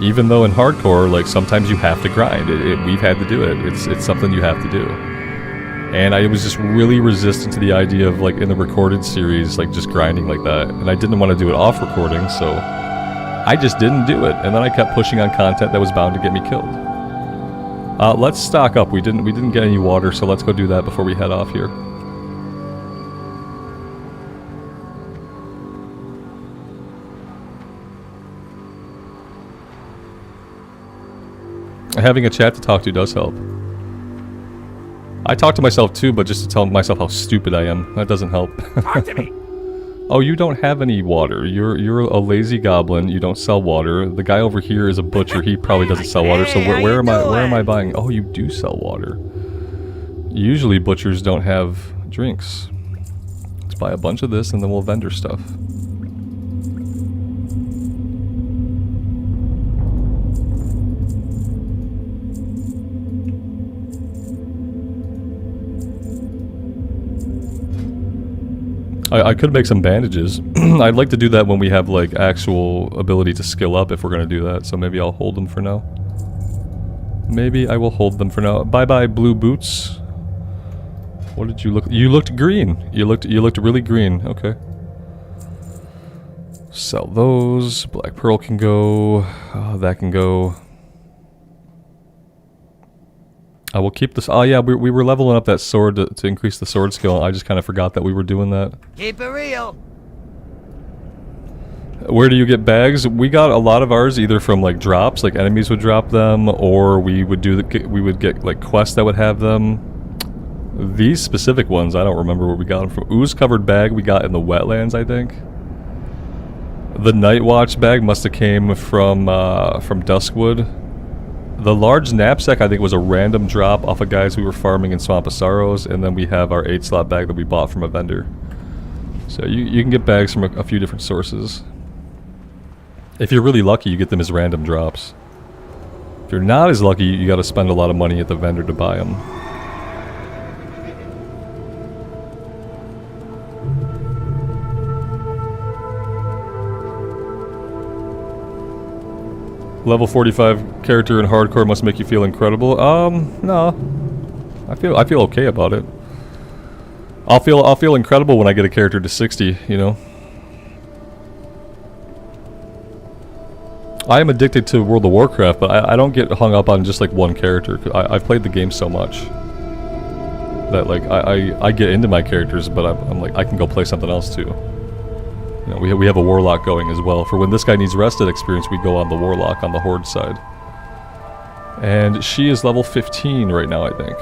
Even though in hardcore, like sometimes you have to grind. We've had to do it. It's something you have to do. And I was just really resistant to the idea of like in the recorded series, like just grinding like that. And I didn't want to do it off recording, so I just didn't do it. And then I kept pushing on content that was bound to get me killed. Let's stock up. We didn't get any water, so let's go do that before we head off here. Having a chat to talk to does help. I talk to myself too, but just to tell myself how stupid I am. That doesn't help.
Talk to me.
Oh, you don't have any water. You're a lazy goblin. You don't sell water. The guy over here is a butcher. He probably doesn't sell water. So where am I buying? Oh, you do sell water. Usually butchers don't have drinks. Let's buy a bunch of this and then we'll vendor stuff. I could make some bandages. I'd like to do that when we have like actual ability to skill up if we're gonna do that, so maybe I'll hold them for now. Maybe I will hold them for now. Bye bye blue boots. What did you look? You looked green. You looked really green. Okay. Sell those. Black pearl can go. That can go. I will keep this. Oh yeah, we were leveling up that sword to increase the sword skill. I just kind of forgot that we were doing that.
Keep it real.
Where do you get bags? We got a lot of ours either from like drops, like enemies would drop them, or we would get like quests that would have them. These specific ones, I don't remember where we got them from. Ooze covered bag we got in the wetlands, I think. The Night Watch bag must have came from Duskwood. The large knapsack I think was a random drop off of guys we were farming in Swamp of Sorrows, and then we have our 8-slot bag that we bought from a vendor. So you can get bags from a few different sources. If you're really lucky, you get them as random drops. If you're not as lucky, you gotta spend a lot of money at the vendor to buy them. Level 45 character in hardcore must make you feel incredible. No. I feel okay about it. I'll feel incredible when I get a character to 60, you know. I am addicted to World of Warcraft, but I don't get hung up on just like one character. I've played the game so much that like I get into my characters, but I'm like I can go play something else too. You know, we have a Warlock going as well. For when this guy needs rested experience, we go on the Warlock on the Horde side. And she is level 15 right now, I think.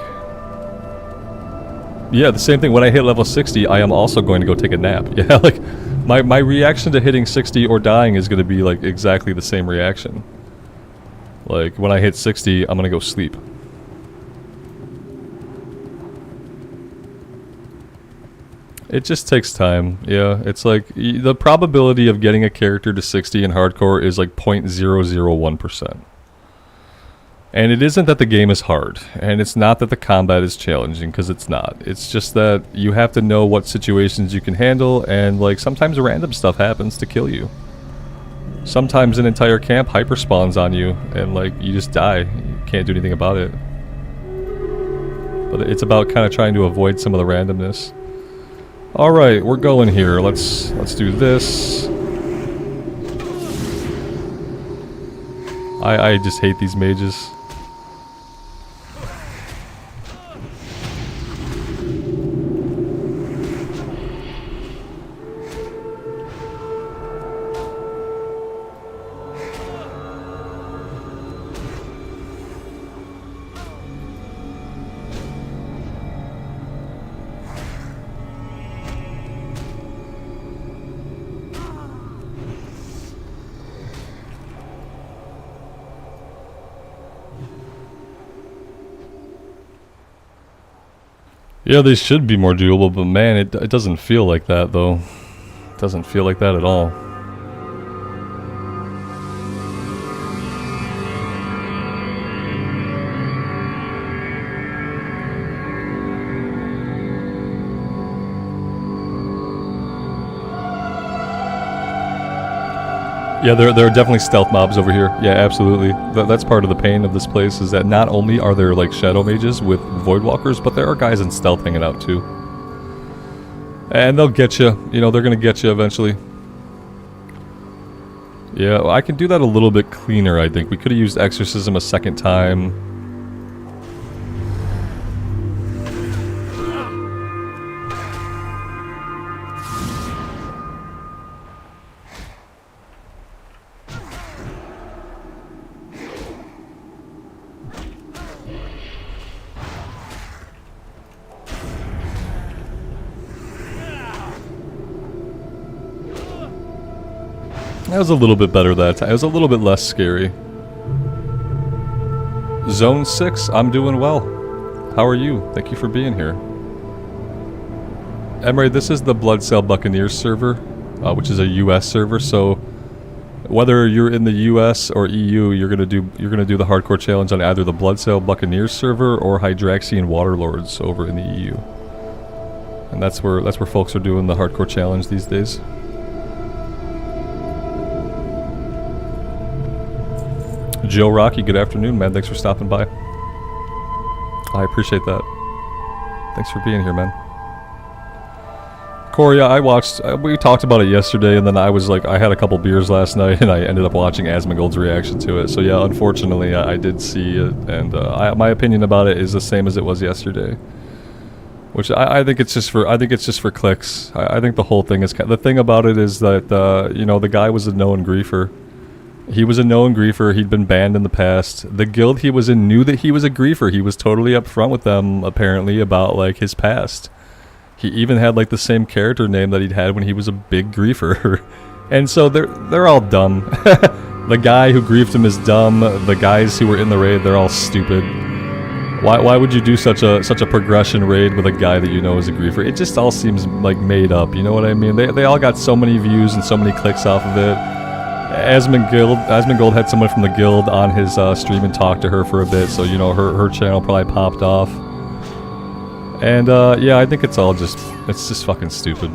Yeah, the same thing. When I hit level 60, I am also going to go take a nap. Yeah, like my reaction to hitting 60 or dying is going to be like exactly the same reaction. Like when I hit 60, I'm going to go sleep. It just takes time. Yeah, it's like the probability of getting a character to 60 in hardcore is like 0.001%. And it isn't that the game is hard, and it's not that the combat is challenging, because it's not. It's just that you have to know what situations you can handle, and like sometimes random stuff happens to kill you. Sometimes an entire camp hyper spawns on you, and like you just die. You can't do anything about it. But it's about kind of trying to avoid some of the randomness. Alright, we're going here. Let's do this. I just hate these mages. Yeah, they should be more doable, but man, it doesn't feel like that, though. It doesn't feel like that at all. Yeah, there are definitely stealth mobs over here. Yeah, absolutely. That's part of the pain of this place, is that not only are there like shadow mages with voidwalkers, but there are guys in stealth hanging out too. And they'll get you. You know, they're gonna get you eventually. Yeah, well, I can do that a little bit cleaner, I think. We could have used exorcism a second time. That was a little bit better that time. It was a little bit less scary. Zone 6, I'm doing well. How are you? Thank you for being here. Emery, this is the Bloodsail Buccaneers server, which is a US server, so whether you're in the US or EU, you're gonna do the hardcore challenge on either the Bloodsail Buccaneers server or Hydraxian Waterlords over in the EU. And that's where folks are doing the hardcore challenge these days. Joe Rocky, good afternoon, man. Thanks for stopping by. I appreciate that. Thanks for being here, man. Corey, I watched, we talked about it yesterday, and then I was like, I had a couple beers last night, and I ended up watching Asmongold's reaction to it. So yeah, unfortunately, I did see it, and my opinion about it is the same as it was yesterday. Which I think it's just for clicks. I think the whole thing is, the thing about it is that, you know, the guy was a known griefer. He was a known griefer. He'd been banned in the past. The guild he was in knew that he was a griefer. He was totally upfront with them, apparently, about like his past. He even had like the same character name that he'd had when he was a big griefer. And so they're all dumb. The guy who griefed him is dumb. The guys who were in the raid, they're all stupid. Why would you do such a progression raid with a guy that you know is a griefer? It just all seems like made up, you know what I mean? They all got so many views and so many clicks off of it. Asmongold had someone from the guild on his stream and talked to her for a bit, so you know her channel probably popped off. And yeah, I think it's just fucking stupid.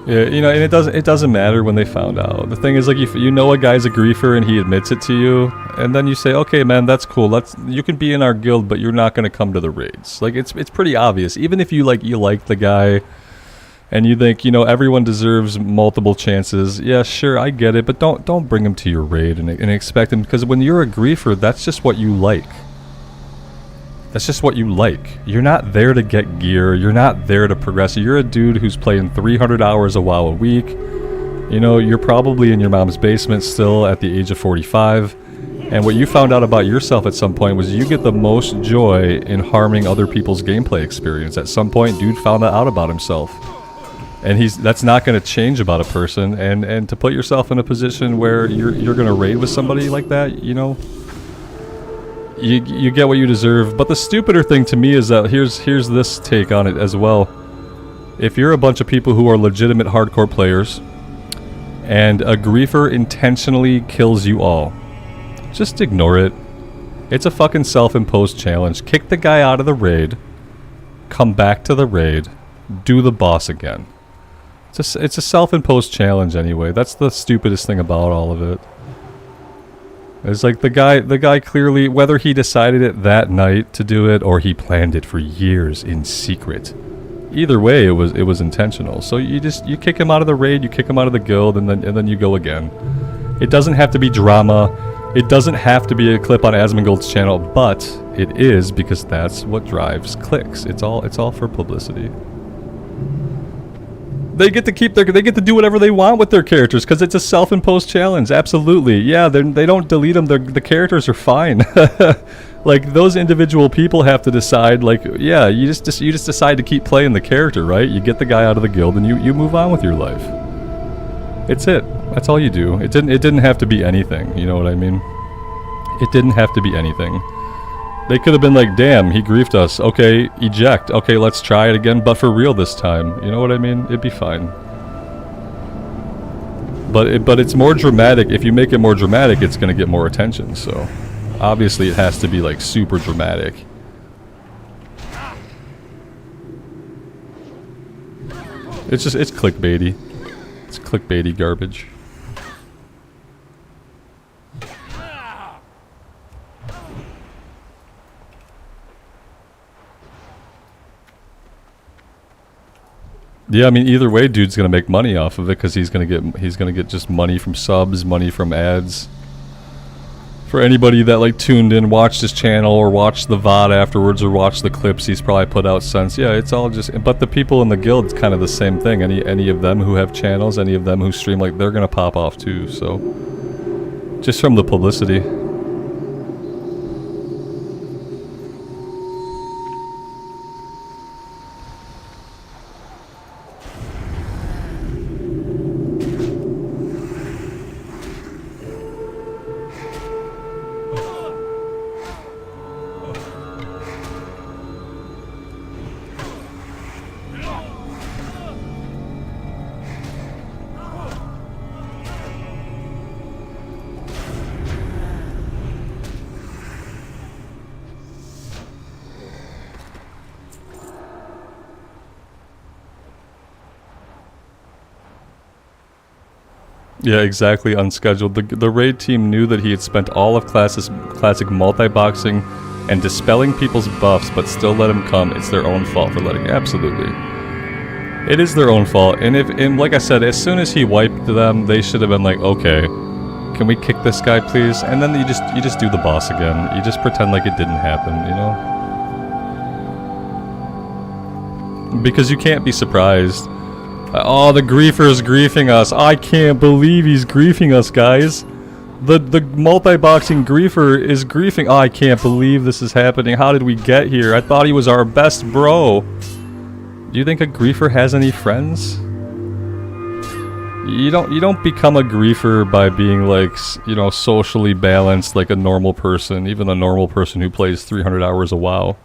Yeah, you know, and it doesn't matter when they found out. The thing is, like, if you know a guy's a griefer and he admits it to you, and then you say, okay, man, that's cool. You can be in our guild, but you're not gonna come to the raids. Like, it's pretty obvious. Even if you like the guy, and you think, you know, everyone deserves multiple chances. Yeah, sure, I get it, but don't bring him to your raid and expect him, because when you're a griefer, that's just what you like. That's just what you like. You're not there to get gear. You're not there to progress. You're a dude who's playing 300 hours of WoW a week. You know, you're probably in your mom's basement still at the age of 45. And what you found out about yourself at some point was you get the most joy in harming other people's gameplay experience. At some point, dude found that out about himself. And that's not going to change about a person. And to put yourself in a position where you're going to raid with somebody like that, you know, you get what you deserve. But the stupider thing to me is that here's this take on it as well. If you're a bunch of people who are legitimate hardcore players and a griefer intentionally kills you all, just ignore it. It's a fucking self-imposed challenge. Kick the guy out of the raid, come back to the raid, do the boss again. It's a self-imposed challenge anyway. That's the stupidest thing about all of it. It's like the guy clearly, whether he decided it that night to do it or he planned it for years in secret, either way it was intentional. So you kick him out of the raid, you kick him out of the guild, and then you go again. It doesn't have to be drama. It doesn't have to be a clip on Asmongold's channel, but it is, because that's what drives clicks. It's all for publicity. They get to they get to do whatever they want with their characters because it's a self-imposed challenge. Absolutely, yeah. They don't delete them. The characters are fine. Like, those individual people have to decide. Like, yeah, you just decide to keep playing the character, right? You get the guy out of the guild and you move on with your life. It's it. That's all you do. It didn't have to be anything. You know what I mean? It didn't have to be anything. They could have been like, damn, he griefed us. Okay, eject. Okay, let's try it again, but for real this time. You know what I mean? It'd be fine. But it's more dramatic. If you make it more dramatic, it's going to get more attention. So, obviously, it has to be, like, super dramatic. It's clickbaity. It's clickbaity garbage. Yeah, I mean, either way, dude's gonna make money off of it because he's gonna get just money from subs, money from ads. For anybody that like tuned in, watched his channel, or watched the VOD afterwards, or watched the clips he's probably put out since. Yeah, it's all just. But the people in the guild's kind of the same thing. Any of them who have channels, any of them who stream, like, they're gonna pop off too. So, just from the publicity. Yeah, exactly, unscheduled. The raid team knew that he had spent all of classic multi-boxing and dispelling people's buffs, but still let him come. It's their own fault for letting... Absolutely. It is their own fault. And like I said, as soon as he wiped them, they should have been like, okay, can we kick this guy, please? And then you just do the boss again. You just pretend like it didn't happen, you know? Because you can't be surprised. Oh, the griefer is griefing us. I can't believe he's griefing us, guys. The multi-boxing griefer is griefing. Oh, I can't believe this is happening. How did we get here? I thought he was our best bro. Do you think a griefer has any friends? You don't become a griefer by being like, you know, socially balanced like a normal person, even a normal person who plays 300 hours of WoW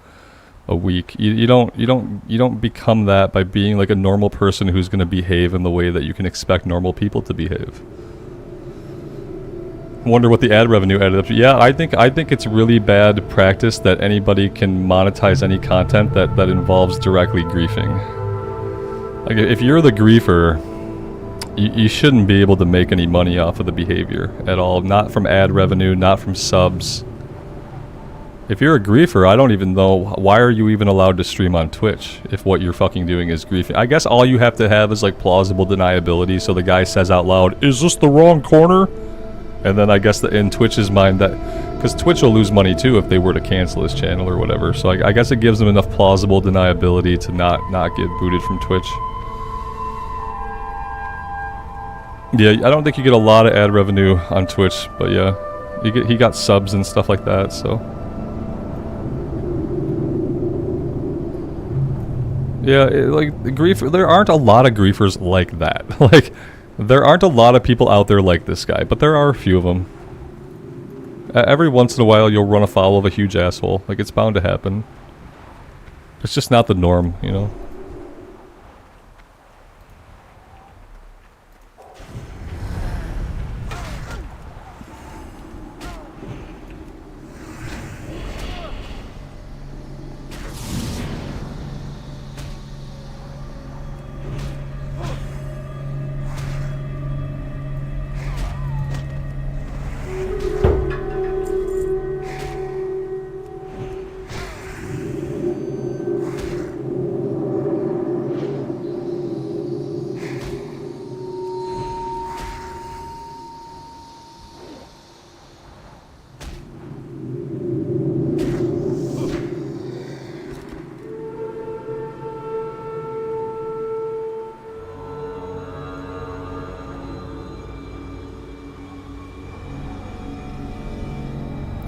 a week. You don't become that by being like a normal person who's going to behave in the way that you can expect normal people to behave. Wonder what the ad revenue added up to. Yeah, I think it's really bad practice that anybody can monetize any content that involves directly griefing. Like if you're the griefer, you shouldn't be able to make any money off of the behavior at all. Not from ad revenue, not from subs. If you're a griefer, I don't even know, why are you even allowed to stream on Twitch if what you're fucking doing is griefing? I guess all you have to have is like plausible deniability, so the guy says out loud, "Is this the wrong corner?" And then I guess that in Twitch's mind, that because Twitch will lose money too if they were to cancel his channel or whatever. So I guess it gives them enough plausible deniability to not get booted from Twitch. Yeah, I don't think you get a lot of ad revenue on Twitch, but yeah, he got subs and stuff like that. So yeah, like griefer, there aren't a lot of griefers like that. Like. There aren't a lot of people out there like this guy, but there are a few of them. Every once in a while you'll run afoul of a huge asshole. Like, it's bound to happen. It's just not the norm, you know?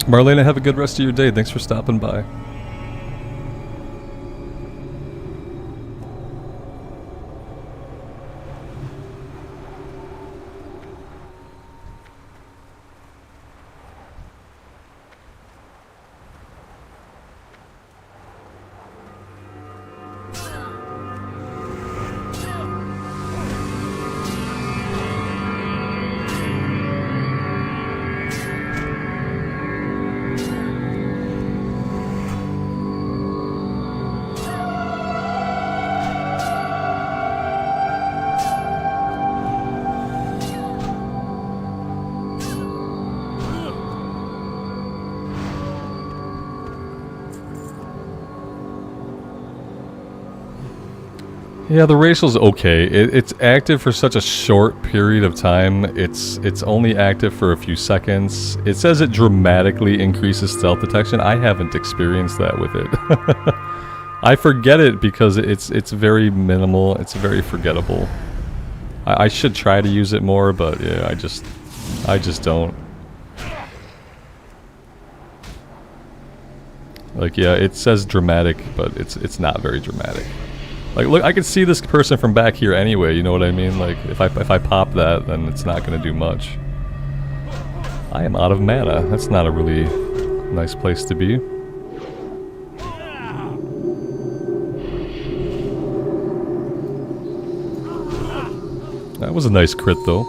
Marlena, have a good rest of your day. Thanks for stopping by. Yeah, the racial's okay. It's active for such a short period of time. It's only active for a few seconds. It says it dramatically increases stealth detection. I haven't experienced that with it. I forget it because it's very minimal. It's very forgettable. I should try to use it more, but yeah, I just don't. Like, yeah, it says dramatic, but it's not very dramatic. Like, look, I can see this person from back here anyway, you know what I mean? Like, if I pop that, then it's not going to do much. I am out of mana. That's not a really nice place to be. That was a nice crit, though.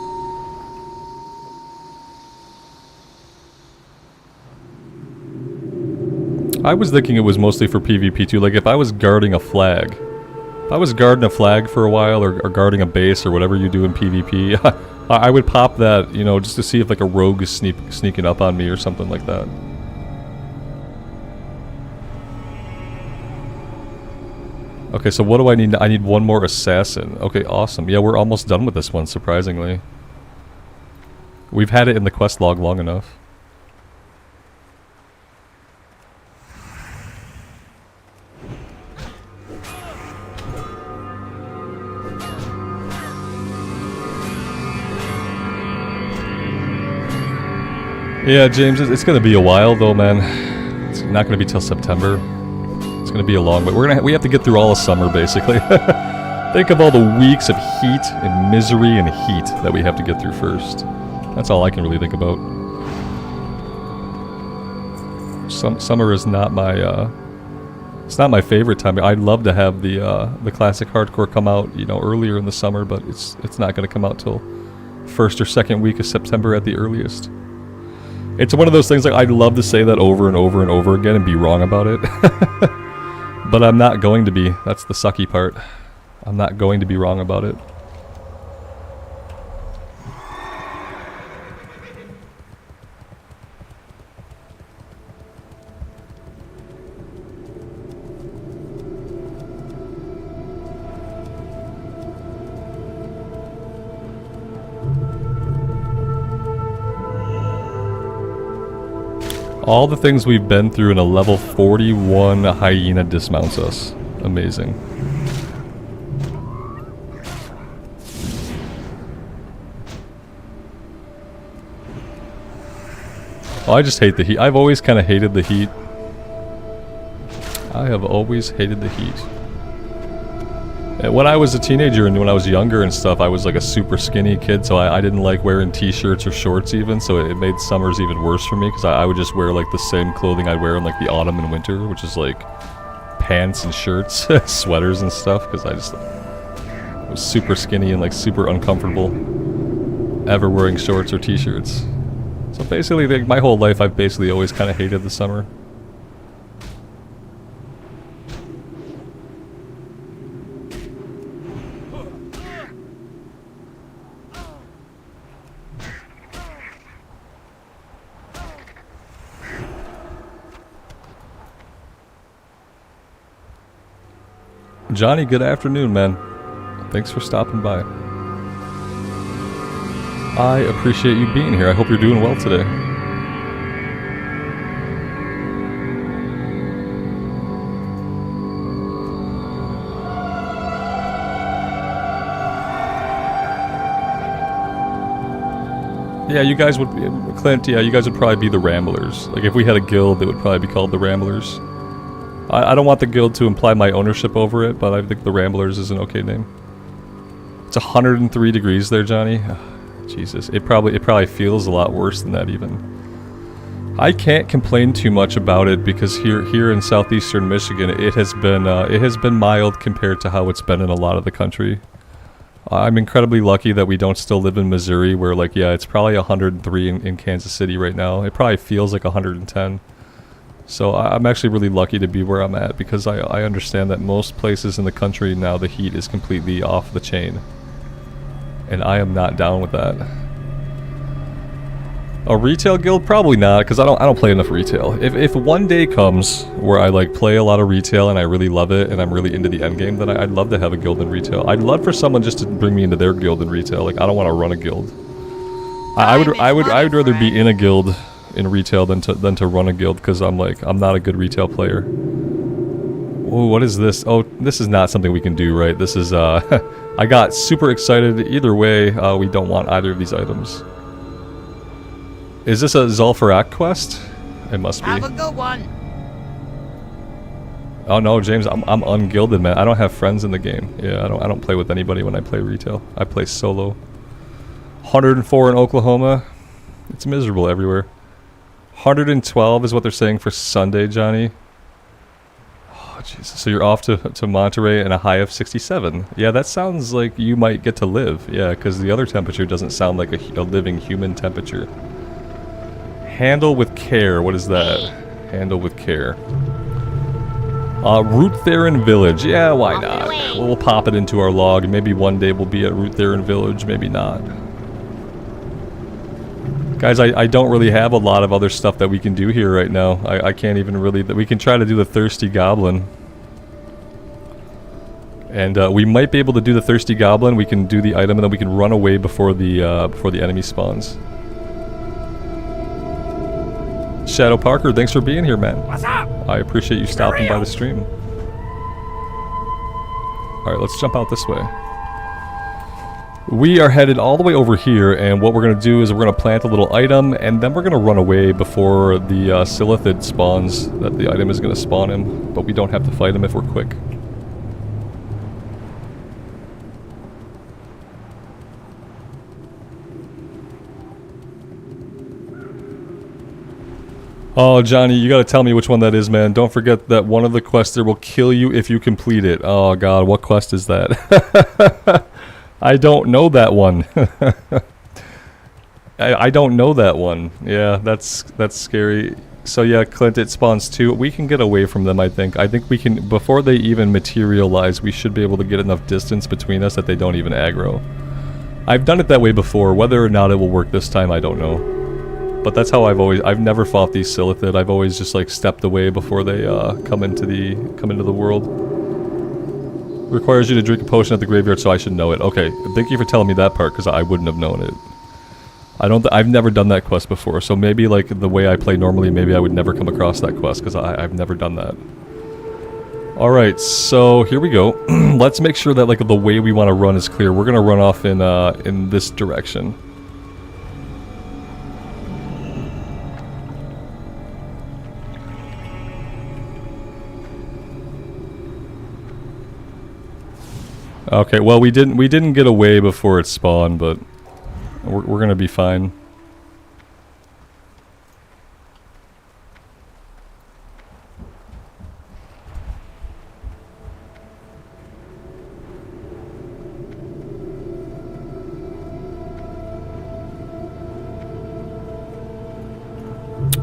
I was thinking it was mostly for PvP too. Like, if I was guarding a flag... If I was guarding a flag for a while, or guarding a base, or whatever you do in PvP, I would pop that, you know, just to see if like a rogue is sneaking up on me or something like that. Okay, so what do I need? I need one more assassin. Okay, awesome. Yeah, we're almost done with this one, surprisingly. We've had it in the quest log long enough. Yeah, James, it's gonna be a while though, man. It's not gonna be till September. It's gonna be a long way. We have to get through all of summer, basically. Think of all the weeks of heat and misery and heat that we have to get through first. That's all I can really think about. Summer is not my, it's not my favorite time. I'd love to have the classic hardcore come out, you know, earlier in the summer, but it's not going to come out till first or second week of September at the earliest. It's one of those things like I'd love to say that over and over and over again and be wrong about it. But I'm not going to be. That's the sucky part. I'm not going to be wrong about it. All the things we've been through in a level 41 hyena dismounts us. Amazing. Oh, I just hate the heat. I've always kind of hated the heat. I have always hated the heat. And when I was a teenager and when I was younger and stuff, I was like a super skinny kid, so I didn't like wearing t-shirts or shorts even, so it made summers even worse for me, because I would just wear like the same clothing I'd wear in like the autumn and winter, which is like pants and shirts, sweaters and stuff, because I just was super skinny and like super uncomfortable ever wearing shorts or t-shirts. So basically, like, my whole life I've basically always kind of hated the summer. Johnny, good afternoon, man. Thanks for stopping by. I appreciate you being here. I hope you're doing well today. Yeah, you guys would, Clint, yeah, you guys would probably be the Ramblers. Like, if we had a guild, it would probably be called the Ramblers. I don't want the guild to imply my ownership over it, but I think the Ramblers is an okay name. It's 103 degrees there, Johnny. Jesus, it probably feels a lot worse than that even. I can't complain too much about it because here in southeastern Michigan, it has been mild compared to how it's been in a lot of the country. I'm incredibly lucky that we don't still live in Missouri, where like, yeah, it's probably 103 in Kansas City right now. It probably feels like 110. So I'm actually really lucky to be where I'm at, because I understand that most places in the country now the heat is completely off the chain. And I am not down with that. A retail guild? Probably not, because I don't play enough retail. If one day comes where I like play a lot of retail and I really love it and I'm really into the end game, then I'd love to have a guild in retail. I'd love for someone just to bring me into their guild in retail. Like, I don't want to run a guild. I would rather be in a guild in retail than to run a guild, because I'm not a good retail player. Whoa, what is this? Oh, this is not something we can do, right? This is I got super excited. Either way, we don't want either of these items. Is this a Zul'Farrak quest? It must be.
Have a good one.
Oh no, James, I'm ungilded, man. I don't have friends in the game. Yeah, I don't play with anybody when I play retail. I play solo. 104 in Oklahoma. It's miserable everywhere. 112 is what they're saying for Sunday, Johnny. Oh, Jesus. So you're off to Monterey and a high of 67. Yeah, that sounds like you might get to live. Yeah, because the other temperature doesn't sound like a living human temperature. Handle with care. What is that? Handle with care. Root Theron Village. Yeah, why not? We'll pop it into our log. Maybe one day we'll be at Root Theron Village. Maybe not. Guys, I don't really have a lot of other stuff that we can do here right now. I can't even really... We can try to do the Thirsty Goblin. And we might be able to do the Thirsty Goblin. We can do the item and then we can run away before the enemy spawns. Shadow Parker, thanks for being here, man.
What's up?
I appreciate you stopping by the stream. Alright, let's jump out this way. We are headed all the way over here, and what we're going to do is we're going to plant a little item, and then we're going to run away before the Silithid spawns that the item is going to spawn him, but we don't have to fight him if we're quick. Oh, Johnny, you gotta tell me which one that is, man. Don't forget that one of the quests there will kill you if you complete it. Oh god, what quest is that? I don't know that one. I don't know that one. Yeah, that's scary. So yeah, Clint, it spawns 2. We can get away from them, I think. I think we can, before they even materialize, we should be able to get enough distance between us that they don't even aggro. I've done it that way before. Whether or not it will work this time, I don't know. But that's how I've never fought these Silithid. I've always just like stepped away before they come into the world. Requires you to drink a potion at the graveyard, so I should know it. Okay, thank you for telling me that part, because I wouldn't have known it. I've never done that quest before, so maybe like the way I play normally, maybe I would never come across that quest, because I've never done that. Alright, so here we go. Let's make sure that like the way we want to run is clear. We're gonna run off in this direction. Okay, well we didn't get away before it spawned, but we're gonna be fine.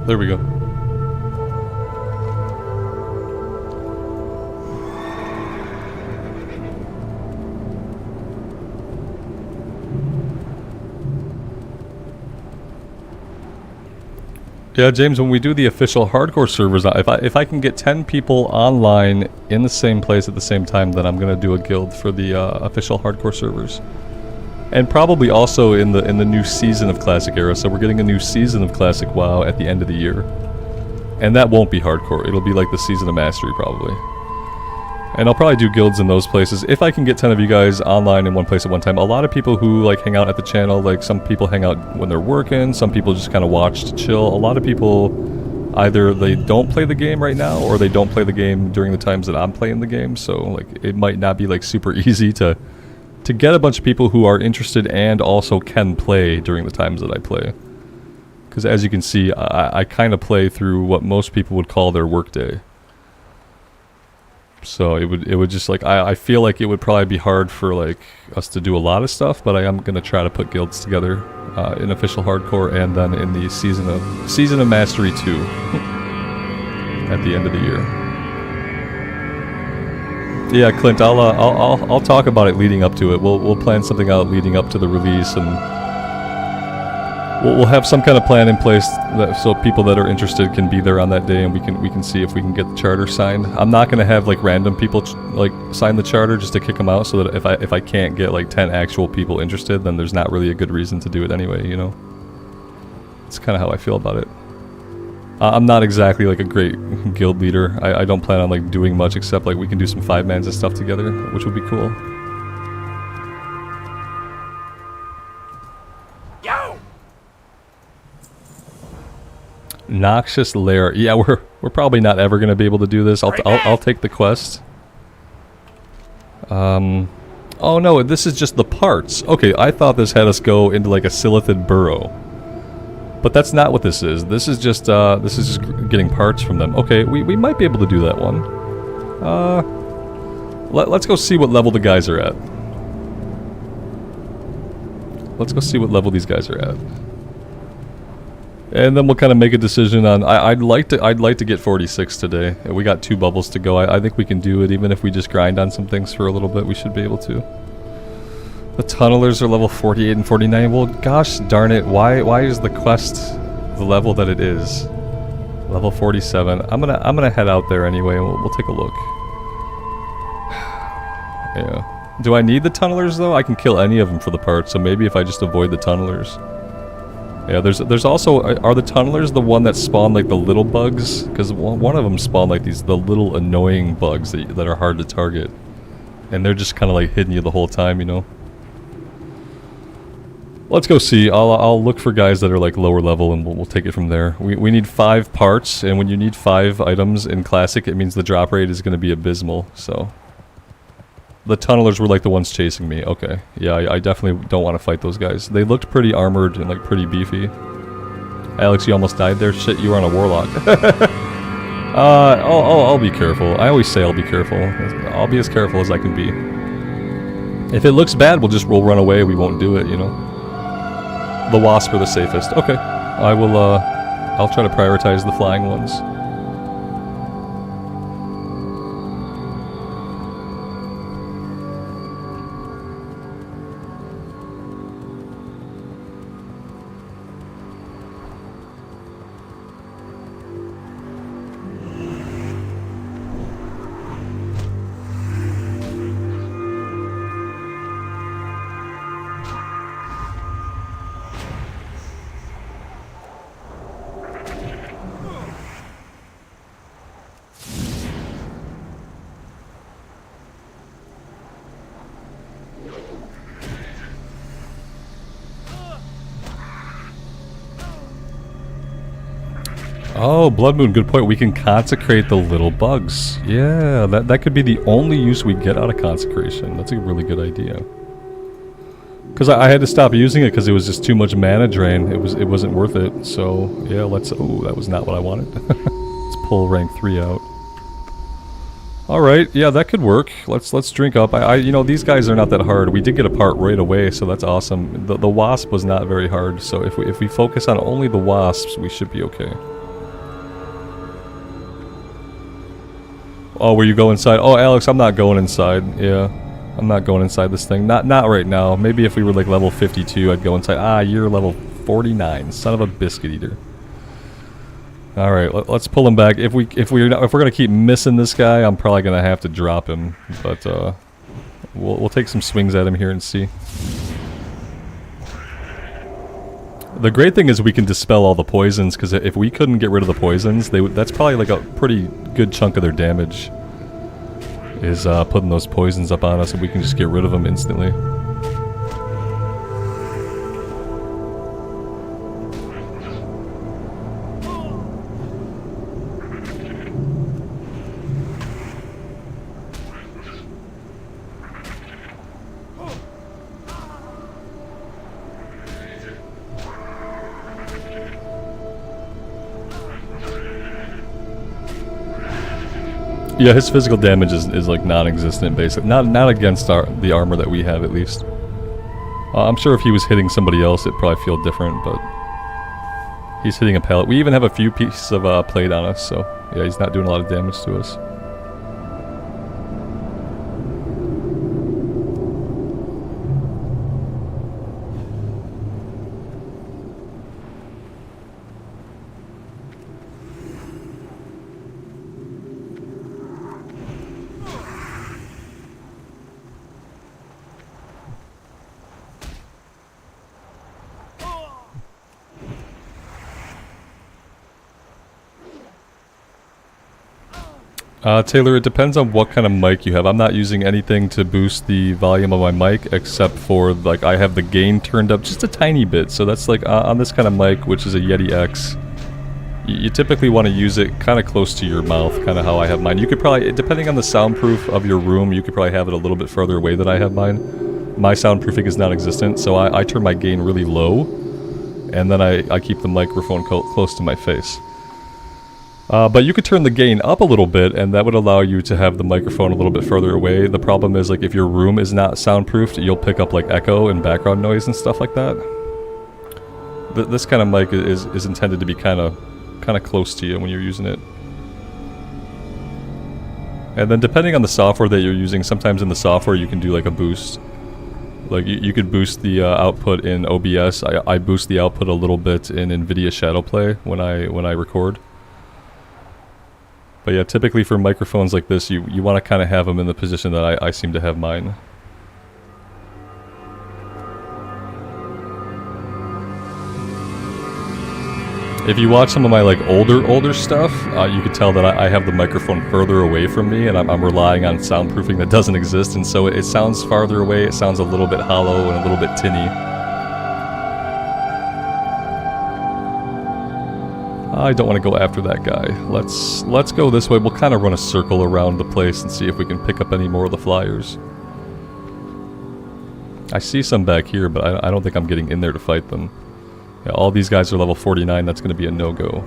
There we go. Yeah, James, when we do the official hardcore servers, if I can get 10 people online in the same place at the same time, then I'm gonna do a guild for the official hardcore servers. And probably also in the new season of Classic Era, so we're getting a new season of Classic WoW at the end of the year. And that won't be hardcore, it'll be like the Season of Mastery probably. And I'll probably do guilds in those places if I can get 10 of you guys online in one place at one time. A lot of people who like hang out at the channel, like some people hang out when they're working, some people just kind of watch to chill. A lot of people either they don't play the game right now or they don't play the game during the times that I'm playing the game. So like it might not be like super easy to get a bunch of people who are interested and also can play during the times that I play. Because as you can see, I kind of play through what most people would call their workday. So it would just like I feel like it would probably be hard for like us to do a lot of stuff, but I am gonna try to put guilds together in official hardcore and then in the season of Mastery 2 at the end of the year. Yeah, Clint, I'll talk about it leading up to it. We'll plan something out leading up to the release, and we'll have some kind of plan in place so people that are interested can be there on that day, and we can see if we can get the charter signed. I'm not gonna have like random people like sign the charter just to kick them out, so that if I can't get like 10 actual people interested, then there's not really a good reason to do it anyway, you know. It's kind of how I feel about it. I'm not exactly like a great guild leader. I don't plan on like doing much except like we can do some 5-mans and stuff together, which would be cool. Noxious Lair. Yeah, we're probably not ever gonna be able to do this. I'll take the quest. Oh no, this is just the parts. Okay, I thought this had us go into like a Silithid burrow, but that's not what this is. This is just getting parts from them. Okay, we might be able to do that one. Let's go see what level the guys are at. Let's go see what level these guys are at. And then we'll kind of make a decision on. I'd like to get 46 today. We got 2 bubbles to go. I think we can do it, even if we just grind on some things for a little bit. We should be able to. The tunnelers are level 48 and 49. Well, gosh darn it! Why is the quest the level that it is? Level 47. I'm gonna head out there anyway, and we'll take a look. Yeah. Do I need the tunnelers though? I can kill any of them for the parts. So maybe if I just avoid the tunnelers. Yeah, there's also, are the tunnelers the one that spawn like the little bugs? Because one of them spawn like the little annoying bugs that are hard to target. And they're just kind of like hitting you the whole time, you know? Let's go see. I'll look for guys that are like lower level, and we'll take it from there. We need 5 parts, and when you need 5 items in Classic, it means the drop rate is going to be abysmal, so... The tunnelers were like the ones chasing me. Okay. Yeah, I definitely don't want to fight those guys. They looked pretty armored and like pretty beefy. Alex, you almost died there? Shit, you were on a warlock. I'll be careful. I always say I'll be careful. I'll be as careful as I can be. If it looks bad, we'll run away. We won't do it, you know. The wasp are the safest. Okay. I'll try to prioritize the flying ones. Oh, Blood Moon, good point. We can consecrate the little bugs. Yeah, that could be the only use we get out of consecration. That's a really good idea. Because I had to stop using it because it was just too much mana drain. It wasn't worth it. So yeah, let's. Oh, that was not what I wanted. Let's pull rank 3 out. All right, yeah, that could work. Let's drink up. You know, these guys are not that hard. We did get a part right away, so that's awesome. The wasp was not very hard. So if we focus on only the wasps, we should be okay. Oh, where you go inside? Oh, Alex, I'm not going inside. Yeah, I'm not going inside this thing. Not right now. Maybe if we were like level 52, I'd go inside. Ah, you're level 49. Son of a biscuit eater. All right, let's pull him back. If we're gonna keep missing this guy, I'm probably gonna have to drop him. But we'll take some swings at him here and see. The great thing is we can dispel all the poisons, because if we couldn't get rid of the poisons, that's probably like a pretty good chunk of their damage, is putting those poisons up on us, and we can just get rid of them instantly. Yeah, his physical damage is like non-existent, basically. Not against the armor that we have, at least. I'm sure if he was hitting somebody else, it'd probably feel different, but... He's hitting a pallet. We even have a few pieces of plate on us, so... Yeah, he's not doing a lot of damage to us. Taylor, it depends on what kind of mic you have. I'm not using anything to boost the volume of my mic, except for, like, I have the gain turned up just a tiny bit. So that's like, on this kind of mic, which is a Yeti X, you typically want to use it kind of close to your mouth, kind of how I have mine. You could probably, depending on the soundproof of your room, you could probably have it a little bit further away than I have mine. My soundproofing is non-existent, so I turn my gain really low, and then I keep the microphone close to my face. But you could turn the gain up a little bit, and that would allow you to have the microphone a little bit further away. The problem is, like, if your room is not soundproofed, you'll pick up, like, echo and background noise and stuff like that. This kind of mic is intended to be kind of close to you when you're using it. And then depending on the software that you're using, sometimes in the software you can do, like, a boost. Like, you could boost the output in OBS. I boost the output a little bit in NVIDIA Shadowplay when I record. But yeah, typically for microphones like this, you want to kind of have them in the position that I seem to have mine. If you watch some of my like older stuff, you could tell that I have the microphone further away from me, and I'm relying on soundproofing that doesn't exist, and so it sounds farther away, it sounds a little bit hollow and a little bit tinny. I don't want to go after that guy. Let's go this way. We'll kind of run a circle around the place and see if we can pick up any more of the flyers. I see some back here, but I don't think I'm getting in there to fight them. Yeah, all these guys are level 49. That's going to be a no-go.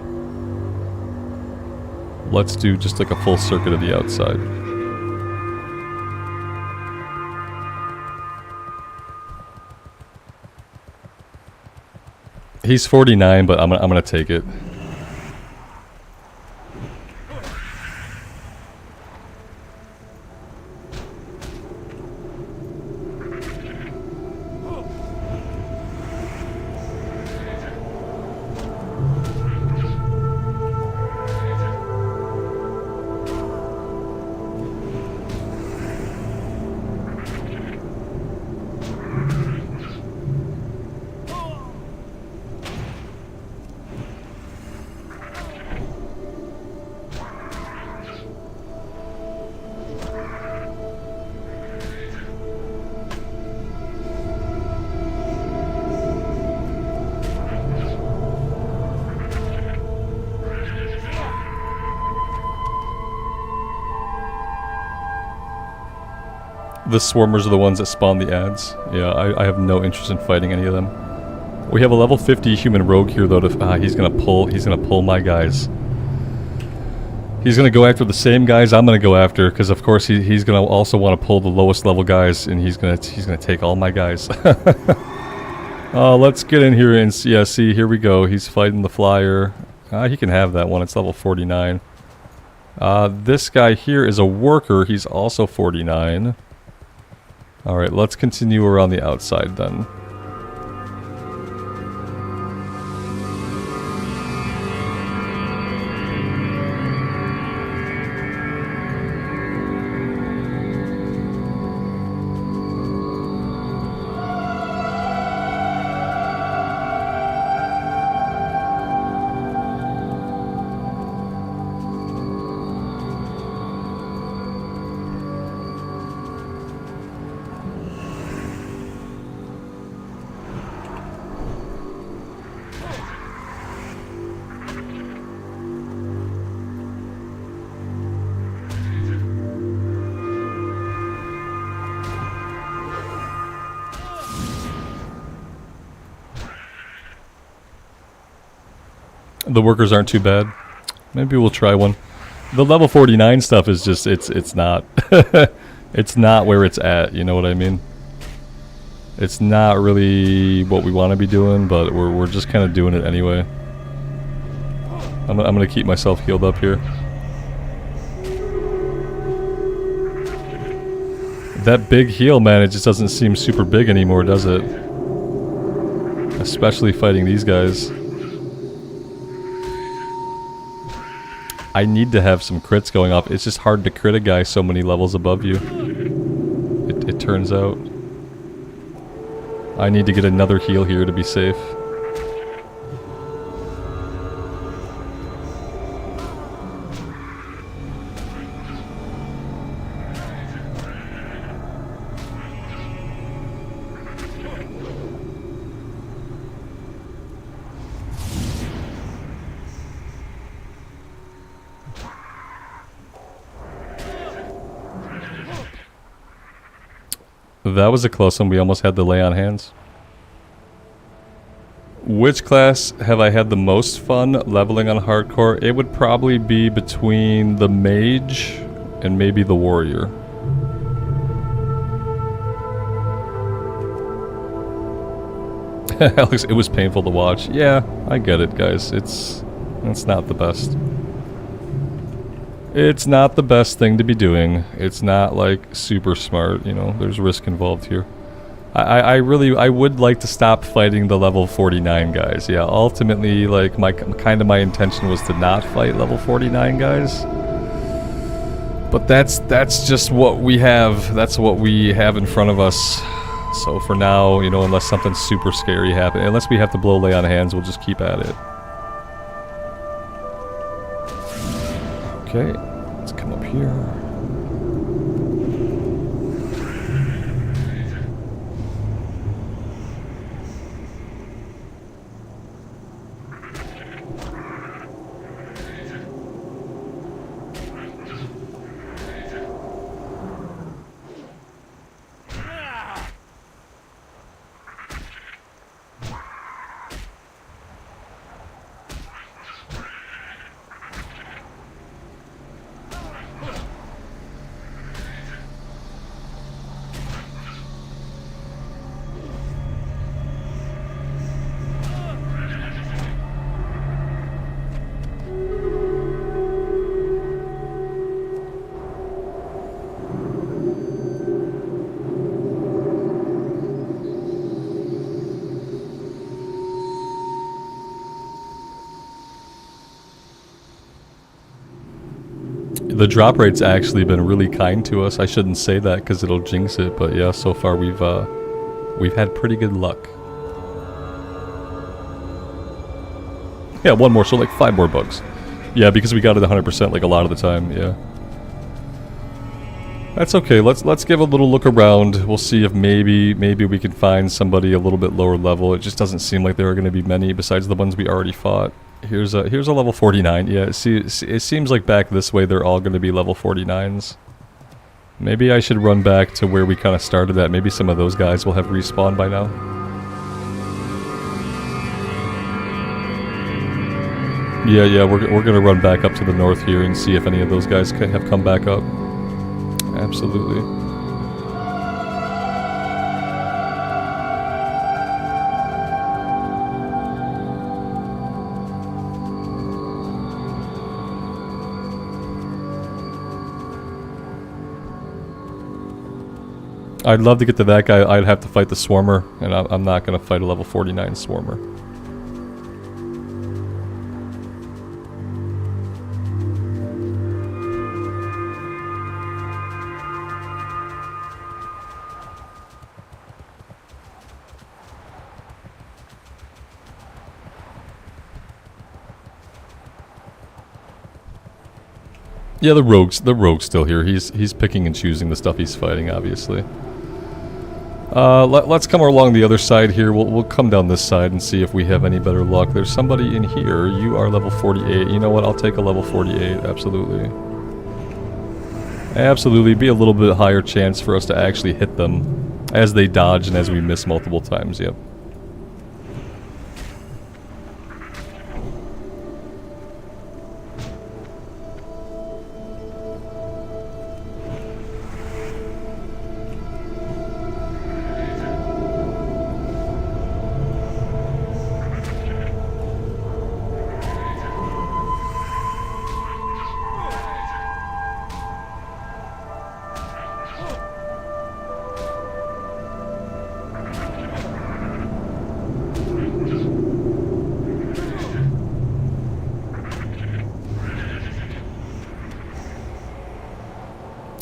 Let's do just like a full circuit of the outside. He's 49, but I'm gonna take it. The swarmers are the ones that spawn the ads. Yeah, I have no interest in fighting any of them. We have a level 50 human rogue here though. He's gonna pull my guys. He's gonna go after the same guys I'm gonna go after, because of course he's gonna also want to pull the lowest level guys, and he's gonna take all my guys. Let's get in here and see. Yeah, see, here we go. He's fighting the flyer. He can have that one. It's level 49. This guy here is a worker. He's also 49. Alright, let's continue around the outside then. The workers aren't too bad. Maybe we'll try one. The level 49 stuff is just, it's not. It's not where it's at, you know what I mean? It's not really what we want to be doing, but we're just kind of doing it anyway. I'm gonna keep myself healed up here. That big heal, man, it just doesn't seem super big anymore, does it? Especially fighting these guys. I need to have some crits going off. It's just hard to crit a guy so many levels above you. It turns out. I need to get another heal here to be safe. That was a close one. We almost had the lay on hands. Which class have I had the most fun leveling on hardcore? It would probably be between the mage and maybe the warrior. Alex, it was painful to watch. Yeah, I get it, guys. It's not the best. It's not the best thing to be doing. It's not like super smart, you know, there's risk involved here. I would like to stop fighting the level 49 guys. Yeah, ultimately, like, my intention was to not fight level 49 guys. But that's just what we have. That's what we have in front of us. So for now, you know, unless something super scary happens, unless we have to blow lay on hands, we'll just keep at it. Okay, let's come up here. The drop rate's actually been really kind to us. I shouldn't say that because it'll jinx it, but yeah, so far we've had pretty good luck. Yeah, one more, so like 5 more bugs. Yeah, because we got it 100% like a lot of the time, yeah. That's okay. Let's give a little look around. We'll see if maybe we can find somebody a little bit lower level. It just doesn't seem like there are going to be many besides the ones we already fought. Here's a level 49. Yeah, it seems like back this way they're all going to be level 49s. Maybe I should run back to where we kind of started at. Maybe some of those guys will have respawned by now. Yeah, we're gonna run back up to the north here and see if any of those guys have come back up. Absolutely. I'd love to get to that guy. I'd have to fight the Swarmer, and I'm not gonna fight a level 49 Swarmer. Yeah, the rogue's still here. He's picking and choosing the stuff he's fighting, obviously. Let's come along the other side here. We'll come down this side and see if we have any better luck. There's somebody in here. You are level 48. You know what? I'll take a level 48. Absolutely. Absolutely. Be a little bit higher chance for us to actually hit them as they dodge and as we miss multiple times. Yep.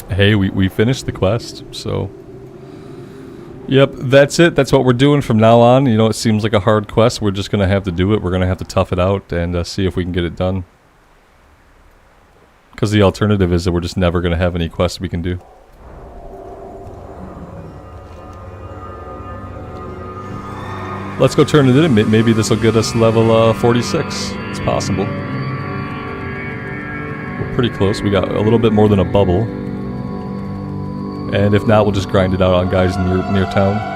Hey, we finished the quest, so... Yep, that's it. That's what we're doing from now on. You know, it seems like a hard quest. We're just going to have to do it. We're going to have to tough it out and see if we can get it done. Because the alternative is that we're just never going to have any quests we can do. Let's go turn it in. Maybe this will get us level 46. It's possible. We're pretty close. We got a little bit more than a bubble. And if not, we'll just grind it out on guys near town.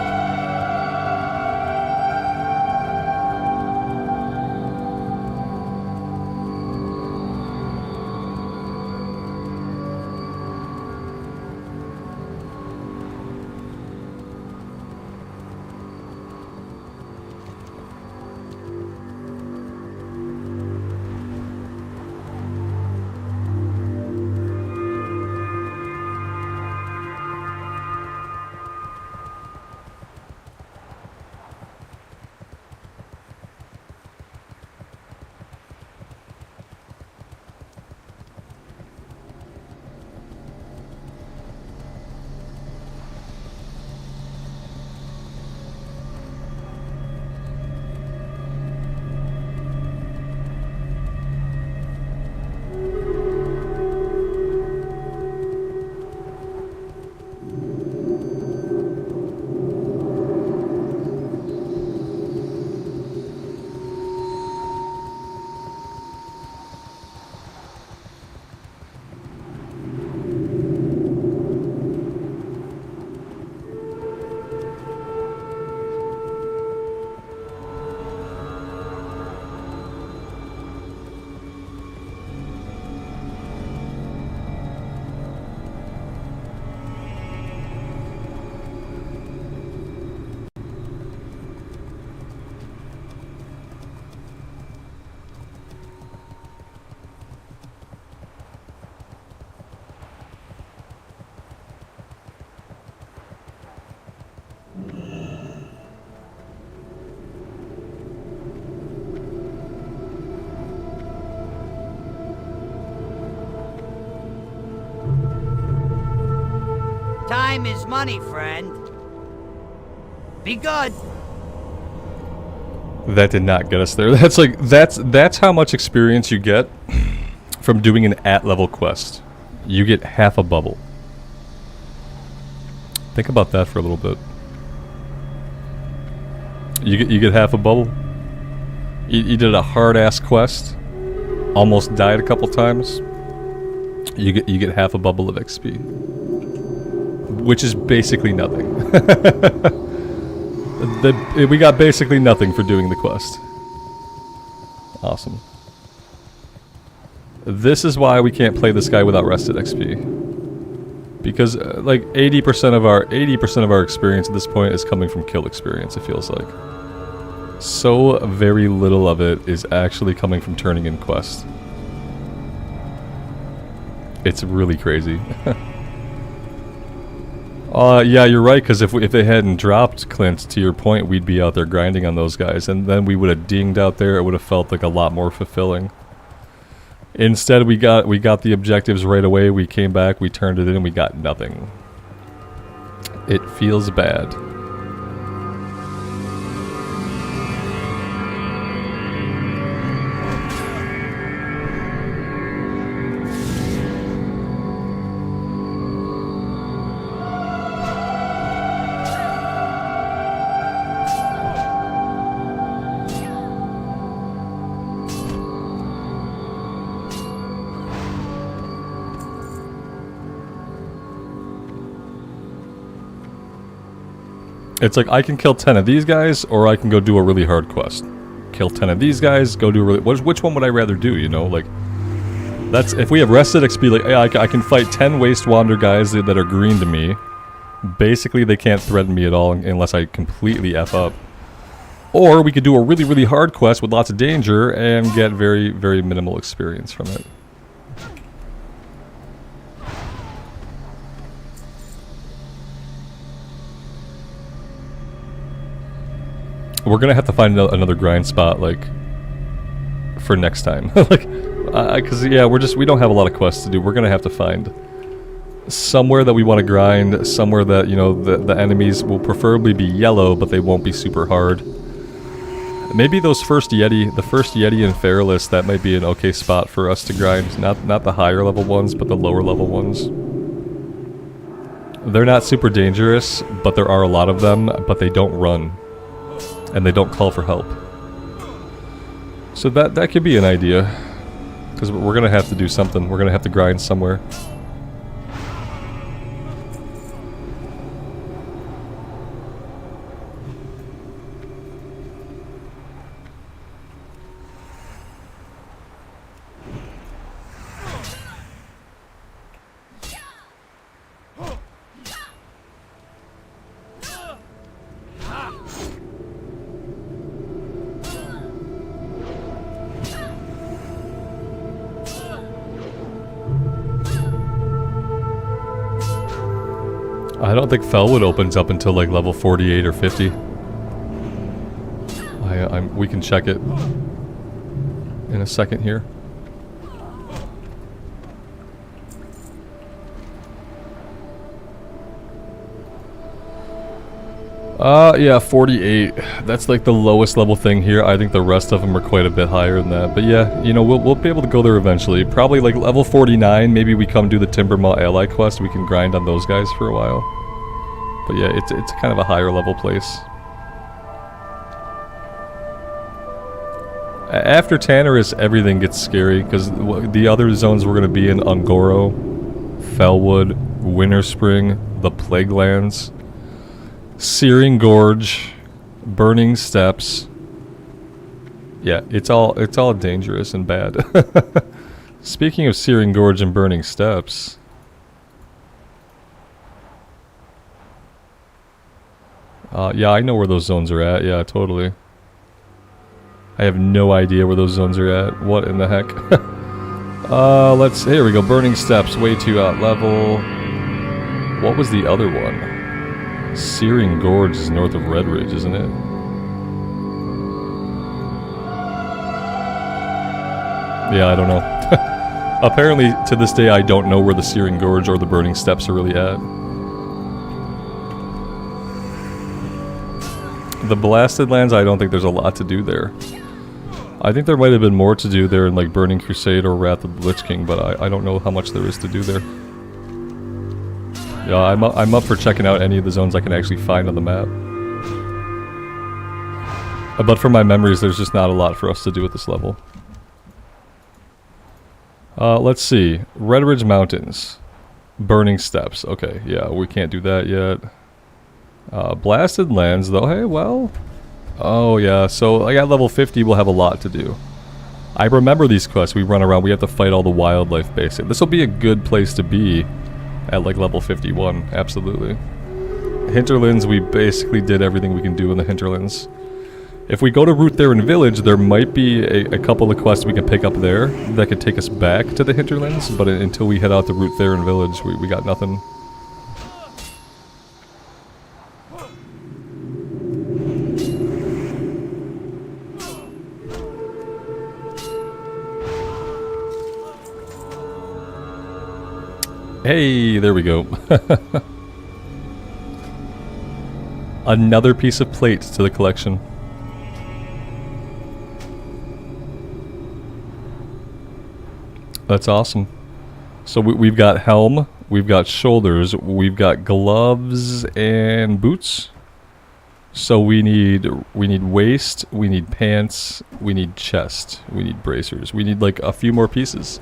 Time is money, friend. Be good.
That did not get us there. That's how much experience you get from doing an at-level quest. You get half a bubble. Think about that for a little bit. You get half a bubble. You did a hard-ass quest. Almost died a couple times. You get half a bubble of XP, which is basically nothing. We got basically nothing for doing the quest. Awesome. This is why we can't play this guy without rested XP. Because like 80% of our experience at this point is coming from kill experience, it feels like. So very little of it is actually coming from turning in quests. It's really crazy. Yeah, you're right, because if they hadn't dropped Clint, to your point, we'd be out there grinding on those guys, and then we would have dinged out there. It would have felt like a lot more fulfilling. Instead, we got the objectives right away. We came back, we turned it in, we got nothing. It feels bad. It's like, I can kill 10 of these guys, or I can go do a really hard quest. Kill 10 of these guys, go do a really... Which one would I rather do, you know? Like, that's... If we have rested XP, like, yeah, I can fight 10 Waste Wander guys that are green to me. Basically, they can't threaten me at all unless I completely F up. Or we could do a really, really hard quest with lots of danger and get very, very minimal experience from it. We're gonna have to find another grind spot, like, for next time. Like, cause yeah, we don't have a lot of quests to do. We're gonna have to find somewhere that we want to grind, somewhere that, you know, the enemies will preferably be yellow, but they won't be super hard. Maybe the first Yeti and Feralas, that might be an okay spot for us to grind. Not the higher level ones, but the lower level ones. They're not super dangerous, but there are a lot of them, but they don't run. And they don't call for help. So that could be an idea. Because we're going to have to do something. We're going to have to grind somewhere. I don't think Felwood opens up until like level 48 or 50. We can check it in a second here. Yeah, 48. That's like the lowest level thing here. I think the rest of them are quite a bit higher than that. But yeah, you know, we'll be able to go there eventually. Probably like level 49, maybe we come do the Timbermaw ally quest. We can grind on those guys for a while. But yeah, it's kind of a higher level place. After tanneris, everything gets scary, because the other zones we're going to be in, Ungoro, Felwood, Winterspring, the Plaguelands, Searing Gorge, Burning Steppes. Yeah, it's all dangerous and bad. Speaking of Searing Gorge and Burning Steppes, yeah, I know where those zones are at. Yeah, totally. I have no idea where those zones are at. What in the heck? Here we go. Burning Steppes, way too out level. What was the other one? Searing Gorge is north of Red Ridge, isn't it? Yeah, I don't know. Apparently, to this day, I don't know where the Searing Gorge or the Burning Steppes are really at. The Blasted Lands, I don't think there's a lot to do there. I think there might have been more to do there in like Burning Crusade or Wrath of the Lich King, but I don't know how much there is to do there. Yeah, I'm up for checking out any of the zones I can actually find on the map. But from my memories, there's just not a lot for us to do at this level. Let's see. Red Ridge Mountains. Burning Steps. Okay, yeah, we can't do that yet. Blasted Lands, though. Hey, well... Oh, yeah, so like at level 50, we'll have a lot to do. I remember these quests. We run around. We have to fight all the wildlife, basically. This will be a good place to be at, like, level 51. Absolutely. Hinterlands, we basically did everything we can do in the Hinterlands. If we go to Root Theron Village, there might be a couple of quests we can pick up there that could take us back to the Hinterlands, but until we head out to Root Theron Village, we got nothing. Hey, there we go. Another piece of plate to the collection. That's awesome. So we've got helm, we've got shoulders, we've got gloves and boots. So we need waist, we need pants, we need chest, we need bracers. We need like a few more pieces.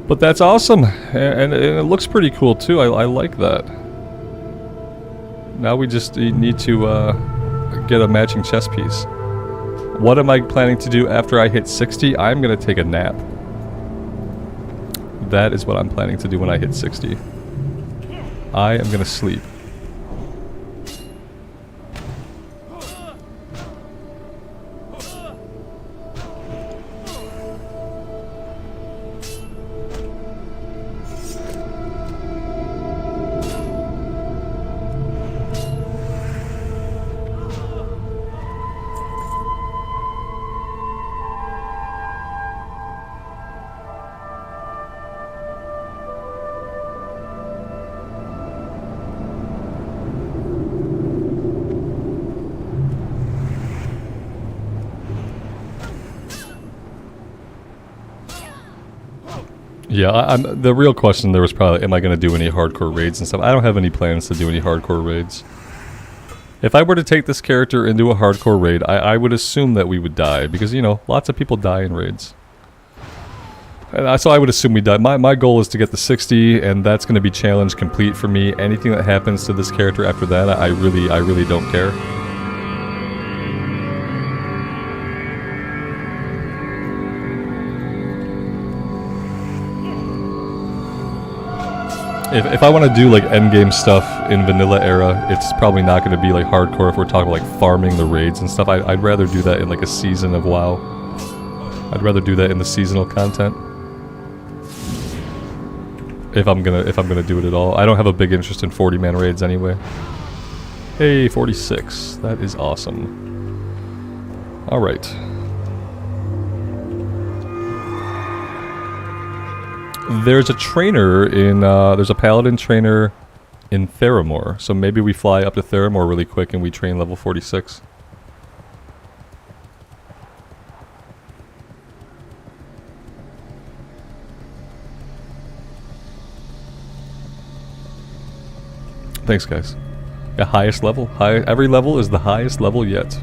But that's awesome, and it looks pretty cool too. I like that. Now we just need to get a matching chest piece. What am I planning to do after I hit 60? I'm going to take a nap. That is what I'm planning to do when I hit 60. I am going to sleep. Yeah, the real question there was probably, am I going to do any hardcore raids and stuff? I don't have any plans to do any hardcore raids. If I were to take this character into a hardcore raid, I would assume that we would die, because, you know, lots of people die in raids. And so I would assume we die. My goal is to get the 60, and that's going to be challenge complete for me. Anything that happens to this character after that, I really don't care. If I want to do like endgame stuff in vanilla era, it's probably not going to be like hardcore if we're talking about like farming the raids and stuff. I'd rather do that in like a season of WoW. I'd rather do that in the seasonal content. If I'm gonna do it at all. I don't have a big interest in 40-man raids anyway. Hey, 46. That is awesome. Alright. There's a trainer in, there's a Paladin trainer in Theramore, so maybe we fly up to Theramore really quick and we train level 46. Thanks, guys. The highest level. Every level is the highest level yet.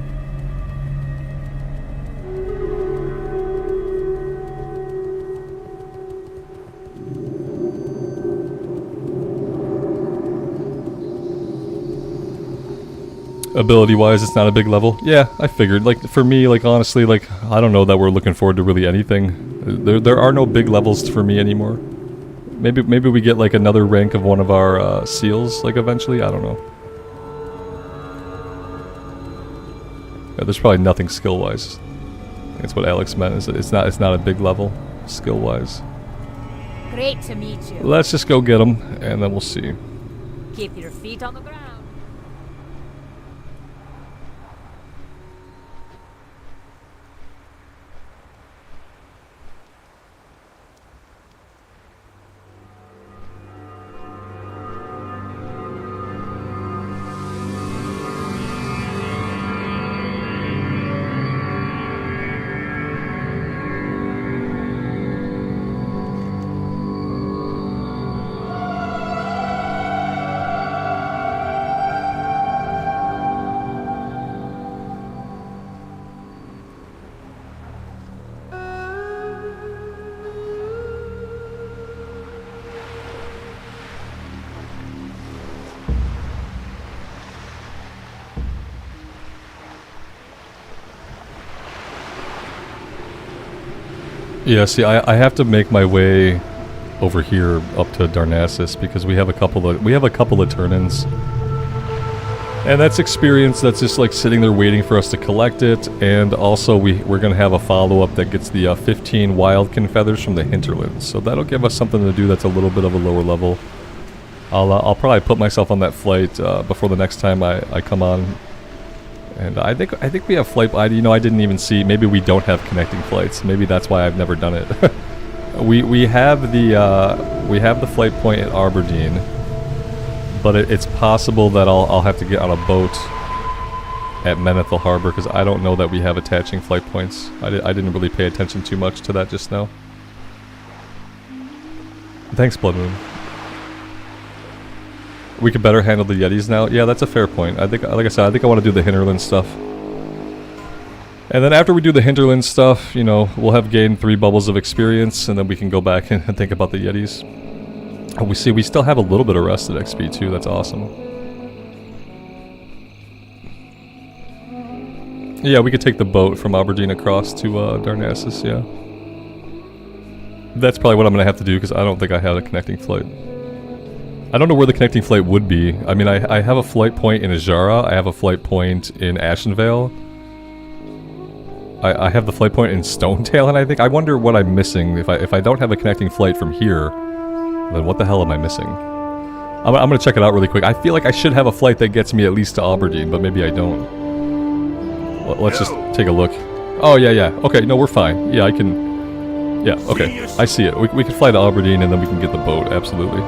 Ability-wise, it's not a big level. Yeah, I figured. Like, for me, like, honestly, like, I don't know that we're looking forward to really anything. There are no big levels for me anymore. Maybe we get, like, another rank of one of our, seals, like, eventually? I don't know. Yeah, there's probably nothing skill-wise. That's what Alex meant, is it's not a big level, skill-wise.
Great to meet you.
Let's just go get them, and then we'll see.
Keep your feet on the ground.
Yeah, see, I have to make my way over here up to Darnassus because we have a couple of turn-ins. And that's experience that's just like sitting there waiting for us to collect it, and also we're gonna have a follow-up that gets the 15 wildkin feathers from the hinterlands. So that'll give us something to do that's a little bit of a lower level. I'll probably put myself on that flight before the next time I come on. And I think we have flight. You know, I didn't even see. Maybe we don't have connecting flights. Maybe that's why I've never done it. we have the flight point at Aberdeen, but it's possible that I'll have to get on a boat at Menethil Harbor because I don't know that we have attaching flight points. I didn't really pay attention too much to that just now. Thanks, Blood Moon. We could better handle the yetis now. Yeah, that's a fair point. I think, like I said, I think I want to do the hinterland stuff. And then after we do the hinterland stuff, you know, we'll have gained 3 bubbles of experience, and then we can go back and think about the yetis. Oh, we still have a little bit of rested XP too. That's awesome. Yeah, we could take the boat from Aberdeen across to Darnassus, yeah. That's probably what I'm going to have to do because I don't think I have a connecting flight. I don't know where the connecting flight would be. I mean, I have a flight point in Ajara. I have a flight point in Ashenvale. I have the flight point in Stonetail, and I wonder what I'm missing. If I don't have a connecting flight from here, then what the hell am I missing? I'm gonna check it out really quick. I feel like I should have a flight that gets me at least to Aberdeen, but maybe I don't. Let's just take a look. Oh, yeah. Okay, no, we're fine. Yeah, I can... Yeah, okay. I see it. We can fly to Aberdeen, and then we can get the boat. Absolutely.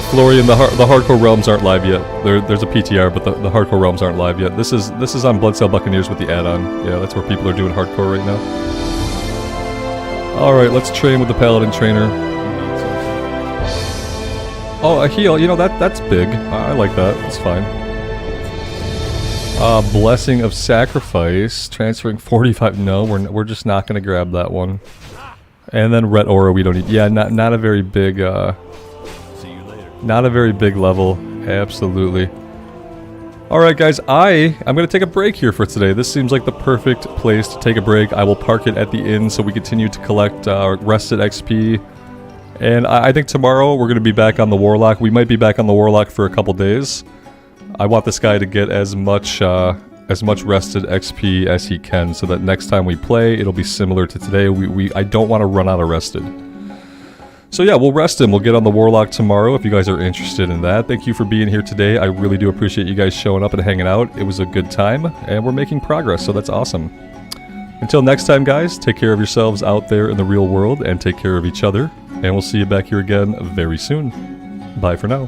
Florian, the hardcore realms aren't live yet. There's a PTR, but the hardcore realms aren't live yet. This is on Bloodsail Buccaneers with the add-on. Yeah, that's where people are doing hardcore right now. Alright, let's train with the Paladin trainer. Oh, a heal. You know, that's big. I like that. That's fine. Blessing of Sacrifice. Transferring 45. No, we're just not going to grab that one. And then Ret Aura we don't need. Yeah, not a very big... Not a very big level, absolutely. Alright guys, I'm going to take a break here for today. This seems like the perfect place to take a break. I will park it at the inn so we continue to collect rested XP. And I think tomorrow we're going to be back on the Warlock. We might be back on the Warlock for a couple days. I want this guy to get as much rested XP as he can so that next time we play, it'll be similar to today. I don't want to run out of rested. So yeah, we'll rest him. We'll get on the Warlock tomorrow if you guys are interested in that. Thank you for being here today. I really do appreciate you guys showing up and hanging out. It was a good time, and we're making progress, so that's awesome. Until next time, guys, take care of yourselves out there in the real world, and take care of each other. And we'll see you back here again very soon. Bye for now.